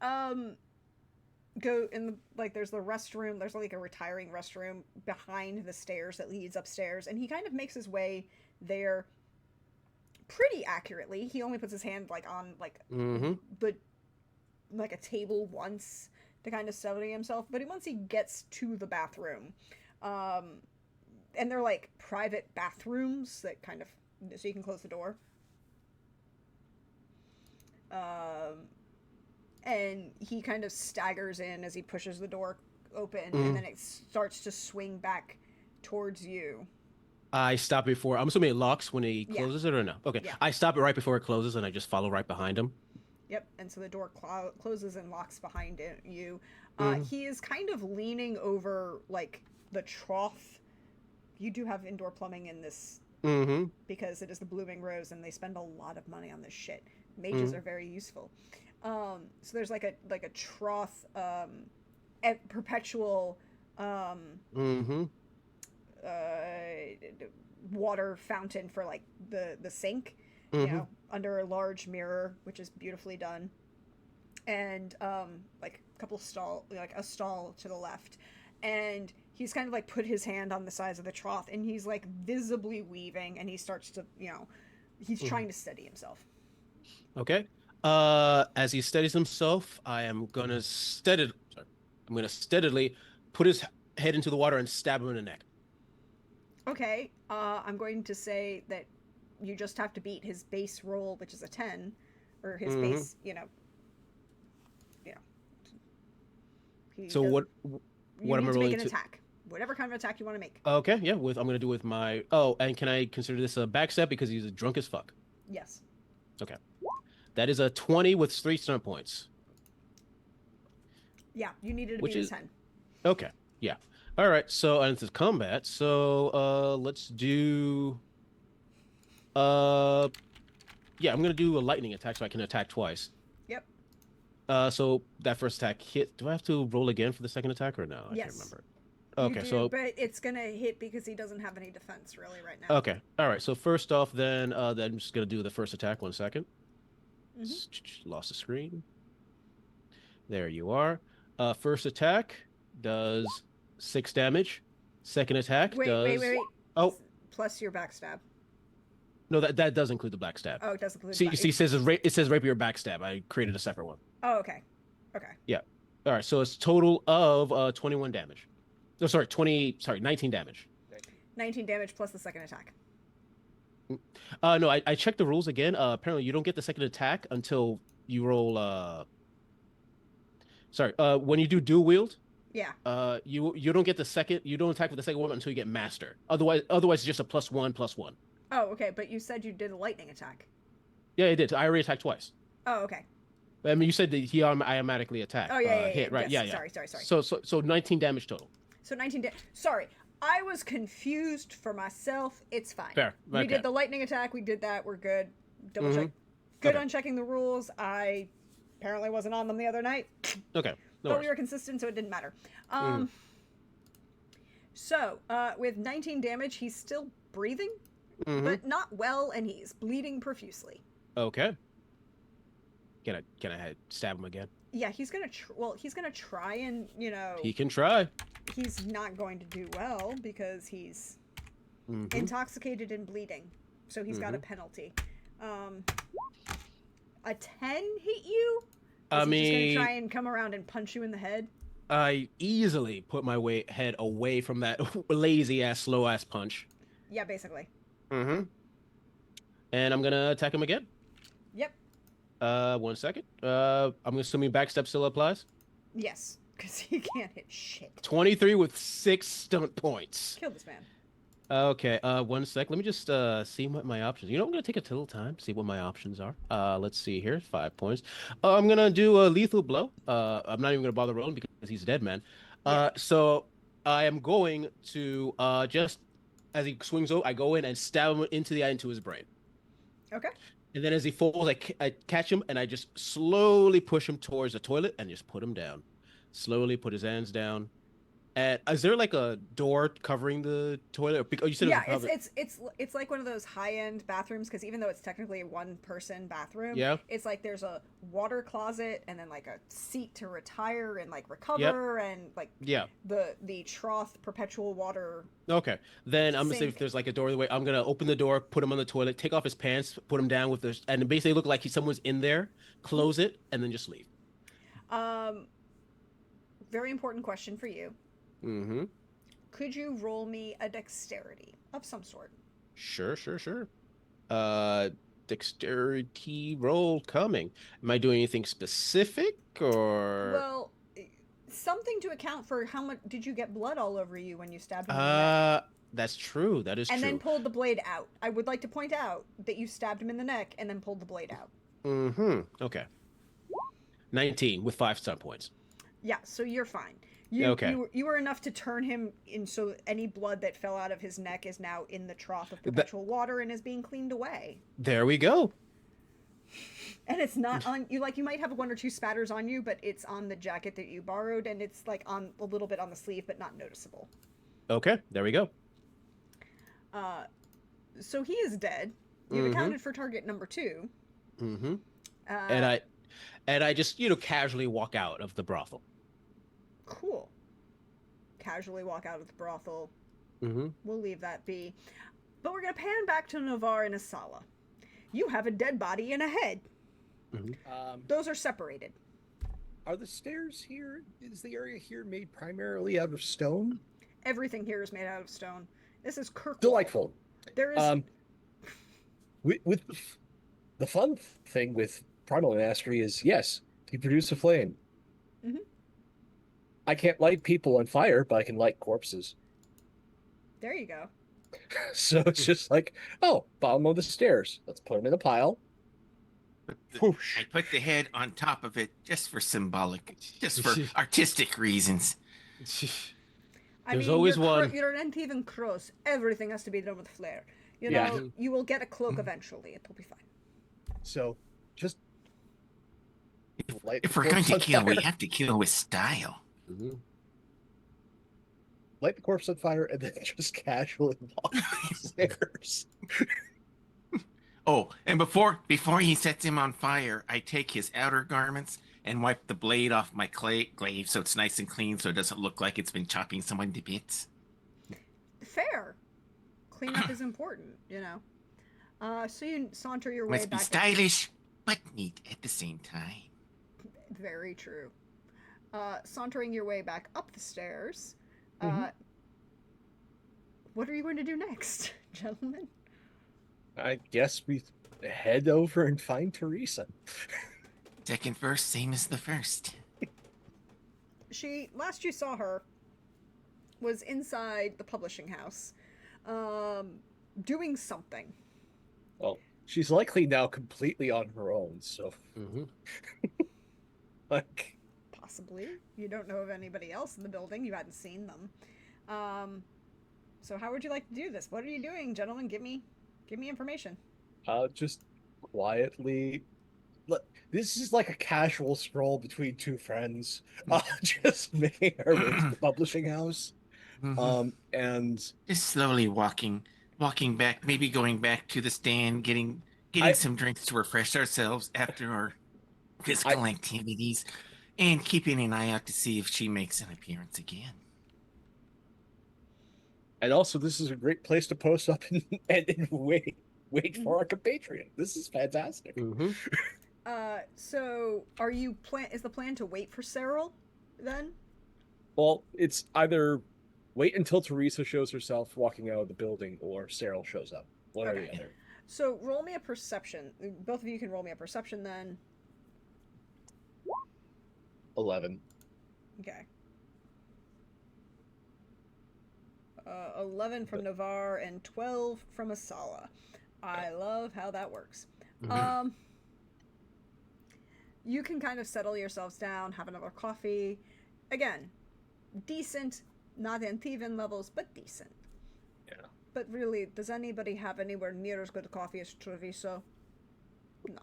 go in there's the restroom. There's like a retiring restroom behind the stairs that leads upstairs, and he kind of makes his way there pretty accurately. He only puts his hand like on a table once to kind of steady himself, but once he gets to the bathroom, and they're like private bathrooms that kind of, so you can close the door. And he kind of staggers in as he pushes the door open, and then it starts to swing back towards you. I stop before. I'm assuming it locks when he closes it, or no? Okay. Yeah. I stop it right before it closes, and I just follow right behind him. Yep. And so the door closes and locks behind you. He is kind of leaning over like the trough. You do have indoor plumbing in this because it is the Blooming Rose, and they spend a lot of money on this shit. Mages are very useful. So there's like a trough, perpetual water fountain for like the sink, you know, under a large mirror, which is beautifully done, and like a couple a stall to the left, and he's kind of like put his hand on the sides of the trough, and he's like visibly weaving, and he starts to, he's trying to steady himself. Okay. As he steadies himself, I'm gonna steadily put his head into the water and stab him in the neck. Okay. I'm going to say that you just have to beat his base roll, which is a 10, or his base, So you What am need I to make rolling an to? attack. Whatever kind of attack you want to make. Okay, yeah. I'm gonna do with my. Oh, and can I consider this a backstab because he's drunk as fuck? Yes. Okay, that is a 20 with 3 stunt points, Yeah, you needed to which beat a is 10. okay. Yeah. All right. So and it's combat. So let's do. Uh, yeah, I'm gonna do a lightning attack so I can attack twice. Yep. So that first attack hit. Do I have to roll again for the second attack or no? I can't Yes. remember. You Okay, do, so but it's gonna hit because he doesn't have any defense really right now. okay, all right. So first off, then I'm just gonna do the first attack. 1 second. Lost the screen. There you are. First attack does 6 damage. Second attack does. Wait. Oh Plus your backstab. no, that does include the backstab. Oh, it does include. See, it says rapier backstab. I created a separate one. Oh, okay. Okay. Yeah. All right. So it's total of 21 damage. No, sorry, 19 damage. 19 damage plus the second attack. No, I checked the rules again. Apparently you don't get the second attack until you roll. When you do dual wield, Yeah. you don't get the second. You don't attack with the second one until you get master. Otherwise, it's just a +1/+1. Oh, okay. But you said you did a lightning attack. Yeah, I did. I already attacked twice. Oh, okay. I mean, you said that he automatically attacked. Oh, yeah, hit, right? yes, Yeah. Sorry. So 19 damage total. So 19 damage. Sorry. I was confused for myself. It's fine. Fair. We Okay. did the lightning attack. We did that. We're good. Double Mhm. check. Good Okay. on checking the rules. I apparently wasn't on them the other night. Okay. No But worries. we were consistent, so it didn't matter. So, with 19 damage, he's still breathing, Mhm. but not well, and he's bleeding profusely. Okay. Can I stab him again? Yeah, he's gonna. He's gonna try and He can try. he's not going to do well because he's Mhm. intoxicated and bleeding, so he's got a Mhm. penalty. A 10 hit you? I Is he just mean, gonna try and come around and punch you in the head? I easily put my head away from that lazy ass, slow ass punch. Yeah, basically. Mm-hmm. And I'm gonna attack him again. Yep. 1 second. I'm assuming backstep still applies. Yes, because he can't hit shit. 23 with 6 stunt points. Kill this man. Okay. 1 sec. Let me just see what my options. I'm gonna take a little time see what my options are. Let's see here. 5 points. I'm gonna do a lethal blow. I'm not even gonna bother rolling because he's a dead man. Yeah. So I am going to just as he swings over, I go in and stab him into the eye, into his brain. Okay. And then as he falls, I catch him and I just slowly push him towards the toilet and just put him down. Slowly put his hands down. And is there like a door covering the toilet? Oh, you said Yeah, it was it's like one of those high-end bathrooms because even though it's technically a one-person bathroom, Yeah. it's like there's a water closet and then like a seat to retire and like recover and like Yeah. the trough perpetual water. Okay. Then I'm gonna say if Sink. there's like a doorway, I'm gonna open the door, put him on the toilet, take off his pants, put him down with this, and basically look like someone's in there, close it, and then just leave. Very important question for you. Mm-hmm. Could you roll me a dexterity of some sort? Sure. Dexterity roll coming. Am I doing anything specific or? Well, something to account for how much did you get blood all over you when you stabbed him in the neck? That's true. That is And true. then pulled the blade out. I would like to point out that you stabbed him in the neck and then pulled the blade out. Mm-hmm. Okay. 19 with 5 stunt points. Yeah, so you're fine. Okay. You were enough to turn him in so any blood that fell out of his neck is now in the trough of perpetual water and is being cleaned away. There we go. And it's not on you. Like you might have 1 or 2 spatters on you, but it's on the jacket that you borrowed, and it's like on a little bit on the sleeve, but not noticeable. Okay, there we go. So he is dead. You've accounted for target number 2. Mm-hmm. And I just casually walk out of the brothel. Cool. Casually walk out of the brothel. Mm-hmm. We'll leave that be. But we're going to pan back to Navarre and Asala. You have a dead body and a head. Mm-hmm. Those are separated. Are the stairs here? Is the area here made primarily out of stone? Everything here is made out of stone. This is Kirkwood. Delightful. There is. With the fun thing with Primal Mastery is yes, you produce a flame. Mhm. I can't light people on fire, but I can light corpses. There you go. So it's just like, oh, bottom of the stairs. Let's put them in a pile. I put the head on top of it just for just for artistic reasons. I There's mean, always one. You're an Antivan Crows. Everything has to be done with flair. You Yeah. know, you will get a cloak eventually. It'll be fine. So just light If the we're going corpse to on kill, we fire. have to kill with style. Mhm. Light the corpse on fire and then just casually walk the stairs. Oh, and before he sets him on fire, I take his outer garments and wipe the blade off my glaive so it's nice and clean, so it doesn't look like it's been chopping someone to bits. Fair. Cleanup is important, you know. So you saunter your way Must be back. stylish, but neat at the same time. Very true. Sauntering your way back up the stairs. Mhm. What are you going to do next, gentlemen? I guess we head over and find Teresa. Second verse, same as the first. Last you saw her was inside the publishing house, doing something. Well, she's likely now completely on her own, so Mhm. like Possibly. You don't know of anybody else in the building. You hadn't seen them. So how would you like to do this? What are you doing, gentlemen? Give me information. just quietly. Look, this is like a casual stroll between two friends, just making our way to the publishing house. And Just slowly walking back, maybe going back to the stand, getting some drinks to refresh ourselves after our physical activities, and keeping an eye out to see if she makes an appearance again. and also, this is a great place to post up and wait for our compatriot. This is fantastic. Mhm. So is the plan to wait for Cyril then? Well, it's either wait until Teresa shows herself walking out of the building or Cyril shows up. One or the Okay. other. So roll me a perception. Both of you can roll me a perception then. 11. Okay. 11 from Navarre and 12 from Asala. I love how that works. Mhm. You can kind of settle yourselves down, have another coffee. Again, decent, not Antivan levels, but decent. Yeah. But really, does anybody have anywhere near as good coffee as Treviso? No.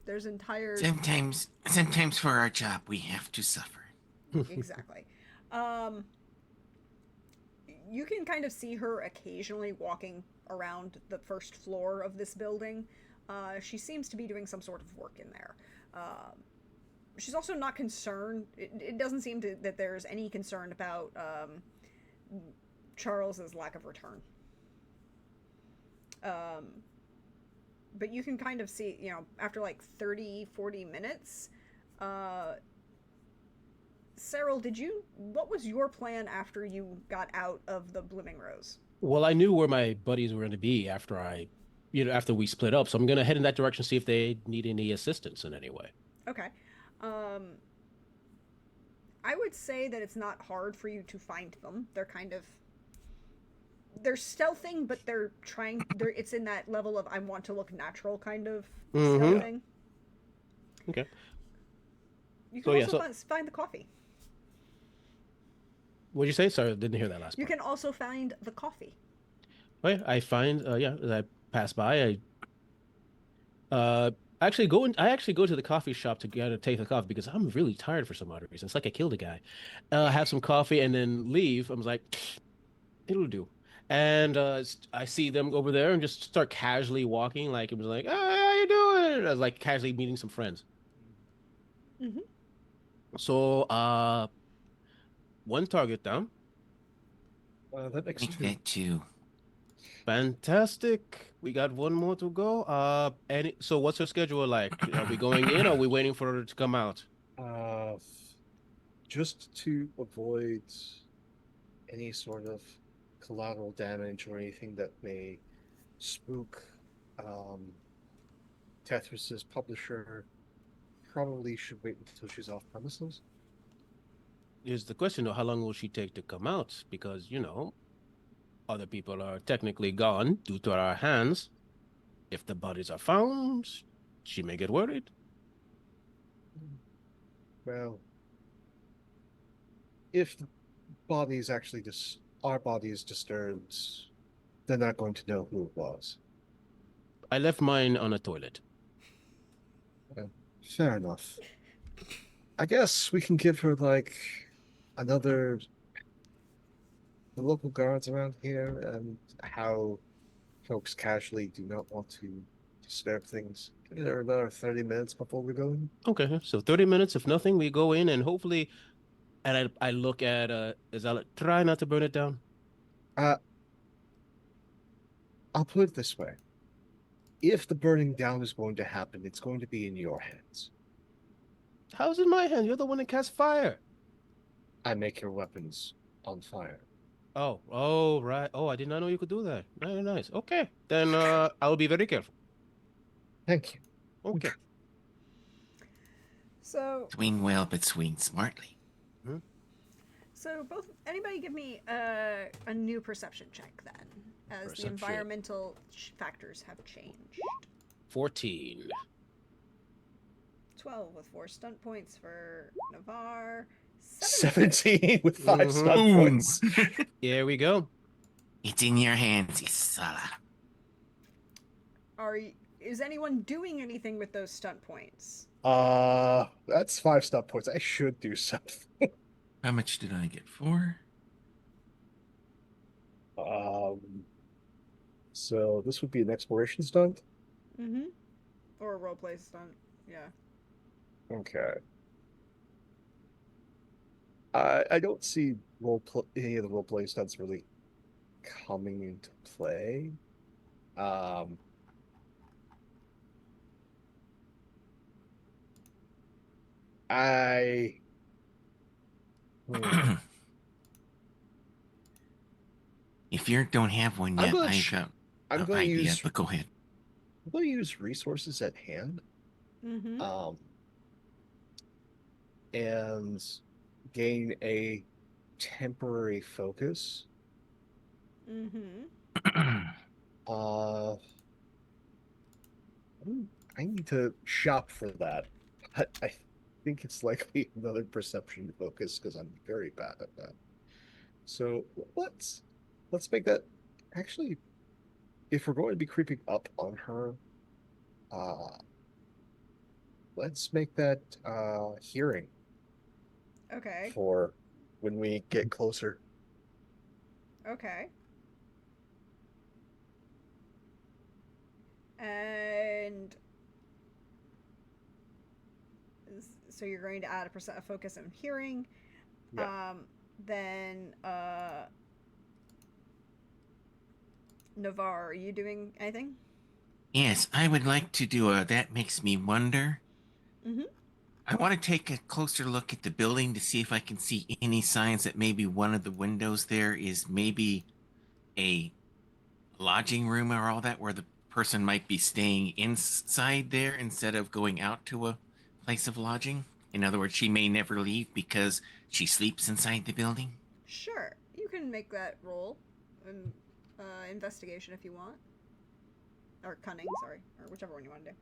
There's entire... Sometimes for our job, we have to suffer. Exactly. You can kind of see her occasionally walking around the first floor of this building. She seems to be doing some sort of work in there. She's also not concerned. It doesn't seem that there's any concern about Charles's lack of return. But you can kind of see, after like 30, 40 minutes, Cyril, what was your plan after you got out of the Blooming Rose? Well, I knew where my buddies were going to be after we split up, so I'm going to head in that direction, see if they need any assistance in any way. Okay. I would say that it's not hard for you to find them. They're stealthing, but it's in that level of I want to look natural kind of stealthing. Okay. You can also find the coffee. What'd you say? Sorry, I didn't hear that last part. You can also find the coffee. Oh, yeah, I find, as I pass by, I actually go to the coffee shop to take the coffee because I'm really tired for some odd reason. It's like I killed a guy. Have some coffee and then leave. I was like, it'll do. And I see them over there and just start casually walking. Like it was like, oh, how you doing? I was like casually meeting some friends. Mm-hmm. So, one target down. That makes Make that two. Fantastic. We got one more to go. So what's her schedule like? Are we going in or are we waiting for her to come out? Just to avoid any sort of collateral damage or anything that may spook Tethris's publisher, probably should wait until she's off premises. Here's the question, though. How long will she take to come out? Because, other people are technically gone due to our hands. If the bodies are found, she may get worried. Well, if the body is actually our body is disturbed, they're not going to know who it was. I left mine on a toilet. Fair enough. I guess we can give her like the local guards around here and how folks casually do not want to disturb things. Give her another 30 minutes before we go in. Okay, so 30 minutes. If nothing, we go in and hopefully, and I look at Izala, try not to burn it down. I'll put it this way. If the burning down is going to happen, it's going to be in your hands. How's in my hand? You're the one that casts fire. I make your weapons on fire. Oh, right. Oh, I did not know you could do that. Very nice. Okay, then I'll be very careful. Thank you. Okay. So, Swing well, but swing smartly. anybody give me a new perception check then, as Perception. the environmental factors have changed. 14. 12 with 4 stunt points for Navarre. 17 with 5 Mhm. stun Boom. points. Here we go. It's in your hands, Isala. Is anyone doing anything with those stunt points? That's 5 stun points. I should do something. How much did I get for? So this would be an exploration stunt. Mm-hmm. Or a roleplay stunt. Yeah. Okay. I don't see any of the roleplay stunts really coming into play. If you don't have one yet, I got I'm an going to idea, use but go ahead. I'm going to use resources at hand. Mm-hmm. And gain a temporary focus. Mm-hmm. I need to shop for that. I think it's likely another perception focus because I'm very bad at that. So let's make that actually. If we're going to be creeping up on her, let's make that hearing Okay. for when we get closer. Okay. And so you're going to add a focus on hearing. Yeah. Then Navarre, are you doing anything? Yes, I would like to do a That Makes Me Wonder. Mm-hmm. I want to take a closer look at the building to see if I can see any signs that maybe one of the windows there is maybe a lodging room or all that, where the person might be staying inside there instead of going out to a place of lodging. In other words, she may never leave because she sleeps inside the building. Sure. You can make that roll. Investigation if you want. Or cunning, sorry. Or whichever one you want to do.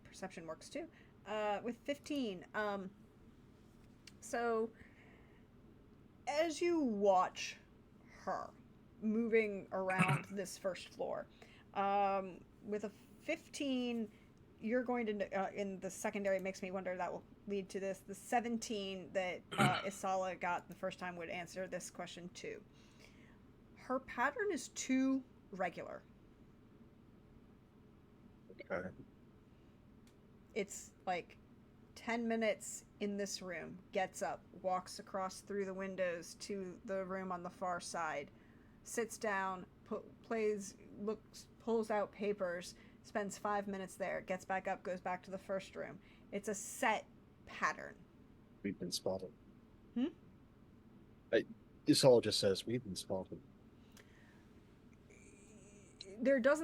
Perception works too. With 15. So, as you watch her moving around this first floor, with a 15, you're going to, in the secondary, makes me wonder that will lead to this. The 17 that Isala got the first time would answer this question too. Her pattern is too regular. Okay. It's like 10 minutes in this room, gets up, walks across through the windows to the room on the far side, sits down, pulls out papers, spends 5 minutes there, gets back up, goes back to the first room. It's a set pattern. We've been spotted. Hmm? This all just says we've been spotted. That's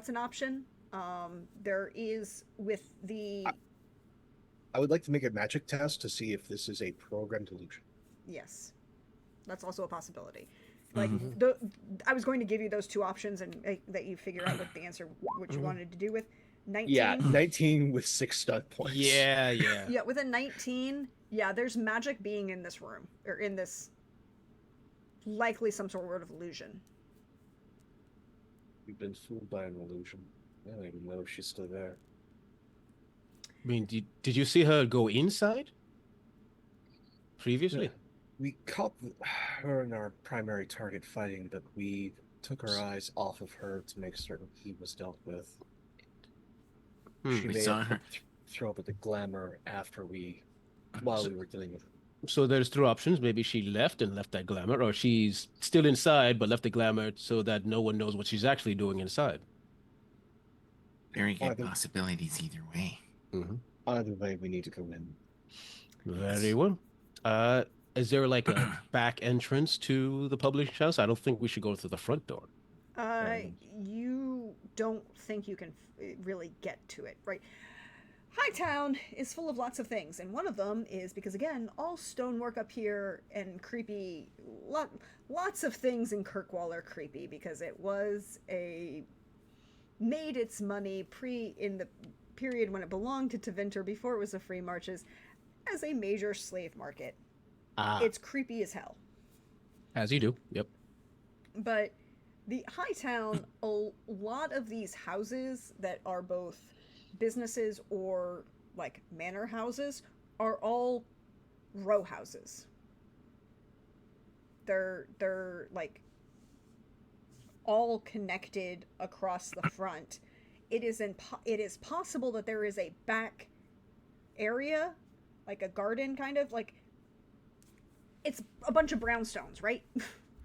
an option. There is with the I would like to make a magic test to see if this is a programmed illusion. yes, that's also a possibility. Like Mhm. I was going to give you those two options and that you figure out what the answer what you Mhm. wanted to do with 19. Yeah, 19 with 6 stud points. Yeah. Yeah, with a 19, yeah, there's magic being in this room or in this likely some sort of illusion. We've been fooled by an illusion. I don't even know if she's still there. I mean, did you see her go inside previously? We caught her and our primary target fighting, but we took our eyes off of her to make certain he was dealt with. She We may saw have her. throw up the glamour while we were dealing with her. So there's two options. Maybe she left and left that glamour, or she's still inside but left the glamour so that no one knows what she's actually doing inside. Very good Either- possibilities either way. Mm-hmm. Either way, we need to go in. Very well. Is there like a back entrance to the publishing house? I don't think we should go through the front door. You don't think you can really get to it, right? Hightown is full of lots of things, and one of them is because, again, all stonework up here and creepy. Lots of things in Kirkwall are creepy because it was made its money in the period when it belonged to Tevinter before it was a free marches as a major slave market. It's creepy as hell. As you do. Yep. But the Hightown, a lot of these houses that are both businesses or like manor houses are all row houses. They're like all connected across the front. It is possible that there is a back area, like a garden kind of like it's a bunch of brownstones, right?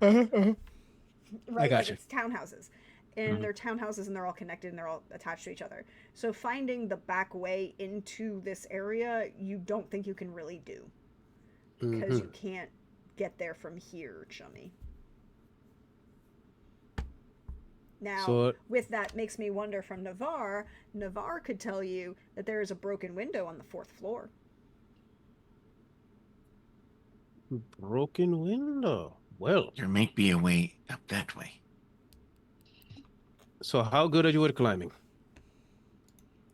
Right, I got like you. it's townhouses. And they're townhouses and they're all connected and they're all attached to each other. So finding the back way into this area, you don't think you can really do. Because you can't get there from here, chummy. Now, So- with that makes me wonder from Navarre could tell you that there is a broken window on the 4th floor. Broken window. Well, There might be a way up that way. so how good are you at climbing?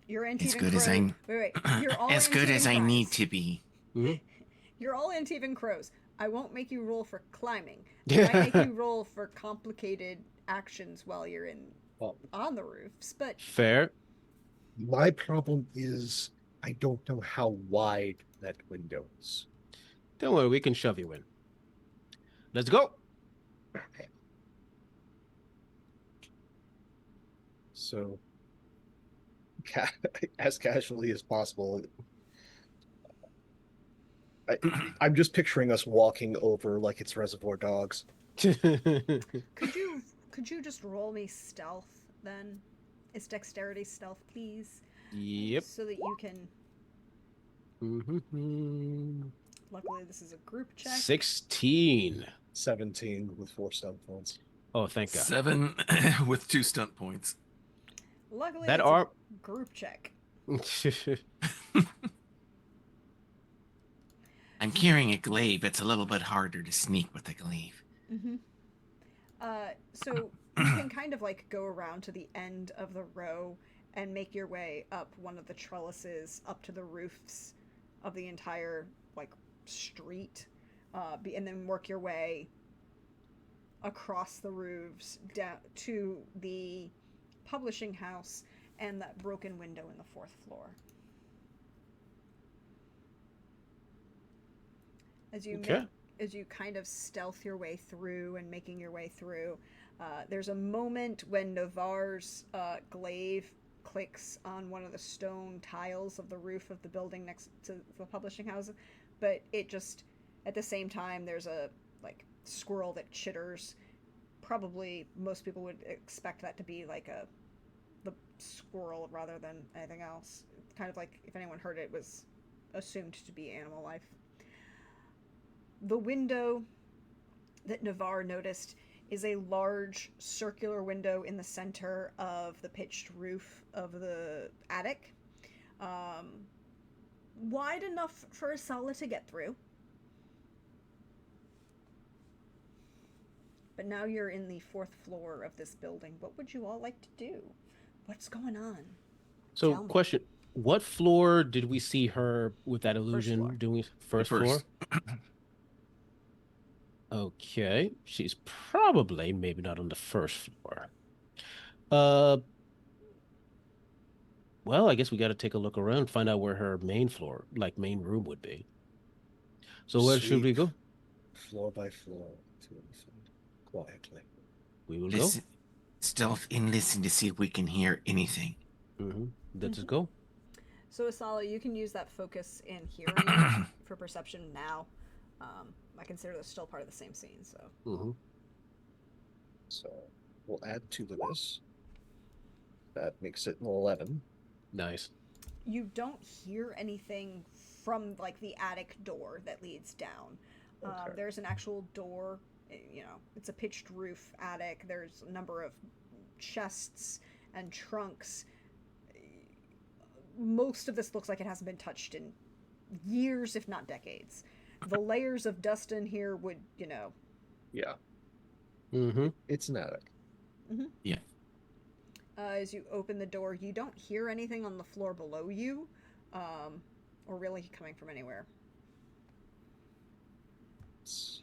You're As Antivan good as Crows. I Wait. You're all as good as Antivan I need Crows. to be. You're all Antivan Crows. I won't make you roll for climbing. I might make you roll for complicated actions while you're on the roofs, but Fair. My problem is I don't know how wide that window is. Don't worry, we can shove you in. Let's go. So, as casually as possible, I'm just picturing us walking over like it's Reservoir Dogs. could you just roll me stealth then? It's dexterity stealth, please. Yep. So that you can. Luckily, this is a group check. 16. 17 with 4 stun points. Oh, thank God. 7 with 2 stunt points. Luckily, That it's are- a group check. I'm carrying a glaive. It's a little bit harder to sneak with a glaive. Mm-hmm. So you can kind of like go around to the end of the row and make your way up one of the trellises up to the roofs of the entire like street, and then work your way across the roofs down to the publishing house and that broken window in the 4th floor. As you kind of stealth your way through and making your way through, there's a moment when Navarre's glaive clicks on one of the stone tiles of the roof of the building next to the publishing house, but it just, at the same time, there's a like squirrel that chitters. Probably most people would expect that to be like the squirrel rather than anything else. It's kind of like if anyone heard it, was assumed to be animal life. The window that Navarre noticed is a large circular window in the center of the pitched roof of the attic. Wide enough for Asala to get through. But now you're in the 4th floor of this building. What would you all like to do? What's going on? So, Tell me. question: what floor did we see her with that floor. illusion doing? First floor. Okay, she's probably maybe not on the first floor. Well, I guess we got to take a look around, find out where her main floor, like main room, would be. So where should we Sweep go? Floor by floor to listen quietly. We will Listen, stealth and listen to see if we can hear anything. go. Let's go. So Asala, you can use that focus in hearing for perception now. I consider this still part of the same scene, so. So we'll add 2 to this. That makes it an 11. Nice. You don't hear anything from like the attic door that leads down. Okay. There's an actual door, you know, it's a pitched roof attic. There's a number of chests and trunks. Most of this looks like it hasn't been touched in years, if not decades. The layers of dust in here would, you know. Yeah. Mm-hmm. It's an attic. Yeah. As you open the door, you don't hear anything on the floor below you, or really coming from anywhere. It's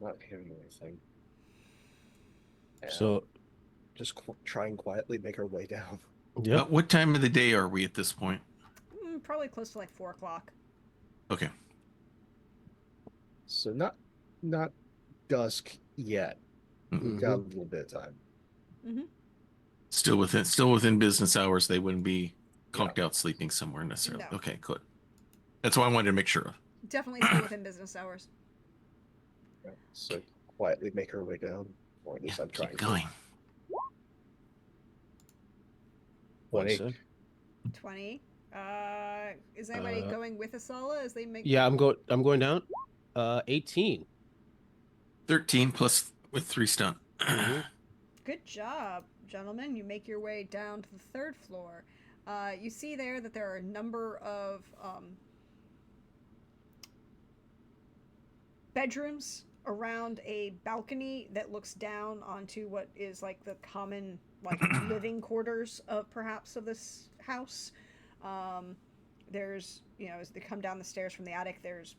not hearing anything. And So, just try and quietly make our way down. yeah. What time of the day are we at this point? Probably close to like 4 o'clock. Okay. So not dusk yet. We've got a little bit of time. Still within business hours. They wouldn't be conked out sleeping somewhere necessarily. No. Okay, good. That's what I wanted to make sure of. Definitely still within business hours. Right. So quietly make our way down. Or at least I'm trying Keep going. to. 20. 20. Is anybody going with Asala as they make? Yeah, I'm going down. 18. 13 plus with 3 stunt. Good job, gentlemen. You make your way down to the 3rd floor. You see there that there are a number of bedrooms around a balcony that looks down onto what is like the common like living quarters of perhaps of this house. There's, you know, as they come down the stairs from the attic, there's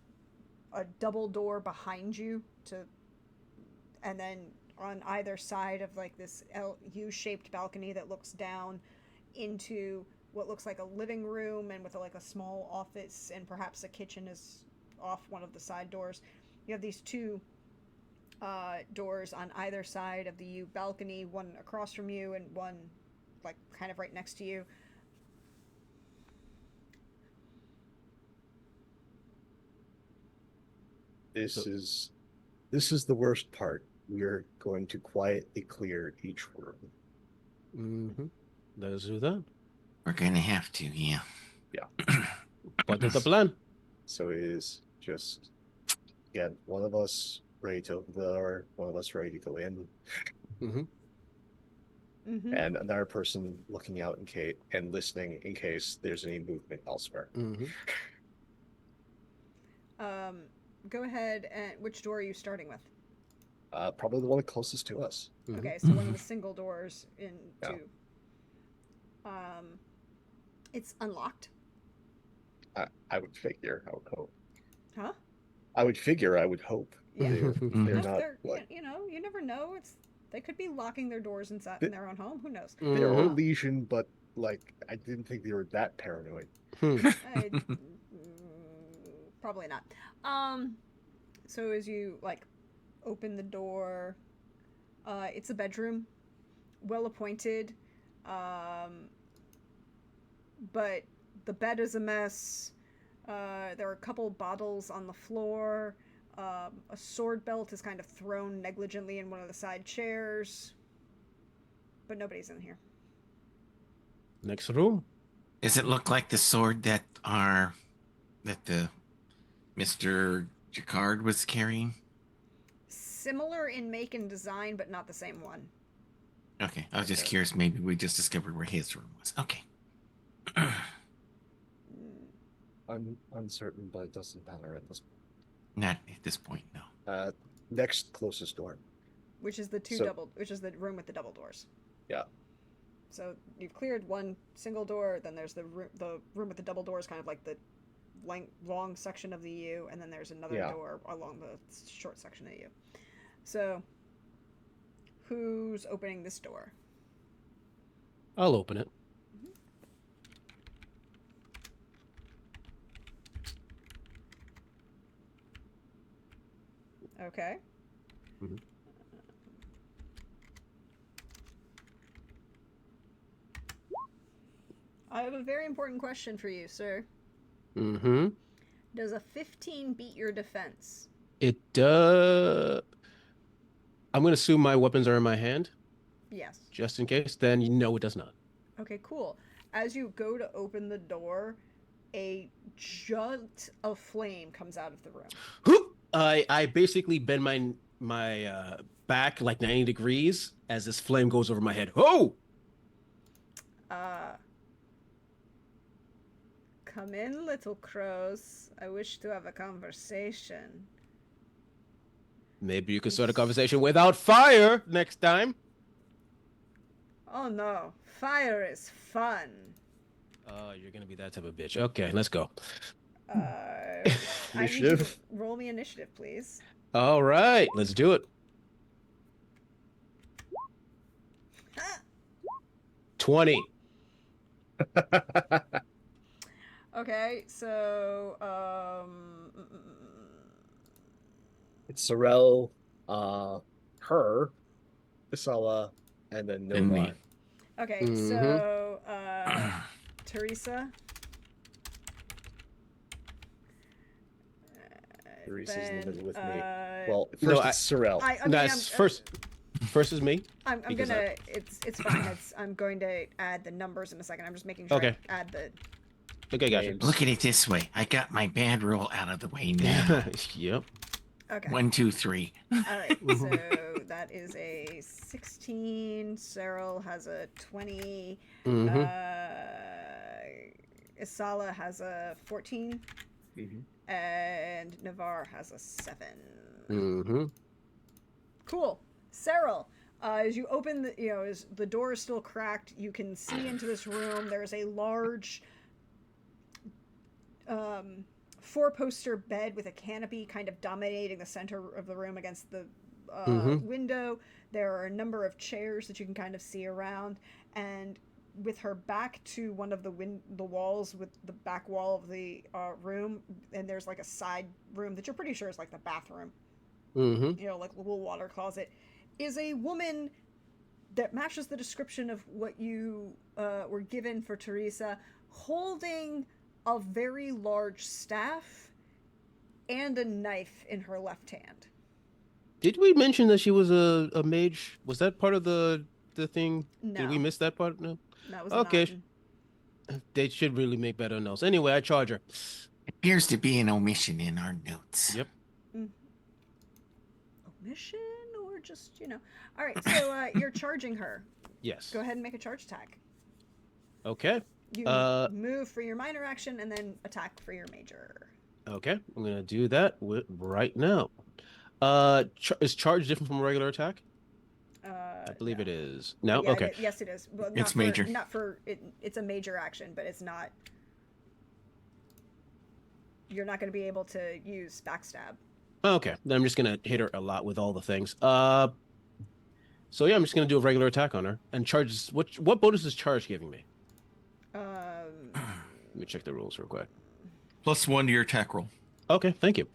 a double door behind you and then on either side of like this U-shaped balcony that looks down into what looks like a living room and with like a small office and perhaps a kitchen is off one of the side doors. You have these 2 doors on either side of the U balcony, one across from you and one like kind of right next to you. This is the worst part. We're going to quietly clear each room. Let's do that. We're gonna have to, yeah. Yeah. What is the plan? So it is just, again, one of us ready to open the door, one of us ready to go in, and another person looking out and listening in case there's any movement elsewhere. Go ahead, and which door are you starting with? Probably the one closest to us. Okay, so one of the single doors into. It's unlocked. I would figure. I would hope. Huh? I would figure. I would hope. Yeah. They're not. You know, you never know. They could be locking their doors inside in their own home. Who knows? They're a legion, but like I didn't think they were that paranoid. Probably not. So as you like open the door, it's a bedroom, well appointed, but the bed is a mess. There are a couple bottles on the floor. A sword belt is kind of thrown negligently in one of the side chairs, but nobody's in here. Next room. Does it look like the sword that the Mr. Jacquard was carrying? similar in make and design, but not the same one. Okay, I was just curious. Maybe we just discovered where his room was. Okay. I'm uncertain, but it doesn't matter at this point. Not at this point, no. Next closest door. Which is the which is the room with the double doors. Yeah. So you've cleared one single door, then there's the room with the double doors, kind of like the long section of the U, and then there's another door along the short section of the U. So, who's opening this door? I'll open it. Okay. Mm-hmm. I have a very important question for you, sir. Mm-hmm. Does a 15 beat your defense? It does. I'm going to assume my weapons are in my hand. Yes. Just in case. Then no, it does not. Okay, cool. As you go to open the door, a jet of flame comes out of the room. Whoop! I basically bend my back like 90 degrees as this flame goes over my head. Oh! Come in, little crows. I wish to have a conversation. Maybe you can start a conversation without fire next time. Oh no, fire is fun. Oh, you're gonna be that type of bitch. Okay, let's go. I need you to roll me initiative, please. All right, let's do it. 20. Okay, so It's Sorrel, her, Isala, and then And me. Novar. okay, Mhm. so Teresa. Teresa's in the Then, middle with me. uh, Well, first No, it's Sorrel. I mean, That's first is me. I'm because gonna. It's fine. I'm going to add the numbers in a second. I'm just making sure Okay. I add the. Okay, gotcha. Names. Look at it this way. I got my bad roll out of the way now. Yep. Okay. 1, 2, 3. All right. So that is a 16. Cyril has a 20. Mm-hmm. Isala has a 14. Mhm. And Navarre has a 7. Mm-hmm. Cool. Cyril, as you open the, as the door is still cracked, you can see into this room. There's a large 4-poster bed with a canopy kind of dominating the center of the room against the window. There are a number of chairs that you can kind of see around, and with her back to one of the walls, with the back wall of the room, and there's like a side room that you're pretty sure is like the bathroom. Mm-hmm. Like a little water closet, is a woman that matches the description of what you were given for Teresa, holding a very large staff and a knife in her left hand. Did we mention that she was a mage? Was that part of the thing? No. Did we miss that part? No. That was Okay. They should really make better notes. Anyway, I charge her. Appears to be an omission in our notes. Yep. Omission or just, All right, so you're charging her. Yes. Go ahead and make a charge attack. Okay. You move for your minor action and then attack for your major. Okay. I'm gonna do that right now. Is charge different from a regular attack? I believe it is. No. Yeah, Okay. yes, it is. Well, It's major. Not for it. It's a major action, but it's not. You're not going to be able to use backstab. Okay. Then I'm just gonna hit her a lot with all the things. So yeah, I'm just gonna do a regular attack on her and charge. What bonus is charge giving me? Let me check the rules real quick. +1 to your attack roll. Okay, thank you.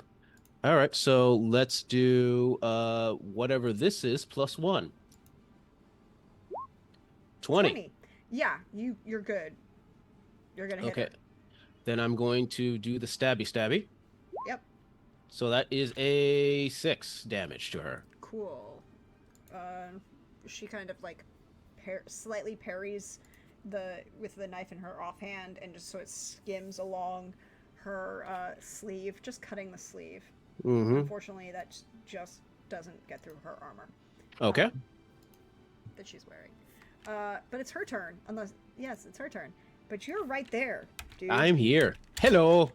All right, so let's do whatever this is +1. 20. Yeah, you're good. You're gonna hit Okay. her. Then I'm going to do the stabby. Yep. So that is a 6 damage to her. Cool. She kind of like slightly parries with the knife in her offhand, and just so it skims along her sleeve, just cutting the sleeve. Mm-hmm. Unfortunately, that just doesn't get through her armor. Okay. That she's wearing. But it's her turn. Yes, it's her turn. But you're right there, dude. I'm here. Hello.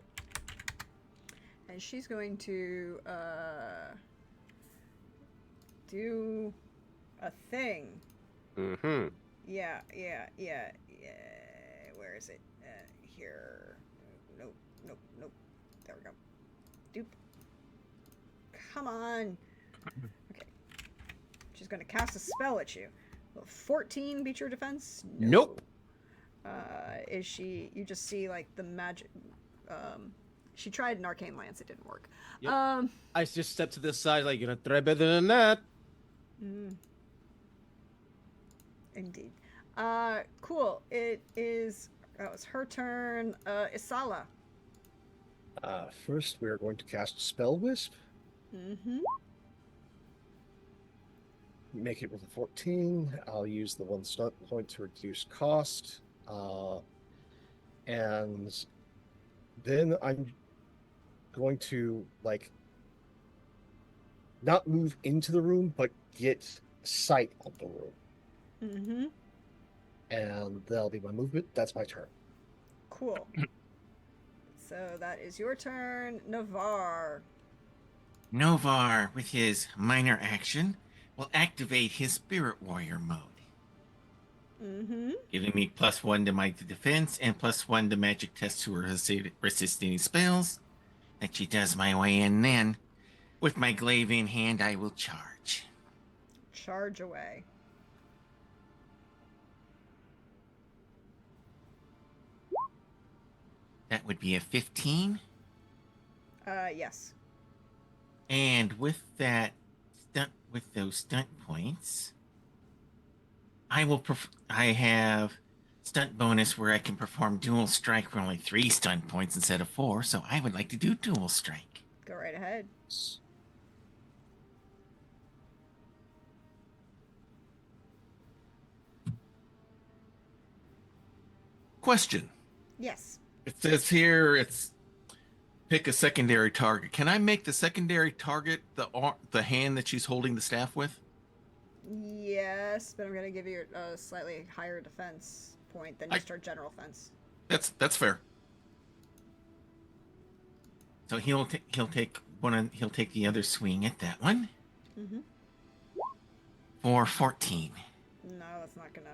And she's going to do a thing. Mm-hmm. Yeah. Where is it? Here. Nope. There we go. Doop. Come on. Okay. She's going to cast a spell at you. Will 14 beat your defense? No. Nope. Is she... You just see, like, the magic... she tried an arcane lance. It didn't work. Yep. I just stepped to the side like, you're going to try better than that. Indeed. Cool. It is... That was her turn. Isala. First, we are going to cast Spell Wisp. Mm-hmm. Make it with a 14. I'll use the 1 stunt point to reduce cost. And then I'm going to, like, not move into the room, but get sight of the room. Mm-hmm. And that'll be my movement. That's my turn. Cool. So that is your turn, Navar. Novar, with his minor action, will activate his Spirit Warrior mode, Mm-hmm. giving me +1 to my defense and +1 to magic tests to resist any spells that she does my way. And then, with my glaive in hand, I will charge. Charge away. That would be a 15. Yes. And with that with those stunt points, I have stunt bonus where I can perform dual strike for only 3 stunt points instead of 4. So I would like to do dual strike. Go right ahead. Question. Yes. It says here it's pick a secondary target. Can I make the secondary target the hand that she's holding the staff with? Yes, but I'm going to give you a slightly higher defense point than just our general fence. That's fair. So he'll take the other swing at that one. Mm-hmm. For 14. No, that's not gonna.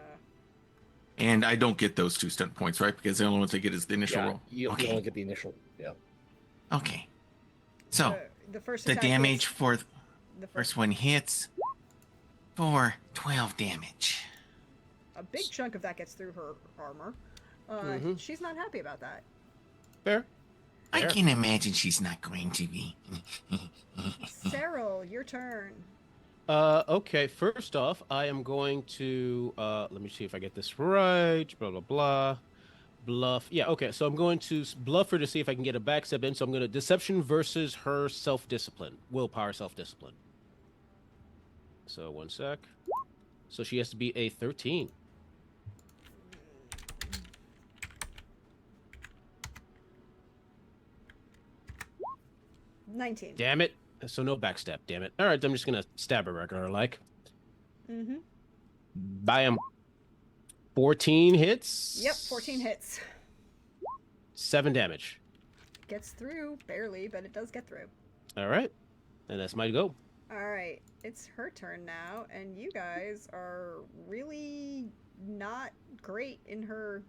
And I don't get those 2 stunt points, right? Because the only ones I get is the initial roll. You Okay. only get the initial. Yeah. Okay. So The first the attack damage is- for the first one hits for 12 damage. a big chunk of that gets through her armor. Mhm. She's not happy about that. Fair. I Fair. can imagine she's not going to be. Cyril, your turn. Okay, first off, I am going to, let me see if I get this right, blah, blah, blah, bluff. Yeah, okay, so I'm going to bluff her to see if I can get a backstep in, so I'm going to deception versus her self-discipline, willpower self-discipline. So, 1 sec. So she has to be a 13. Mm. 19. Damn it. So no backstep, damn it. All right, I'm just going to stab her regular like. Mm-hmm. Bam. 14 hits? Yep, 14 hits. 7 damage. Gets through, barely, but it does get through. All right. And that's my go. Alright, it's her turn now, and you guys are really not great in her...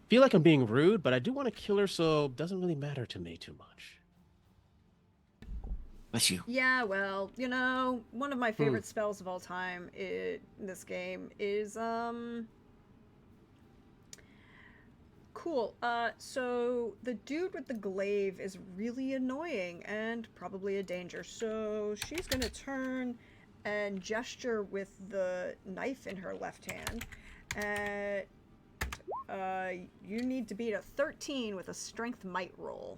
Feel like I'm being rude, but I do want to kill her, so it doesn't really matter to me too much. Bless you. Yeah, well, you know, one of my favorite spells of all time in this game is, cool. So the dude with the glaive is really annoying and probably a danger. So she's gonna turn and gesture with the knife in her left hand. You need to beat a 13 with a strength might roll.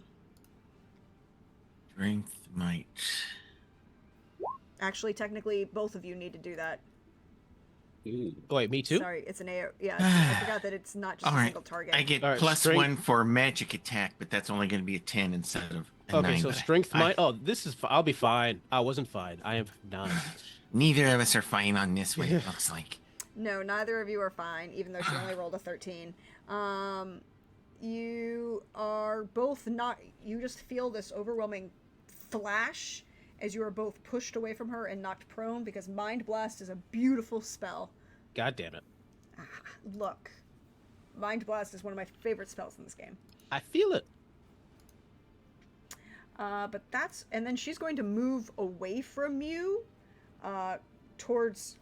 Strength might. Actually, technically, both of you need to do that. Ooh. Oh, wait, me too? Sorry, it's an AO. Yeah, I forgot that it's not just All a right. single target. I get All right, plus strength- 1 for magic attack, but that's only going to be a 10 instead of a Okay, 9. so but strength I- might. Oh, this is. I'll be fine. I wasn't fine. I am 9. Neither of us are fine on this one, it looks like. No, neither of you are fine, even though she only rolled a 13. You are both not. You just feel this overwhelming flash as you are both pushed away from her and knocked prone because Mind Blast is a beautiful spell. God damn it. Look, Mind Blast is one of my favorite spells in this game. I feel it. But that's. And then she's going to move away from you towards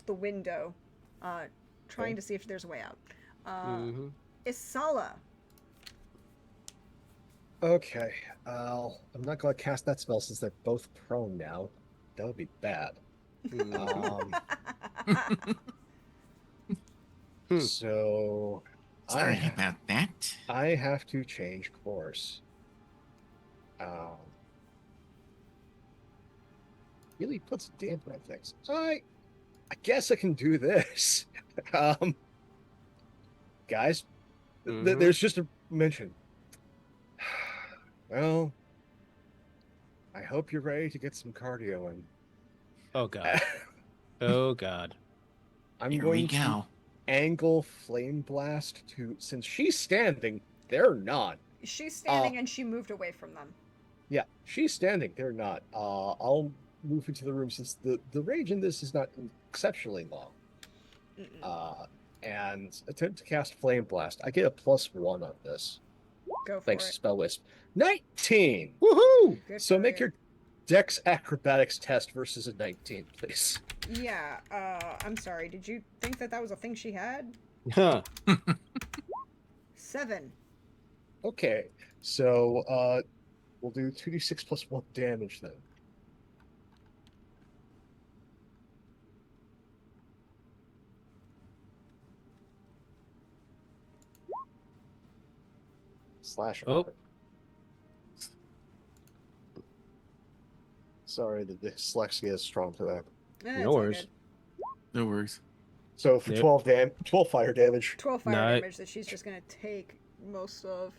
the window, trying to see if there's a way out. Isala. Okay. I'm not going to cast that spell since they're both prone now. That would be bad. So Sorry about that. I have to change course. Really puts a damper on things. I guess I can do this. Guys, there's just a mention. Well, I hope you're ready to get some cardio in. Oh god. Oh god. I'm Here going we to go. angle Flame Blast to, since she's standing, they're not. She's standing and she moved away from them. Yeah, she's standing, they're not. I'll move into the room since the range in this is not exceptionally long. And attempt to cast Flame Blast. I get a +1 on this. Go for Thanks it. to Spell Wisp. 19! Woohoo! Good So for make you. your Dex Acrobatics test versus a 19, please. Yeah, I'm sorry. Did you think that was a thing she had? Huh. 7. Okay, so we'll do 2d6 plus 1 damage then. Slash. Oh. Sorry, the dyslexia is strong for that. It's No all worries. good. No worries. So for Yep. 12 fire damage. 12 fire Night. damage that she's just going to take most of.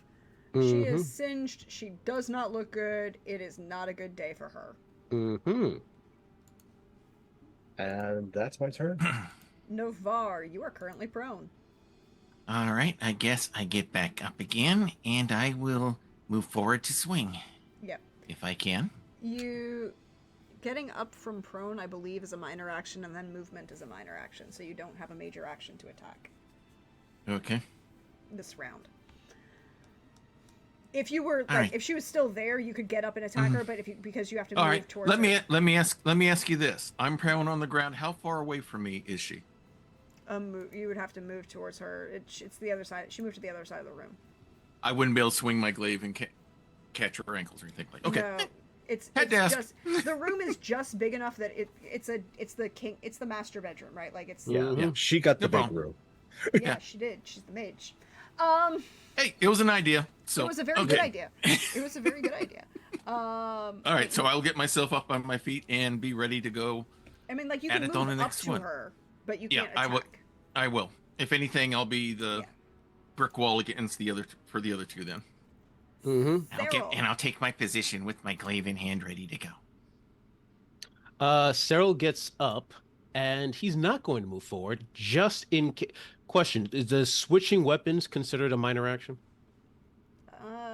She Mhm. is singed. She does not look good. It is not a good day for her. And that's my turn. Novar, you are currently prone. All right, I guess I get back up again, and I will move forward to swing. Yep. If I can. You getting up from prone, I believe, is a minor action, and then movement is a minor action, so you don't have a major action to attack Okay. this round. If you were All right. if she was still there, you could get up and attack her, but because you have to All move right. towards Let her, me ask you this. I'm prone on the ground. How far away from me is she? you would have to move towards her. It's the other side. She moved to the other side of the room. I wouldn't be able to swing my glaive and catch her ankles or anything like. Okay. No, it's Head desk. just the room is just big enough that it's the master bedroom, right? Like it's Yeah. She got the No big problem. room. yeah, she did. She's the mage. Hey, it was an idea. So It was a very good idea. It was a very good idea. All right, so I'll get myself up on my feet and be ready to go. I mean, like you Add can it on move the up next to one. her, but you Yeah, can't I attack. I will. If anything, I'll be the Yeah. brick wall against the other for the other two then. Cyril. I'll take my position with my glaive in hand, ready to go. Cyril gets up, and he's not going to move forward. Just in case. Question: Does switching weapons considered a minor action?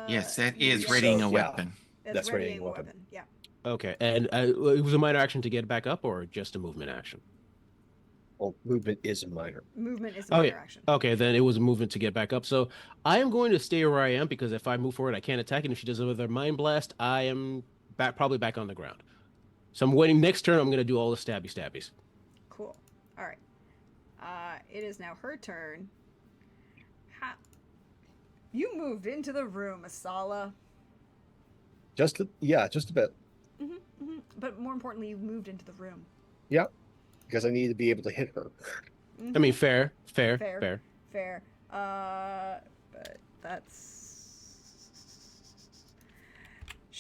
Yes, that is yes. readying So, a yeah. weapon. That's readying readying a a weapon. weapon. Yeah. Okay, and it was a minor action to get back up, or just a movement action? Well, movement is a minor. Movement is a Oh, minor yeah. action. Okay, then it was a movement to get back up. So I am going to stay where I am because if I move forward, I can't attack. And if she does another mind blast, I am probably back on the ground. So I'm waiting. Next turn, I'm going to do all the stabbies. Cool. All right. It is now her turn. You moved into the room, Asala. Just a bit. But more importantly, you moved into the room. Yeah, because I need to be able to hit her. I mean, fair. Fair. But that's...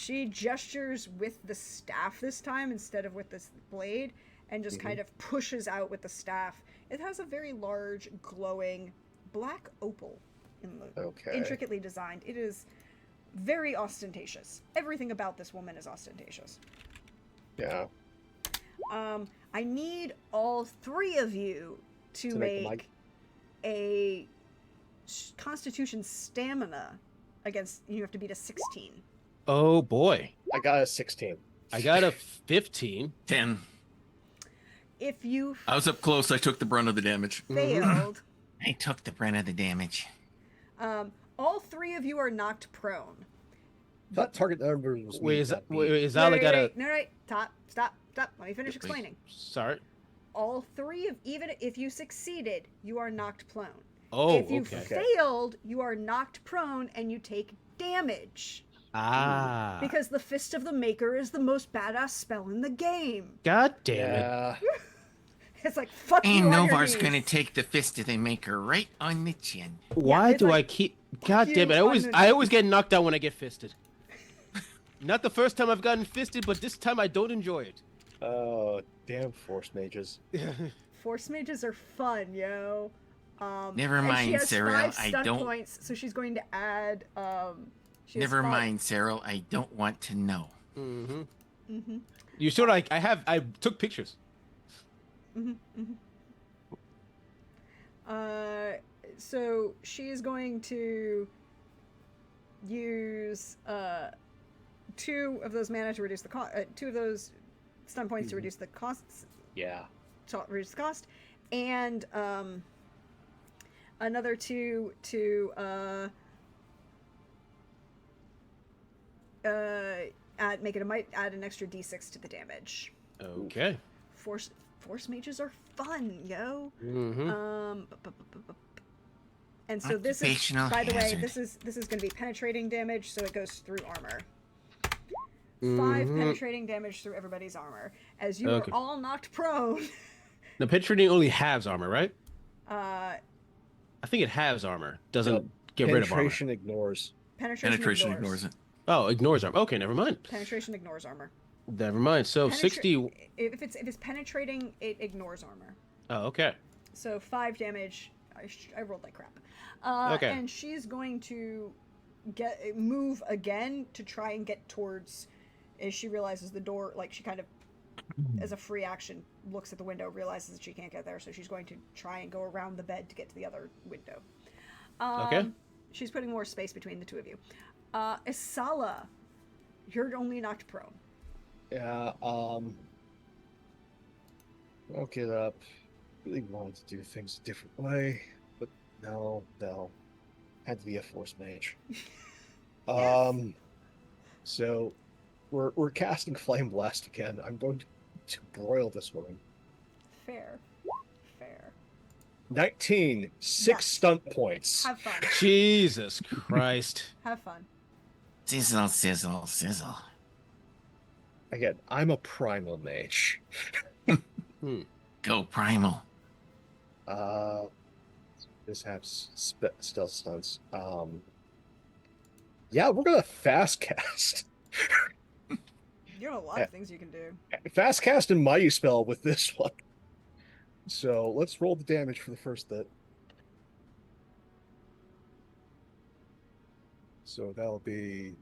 She gestures with the staff this time instead of with this blade, and just kind of pushes out with the staff. It has a very large, glowing black opal in the intricately designed. It is very ostentatious. Everything about this woman is ostentatious. Yeah. I need all three of you to make a Constitution stamina against. You have to beat a 16. Oh boy. I got a 16. I got a 15. 10. If you I was up close. I took the brunt of the damage. failed, I took the brunt of the damage. all three of you are knocked prone. That target number was Wait, is Wait, Zala got a? No, stop. Let me finish explaining. Sorry. All three of, even if you succeeded, you are knocked prone. Oh, if you okay. failed, you are knocked prone and you take damage. Ah. Because the Fist of the Maker is the most badass spell in the game. God damn it. Yeah. It's like, fuck you And on your Novar's knees. gonna take the fist of the maker right on the chin. Why it's do like, I keep? God you damn it! on the I always get knocked out when I get fisted. Not the first time I've gotten fisted, but this time I don't enjoy it. Oh, damn force mages. Force mages are fun, yo. Never and she mind, has Sarah, 5 I stunt don't- points, so she's going to add. She has Never 5 mind, Cyril. I don't want to know. Mm-hmm. Mm-hmm. You sort of like I took pictures. So she is going to use 2 of those mana to reduce the cost. 2 of those stun points to reduce the costs. Yeah. To reduce the cost, and another 2 to add an extra d6 to the damage. Okay. Force mages are fun, yo. Mm-hmm. And so this is, Occupational by the way, hazard. this is going to be penetrating damage, so it goes through armor. 5 Mhm. penetrating damage through everybody's armor, as you Okay. are all knocked prone. Now, penetrating only halves armor, right? Uh, I think it halves armor. Doesn't No, get rid of armor. Penetration ignores. penetration Ignores it. Oh, ignores armor. Okay, never mind. Penetration ignores armor. Never mind. So Penetra- 60. If it's penetrating, it ignores armor. Oh, okay. So 5 damage. I rolled like crap. Okay. And she's going to move again to try and get towards. As she realizes the door, like she kind of, as a free action, looks at the window, realizes that she can't get there, so she's going to try and go around the bed to get to the other window. Okay. She's putting more space between the 2 of you. Isala, you're only knocked prone. Yeah. I'll get up. Really wanted to do things a different way, but no. Had to be a force mage. So we're casting Flame Blast again. I'm going to broil this woman. Fair. 19, 6 Yes. stunt points. Have fun. Jesus Christ. Have fun. Sizzle, sizzle, sizzle. Again, I'm a primal mage. Go primal. This has stealth stunts. Yeah, we're gonna fast cast. You have a lot of things you can do. Fast cast and mighty spell with this one. So let's roll the damage for the first bit. So that'll be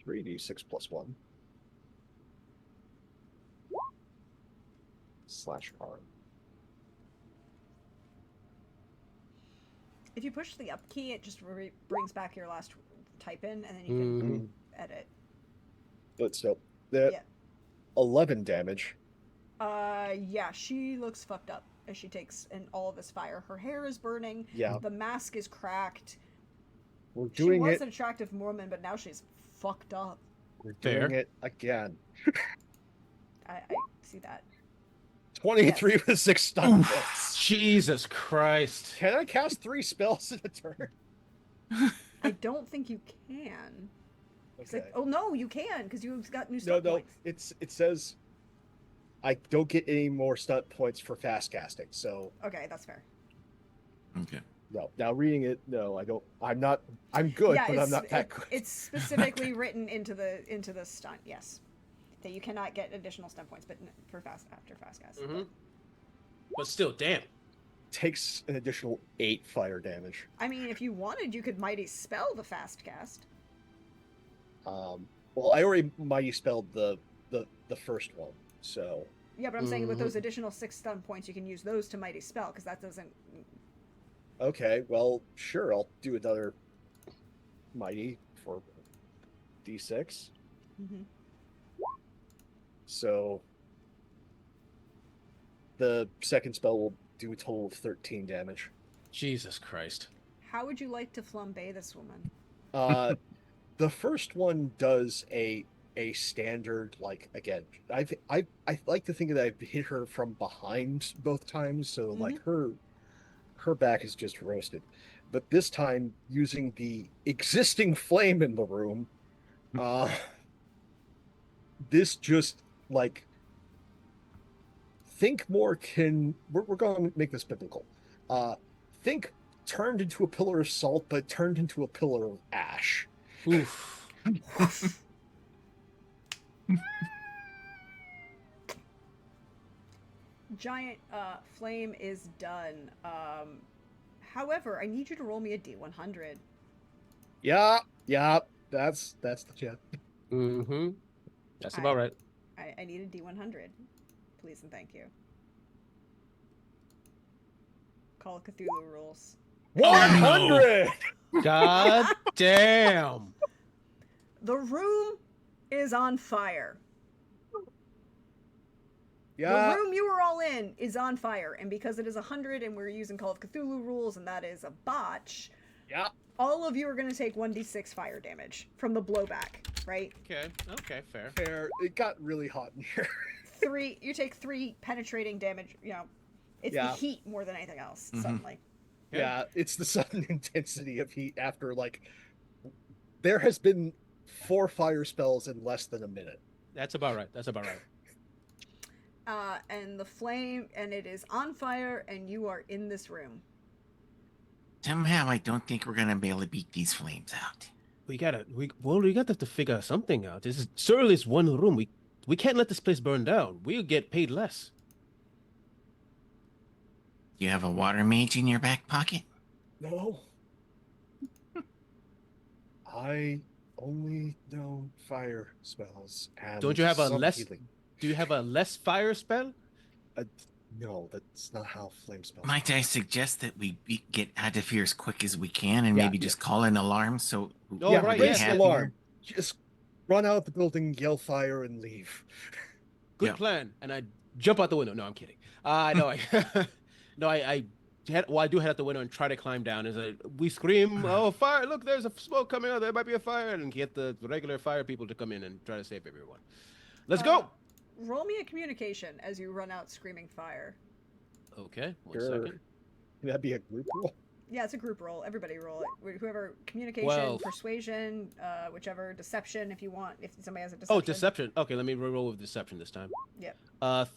3d6 plus 1. /R. If you push the up key, it just brings back your last type in, and then you can edit. But still, that Yeah. 11 damage. Yeah, she looks fucked up as she takes in all of this fire. Her hair is burning. Yeah. The mask is cracked. We're She doing was it. an attractive woman, but now she's fucked up. We're doing Fair. it again. I see that. 23 with 6 stun hits. Jesus Christ. Can I cast 3 spells in a turn? I don't think you can. It's like, oh no, you can, because you've got new No, stuff points. it says I don't get any more stunt points for fast casting. So Okay, that's fair. Okay. No. Now reading it, no, I don't. I'm not. I'm good, but I'm not that good. It's specifically written into the stunt. Yes, that you cannot get additional stunt points, but for after fast cast. Mm-hmm. But still, damn. Takes an additional 8 fire damage. I mean, if you wanted, you could mighty spell the fast cast. Well, I already mighty spelled the first one, so. Yeah, but I'm saying with those additional 6 stun points, you can use those to mighty spell because that doesn't. Okay, well, sure, I'll do another mighty for d6. Mm-hmm. So the second spell will do a total of 13 damage. Jesus Christ. How would you like to flambe this woman? The first one does a standard, like, again, I like to think that I've hit her from behind both times, so like her back is just roasted. But this time, using the existing flame in the room, this just, like, think more we're going to make this biblical. Think turned into a pillar of salt, but turned into a pillar of ash. Oof. Giant flame is done. However, I need you to roll me a D100. Yeah, that's the chat. Mm-hmm. That's about right. I need a D100. Please and thank you. Call of Cthulhu rules. 100! God damn. The room is on fire. Yeah. The room you were all in is on fire, and because it is 100 and we're using Call of Cthulhu rules and that is a botch, Yeah. all of you are going to take 1d6 fire damage from the blowback, right? Okay, fair. Fair. It got really hot in here. You take 3 penetrating damage, it's the heat more than anything else, suddenly. Okay. Yeah, it's the sudden intensity of heat after, like, there has been 4 fire spells in less than a minute. That's about right. And the flame, and it is on fire, and you are in this room. Somehow, I don't think we're gonna be able to beat these flames out. We gotta to figure something out. This is certainly it's one room. We can't let this place burn down. We'll get paid less. You have a water mage in your back pocket? No. I only know fire spells. And Don't you have a some less? healing. Do you have a less fire spell? No, that's not how flame spells. Might I suggest that we get out of here as quick as we can and maybe just call an alarm so raise the alarm. Just run out the building, yell fire, and leave. Good plan. And I jump out the window. No, I'm kidding. No, I do head out the window and try to climb down. As we scream, "Oh, fire! Look, there's a smoke coming out. There might be a fire!" And get the regular fire people to come in and try to save everyone. Let's go. Roll me a communication as you run out screaming fire. Okay, one second. Can that be a group roll? Yeah, it's a group roll. Everybody roll it. Whoever, communication, persuasion, whichever, deception if you want. If somebody has a deception. Oh, deception. Okay, let me roll with deception this time. Yep.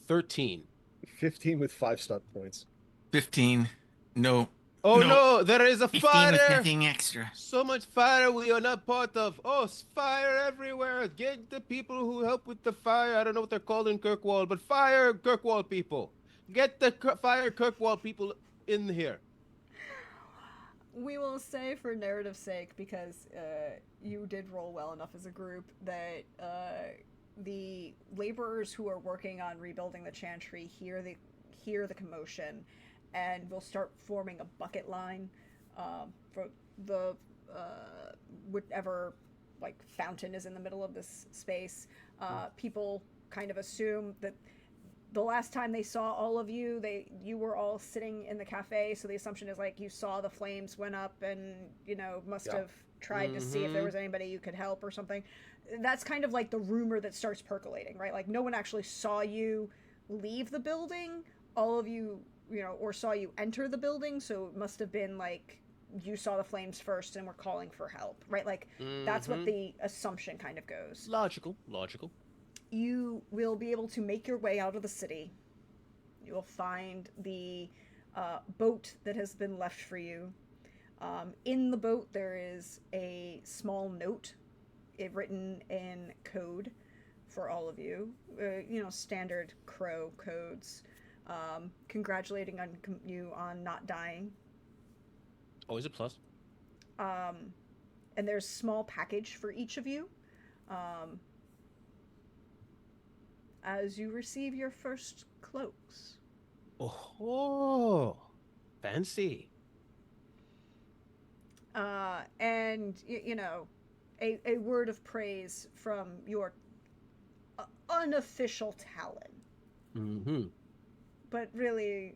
13. 15 with 5 stunt points. 15. No. Oh no, there is a 15 fire! with nothing extra. So much fire we are not part of. Oh, fire everywhere. Get the people who help with the fire. I don't know what they're called in Kirkwall, but fire Kirkwall people. Get the fire Kirkwall people in here. We will say for narrative's sake, because you did roll well enough as a group, that the laborers who are working on rebuilding the chantry hear the commotion, and will start forming a bucket line for the whatever like fountain is in the middle of this space. People kind of assume that the last time they saw all of you, you were all sitting in the cafe, so the assumption is like you saw the flames went up and must have tried to see if there was anybody you could help or something. That's kind of like the rumor that starts percolating, right? Like no one actually saw you leave the building. All of you or saw you enter the building, so it must have been like you saw the flames first and were calling for help, right? Like that's what the assumption kind of goes. Logical. You will be able to make your way out of the city. You will find the boat that has been left for you. In the boat, there is a small note written in code for all of you. Standard crow codes. Congratulating on you on not dying. Always a plus. And there's a small package for each of you. As you receive your first cloaks. Oh, fancy. And a word of praise from your unofficial Talon. Mm-hmm. But really,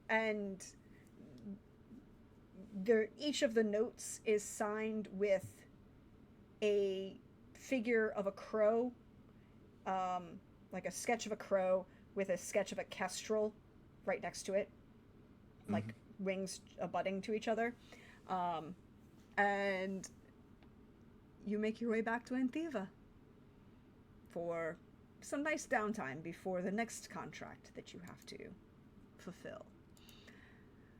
and each of the notes is signed with a figure of a crow, like a sketch of a crow with a sketch of a kestrel right next to it, like wings abutting to each other. And you make your way back to Antiva for some nice downtime before the next contract that you have to fulfill.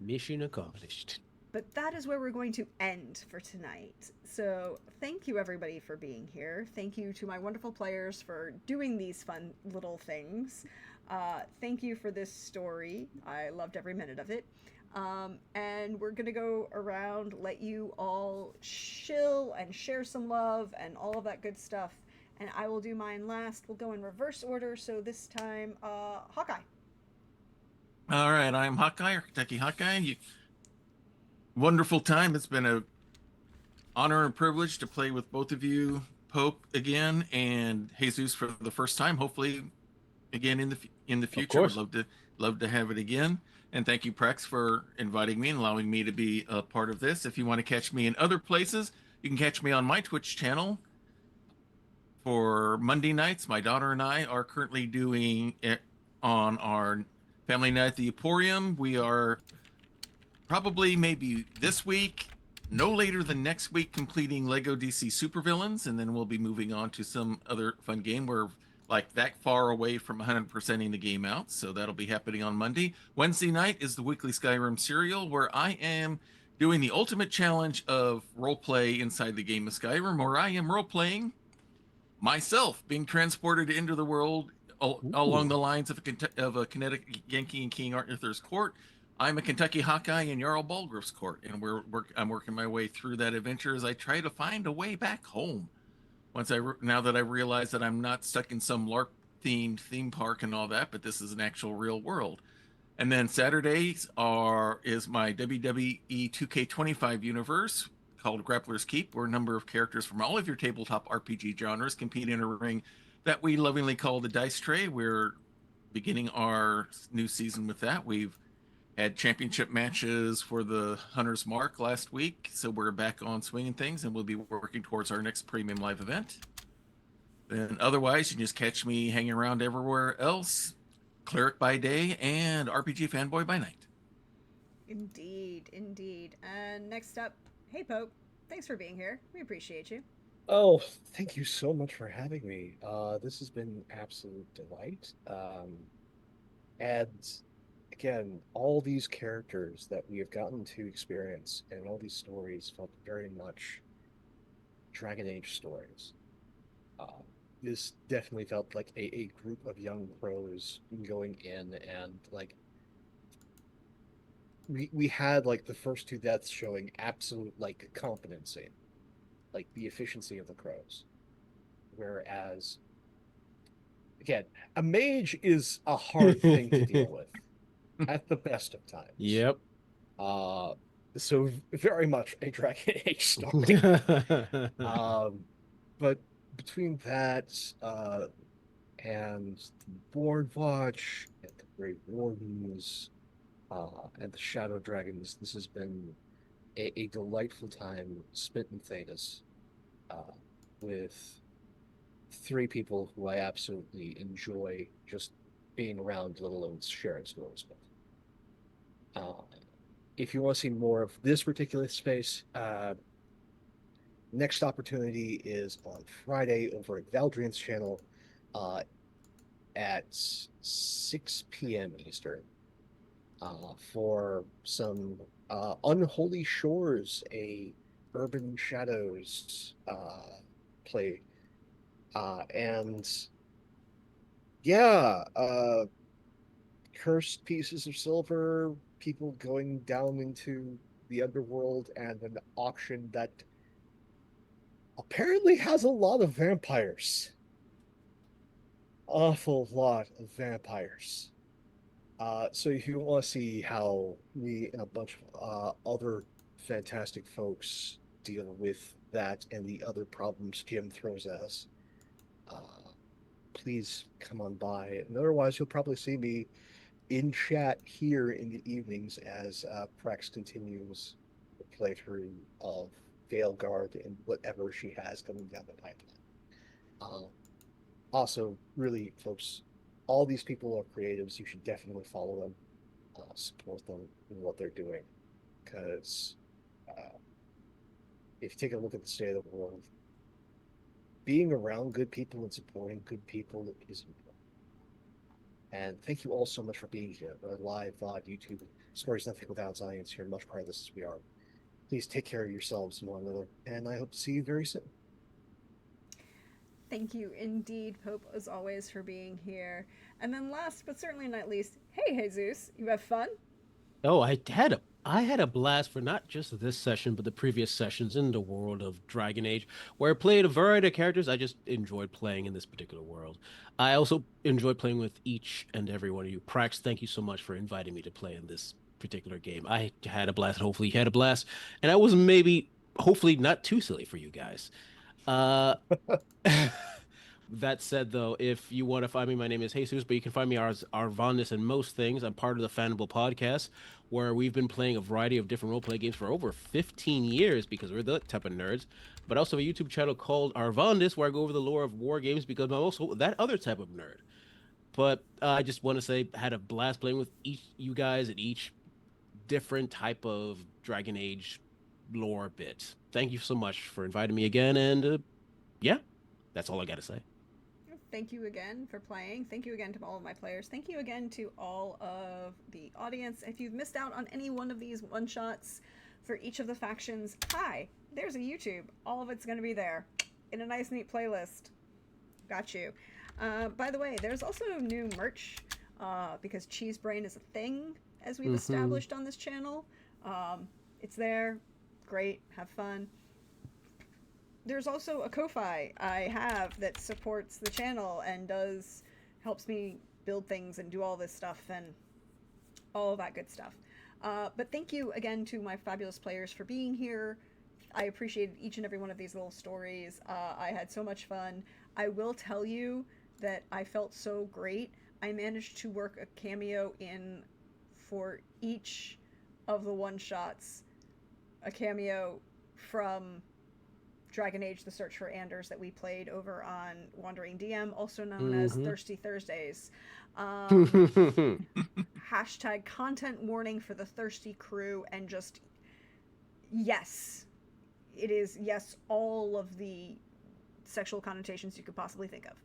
Mission accomplished. But that is where we're going to end for tonight. So thank you everybody for being here. Thank you to my wonderful players for doing these fun little things. Thank you for this story. I loved every minute of it. And we're going to go around, let you all chill and share some love and all of that good stuff. And I will do mine last. We'll go in reverse order. So this time, Hawkeye. All right, I'm Hawkeye, or Kentucky Hawkeye. Wonderful time. It's been a honor and privilege to play with both of you, Pope again, and Jesus for the first time. Hopefully, again in the future. Of course. Would love to have it again. And thank you, Prex, for inviting me and allowing me to be a part of this. If you want to catch me in other places, you can catch me on my Twitch channel. For Monday nights, my daughter and I are currently doing it on our Family Night at the Emporium. We are probably maybe this week, no later than next week, completing Lego DC Supervillains, and then we'll be moving on to some other fun game. We're like that far away from 100%ing the game out, so that'll be happening on Monday. Wednesday night is the weekly Skyrim serial, where I am doing the ultimate challenge of roleplay inside the game of Skyrim, where I am roleplaying myself being transported into the world along the lines of a Connecticut Yankee in King Arthur's court. I'm a Kentucky Hawkeye in Jarl Balgruuf's court, and I'm working my way through that adventure as I try to find a way back home. Now that I realize that I'm not stuck in some LARP themed theme park and all that, but this is an actual real world. And then Saturdays is my WWE 2K25 universe called Grappler's Keep, where a number of characters from all of your tabletop RPG genres compete in a ring that we lovingly call the Dice Tray. We're beginning our new season with that. We've had championship matches for the Hunter's Mark last week, so we're back on swinging things, and we'll be working towards our next premium live event. Then otherwise, you can just catch me hanging around everywhere else, Cleric by day and RPG Fanboy by night. Indeed, indeed. And next up, hey Pope, thanks for being here. We appreciate you. Oh, thank you so much for having me. This has been an absolute delight. And again, all these characters that we have gotten to experience and all these stories felt very much Dragon Age stories. This definitely felt like a group of young pros going in, and like we had like the first two deaths showing absolute like competency, like the efficiency of the crows. Whereas again, a mage is a hard thing to deal with at the best of times. Yep. So very much a Dragon Age story. But between that and the Board Watch and the Great Wardens and the Shadow Dragons, this has been a delightful time spent in Thedas with three people who I absolutely enjoy just being around, let alone sharing stories with. If you want to see more of this particular space, next opportunity is on Friday over at Valdrian's channel at 6 p.m. Eastern. for some Unholy Shores, a Urban Shadows play. And yeah, cursed pieces of silver, people going down into the underworld, and an auction that apparently has a lot of vampires. Awful lot of vampires. So if you want to see how me and a bunch of other fantastic folks deal with that and the other problems Jim throws at us, uh, please come on by. And otherwise, you'll probably see me in chat here in the evenings as Prex continues the playthrough of Veilguard and whatever she has coming down the pipeline. Also, really, folks, all these people are creatives. You should definitely follow them, support them in what they're doing. Because if you take a look at the state of the world, being around good people and supporting good people is important. And thank you all so much for being here. Live VOD, YouTube, Stories Nothing Without Science here, much part of this as we are. Please take care of yourselves and one another, and I hope to see you very soon. Thank you indeed, Pope, as always, for being here. And then last but certainly not least, hey, Jesus, you have fun? Oh, I had a blast for not just this session, but the previous sessions in the world of Dragon Age, where I played a variety of characters. I just enjoyed playing in this particular world. I also enjoyed playing with each and every one of you. Prax, thank you so much for inviting me to play in this particular game. I had a blast. Hopefully, you had a blast, and I was hopefully, not too silly for you guys. Uh, That said, though, if you want to find me, my name is Jesus, but you can find me as Arvandus and most things. I'm part of the Fanable podcast, where we've been playing a variety of different roleplay games for over 15 years because we're the type of nerds. But I also have a YouTube channel called Arvandus, where I go over the lore of war games because I'm also that other type of nerd. But I just want to say, I had a blast playing with each you guys at each different type of Dragon Age lore bit. Thank you so much for inviting me again, and yeah, that's all I got to say. Thank you again for playing. Thank you again to all of my players. Thank you again to all of the audience. If you've missed out on any one of these one-shots for each of the factions, hi, there's a YouTube. All of it's going to be there in a nice, neat playlist. Got you. By the way, there's also new merch because Cheese Brain is a thing, as we've established on this channel. It's there. Great. Have fun. There's also a Ko-Fi I have that supports the channel and helps me build things and do all this stuff and all that good stuff. But thank you again to my fabulous players for being here. I appreciated each and every one of these little stories. I had so much fun. I will tell you that I felt so great. I managed to work a cameo in for each of the one-shots. A cameo from Dragon Age: The Search for Anders that we played over on Wandering DM, also known as Thirsty Thursdays. Hashtag content warning for the thirsty crew, and just yes, it is yes, all of the sexual connotations you could possibly think of.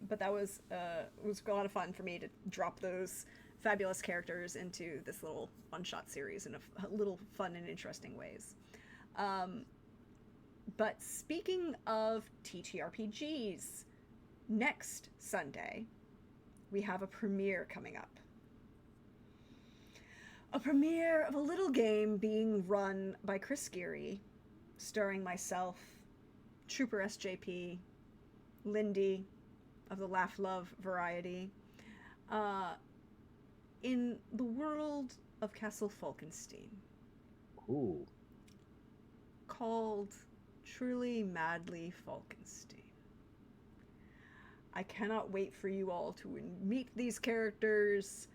But that was a lot of fun for me to drop those fabulous characters into this little one-shot series in a little fun and interesting ways. But speaking of TTRPGs, next Sunday, we have a premiere coming up. A premiere of a little game being run by Chris Geary, starring myself, Trooper SJP, Lindy of the Laugh Love variety, in the world of Castle Falkenstein. Ooh. Called Truly Madly Falkenstein. I cannot wait for you all to meet these characters.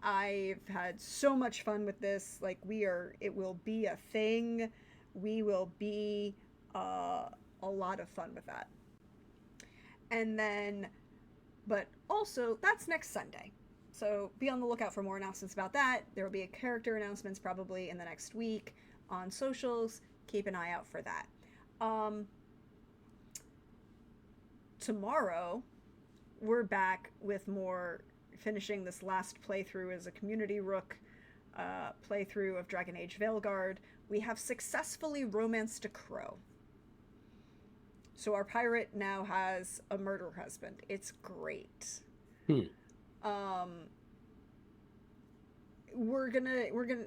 I've had so much fun with this. Like, it will be a thing. We will be a lot of fun with that. And then, but also, that's next Sunday. So be on the lookout for more announcements about that. There will be a character announcements probably in the next week on socials. Keep an eye out for that. Tomorrow, we're back with more finishing this last playthrough as a community rook playthrough of Dragon Age Veilguard. We have successfully romanced a crow. So our pirate now has a murder husband. It's great. We're gonna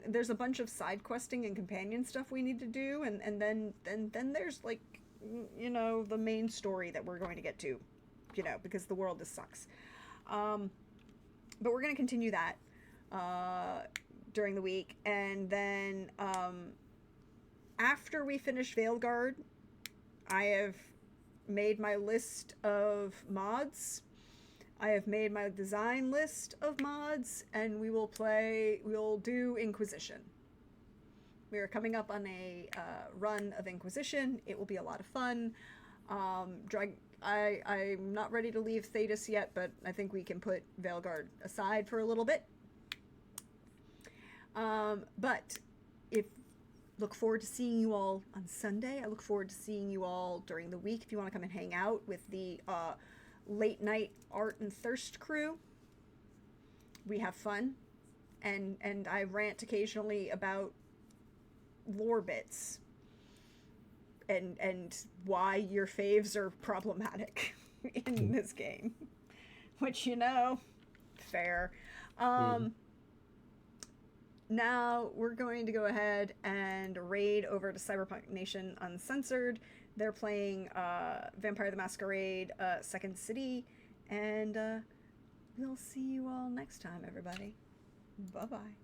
there's a bunch of side questing and companion stuff we need to do, and then there's like, you know, the main story that we're going to get to, you know, because the world just sucks. But we're gonna continue that during the week, and then after we finish Veilguard, I have made my list of mods. I have made my design list of mods, and we'll do Inquisition. We are coming up on a run of Inquisition. It will be a lot of fun. I'm not ready to leave Thetis yet, but I think we can put Veilguard aside for a little bit. But look forward to seeing you all on Sunday. I look forward to seeing you all during the week if you want to come and hang out with the late night art and thirst crew. We have fun, and I rant occasionally about lore bits and why your faves are problematic in this game, which, you know, fair. Now we're going to go ahead and raid over to Cyberpunk Nation Uncensored. They're playing Vampire the Masquerade Second City, and we'll see you all next time, everybody. Bye-bye.